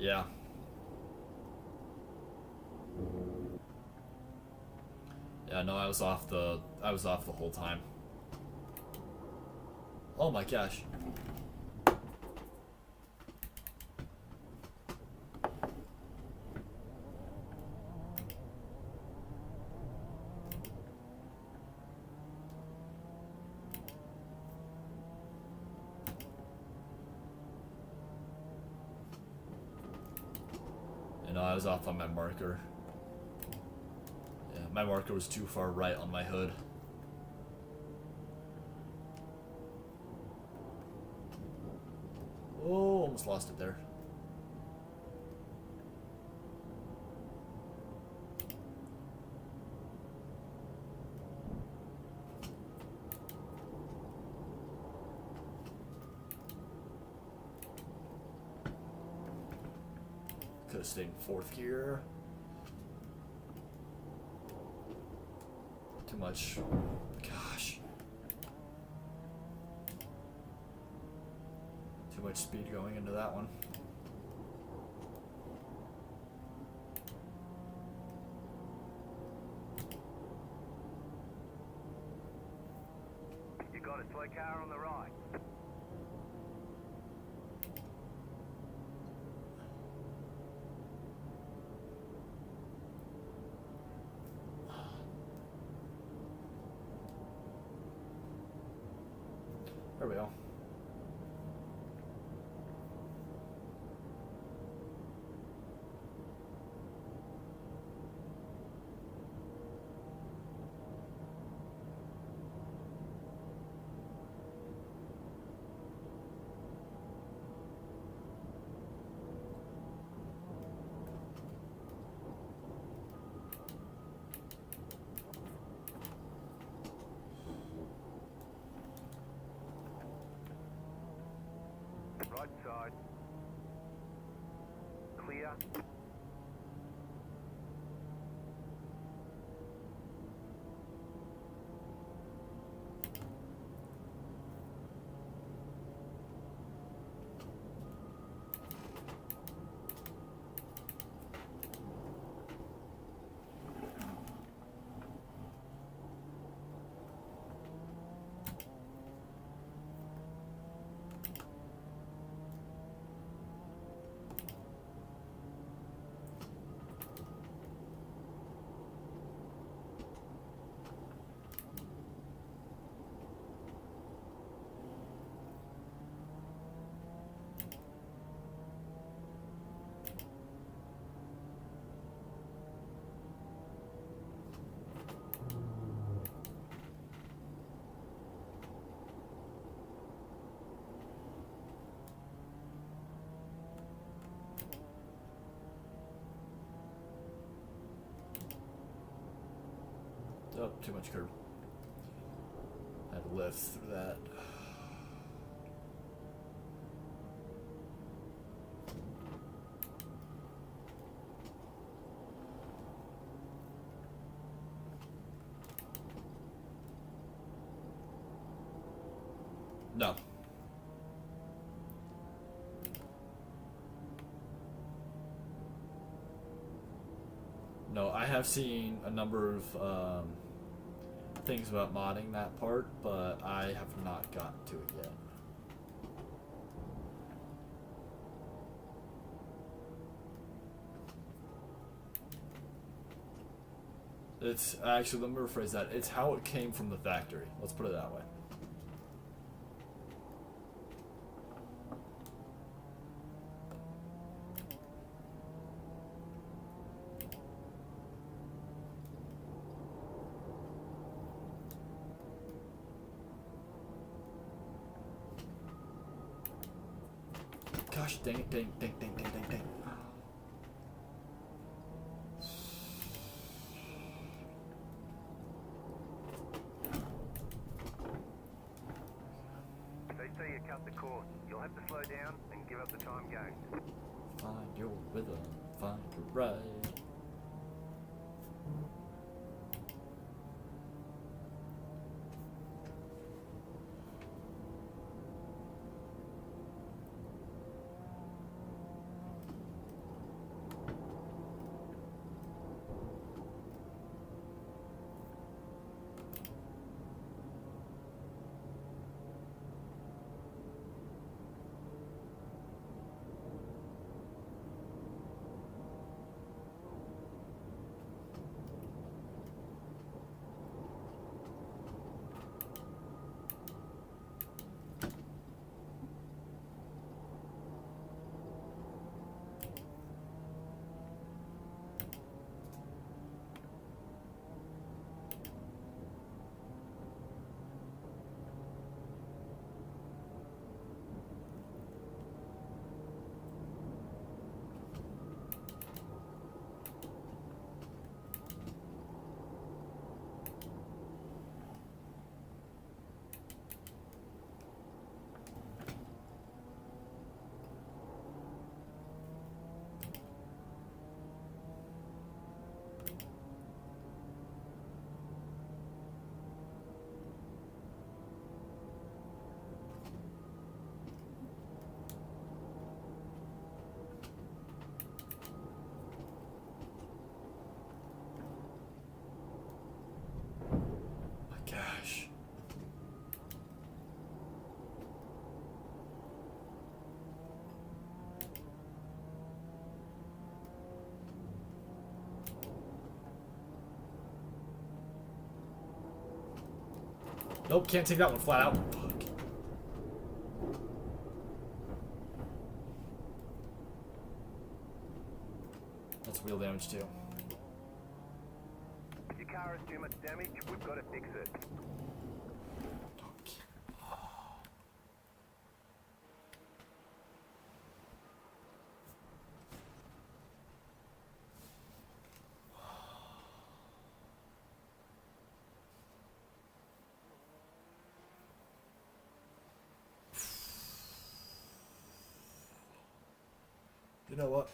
Yeah. Yeah, no, I was off the whole time. Oh my gosh. You know, I was off on my marker. Yeah, my marker was too far right on my hood. Oh, almost lost it there. Could have stayed in fourth gear. Too much. Gosh. Too much speed going into that one. You got a slow car on the right. There we go. Right side. Clear. Oh, too much curb. Had to lift through that. No. No, I have seen a number of things about modding that part, but I have not gotten to it yet. It's actually, let me rephrase that. It's how it came from the factory. Let's put it that way. Gosh, dang it, dang. If they see you cut the course, you'll have to slow down and give up the time gained. Find your rhythm, find your ride. Gosh. Nope, can't take that one flat out. Fuck. That's wheel damage too. If your car has too much damage, we've got to fix it. You know what?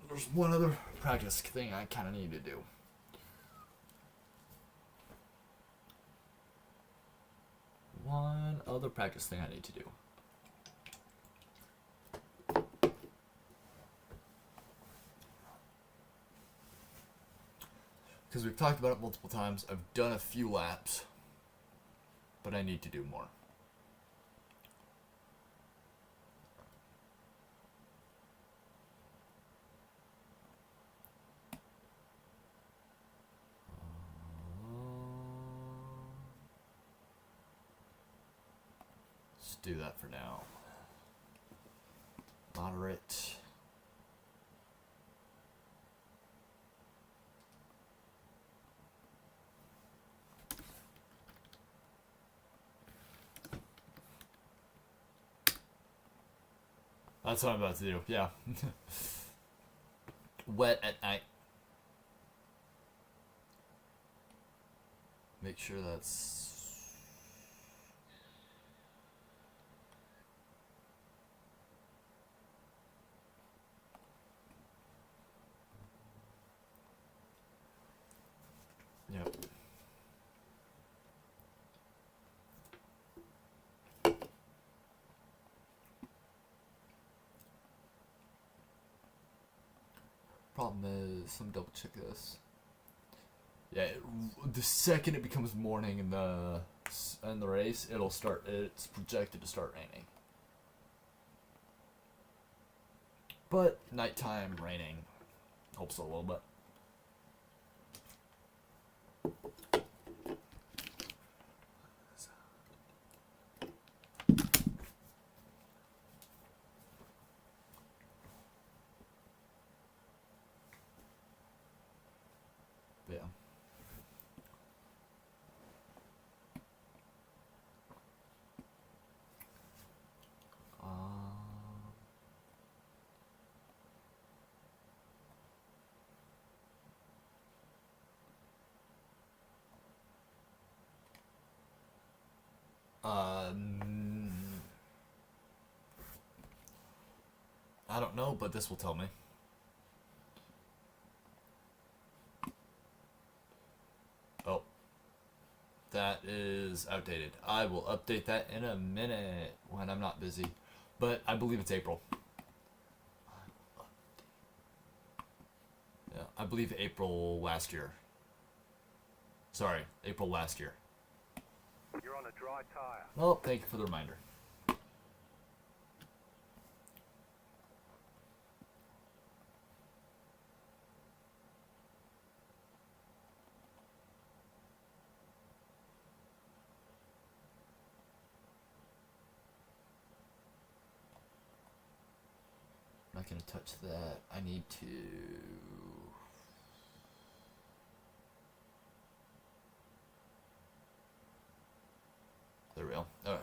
There's one other practice thing I kind of need to do. One other practice thing I need to do. Because we've talked about it multiple times. I've done a few laps, but I need to do more. Let's do that for now. Moderate. That's what I'm about to do, yeah. Wet at night. make sure that's... Yep. Problem is, let me double check this. Yeah, the second it becomes morning in the race, it'll start. It's projected to start raining. But nighttime raining helps a little bit. Yeah. I don't know, but this will tell me. Oh. That is outdated. I will update that in a minute when I'm not busy. But I believe it's April. Yeah, I believe April last year. Sorry, April last year. You're on a dry tire. Well, thank you for the reminder. I'm not going to touch that. I need to... There we go. Alright.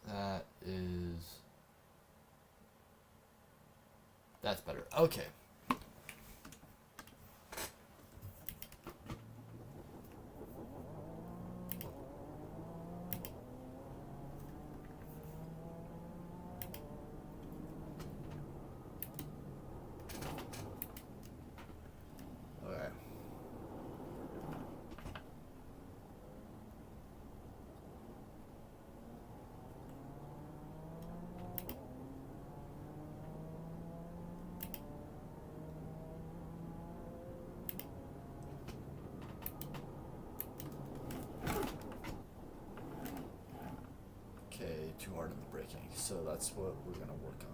That is... That's better. Okay. Okay. Too hard in the braking, so that's what we're gonna work on.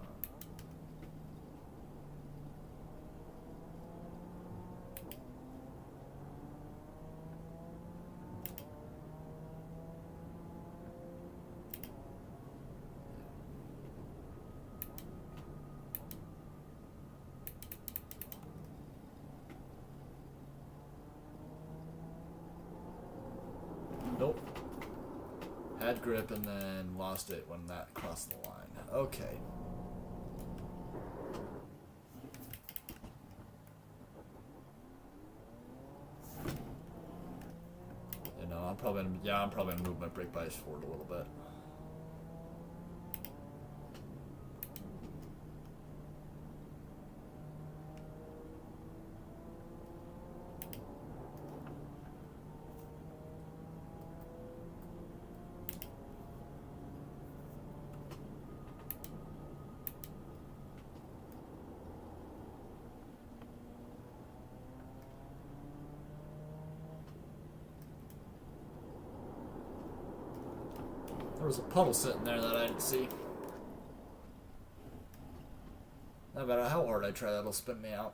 Nope. Had grip and then lost it when that crossed the line. Okay. You know, I'm probably gonna move my brake bias forward a little bit. There was a puddle sitting there that I didn't see. No matter how hard I try, that'll spin me out.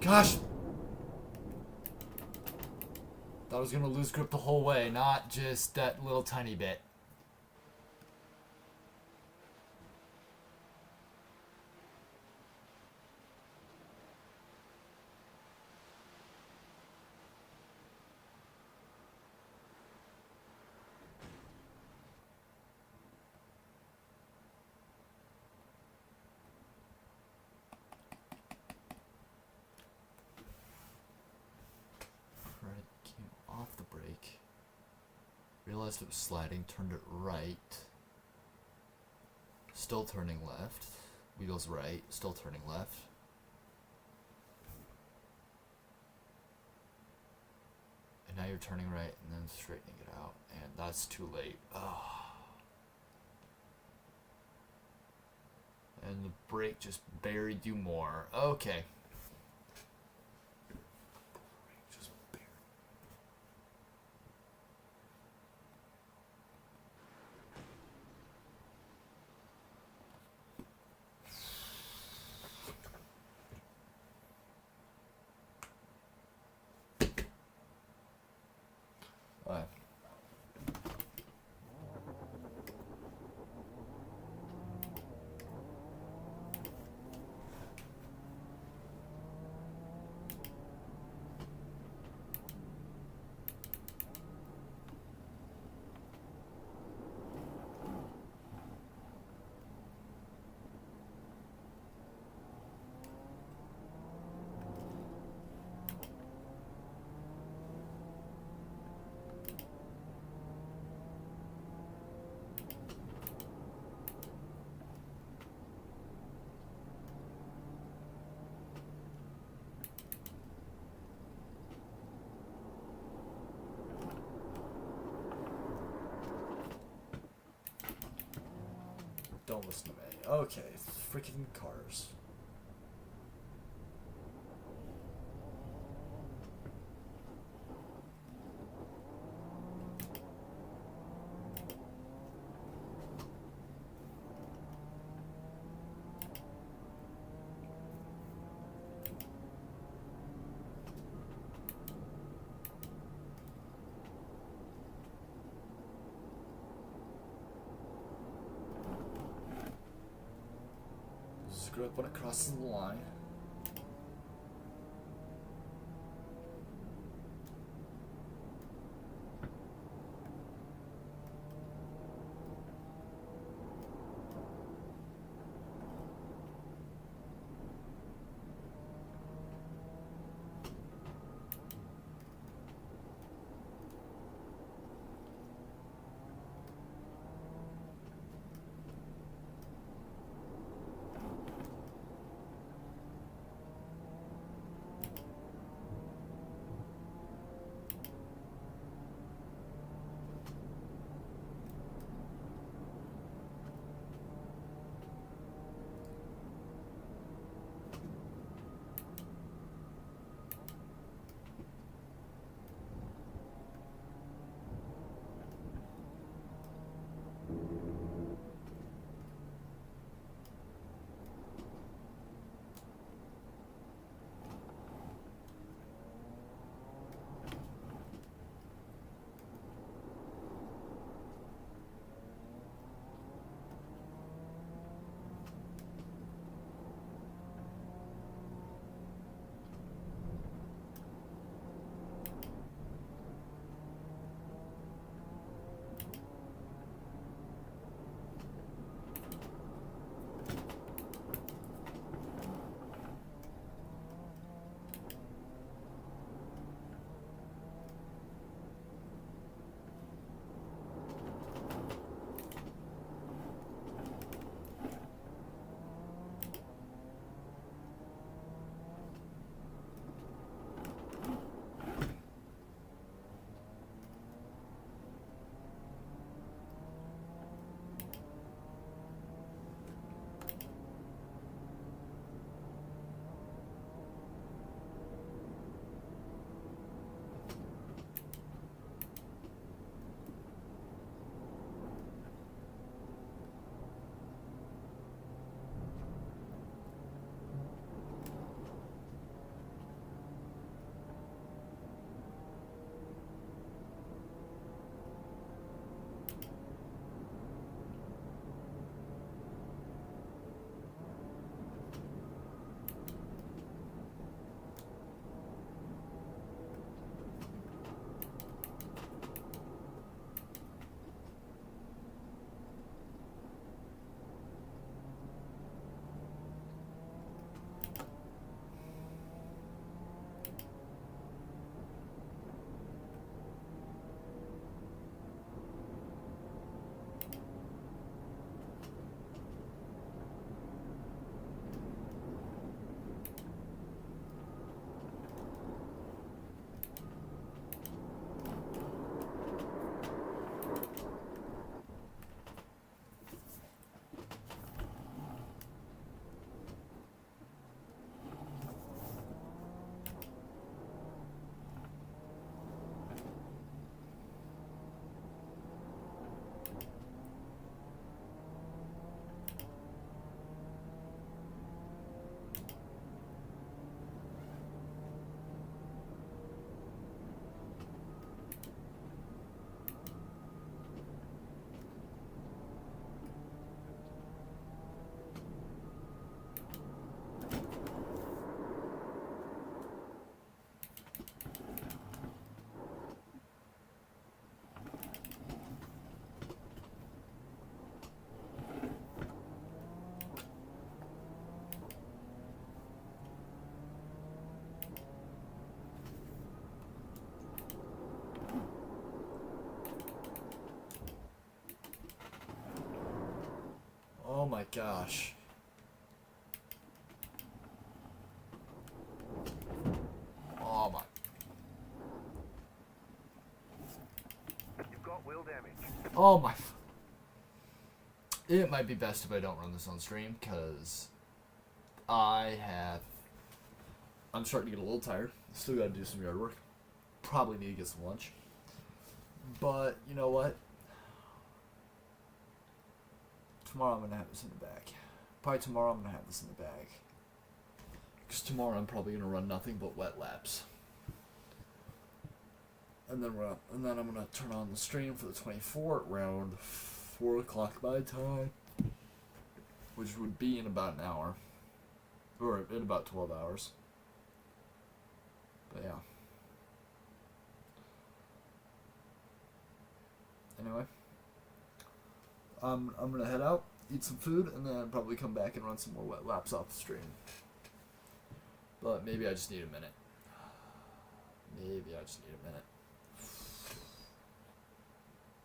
Gosh! Thought I was gonna lose grip the whole way, not just that little tiny bit. Off the brake. Realized it was sliding, turned it right. Still turning left. Wheels right, still turning left. And now you're turning right and then straightening it out. And that's too late. Oh. And the brake just buried you more. Okay. Alright. Don't listen to me. Okay, freaking cars. Screw up when it crosses the line. Oh my gosh. Oh my. You've got wheel damage. Oh my. It might be best if I don't run this on stream, because I'm starting to get a little tired. Still gotta do some yard work. Probably need to get some lunch. But, you know what? Tomorrow I'm gonna have this in the bag. Probably tomorrow I'm gonna have this in the bag. Because tomorrow I'm probably gonna run nothing but wet laps. And then I'm gonna turn on the stream for the 24 around 4 o'clock my time, which would be in about an hour, or in about 12 hours. But yeah. Anyway, I'm gonna head out, eat some food, and then probably come back and run some more wet laps off the stream. But maybe I just need a minute. Maybe I just need a minute.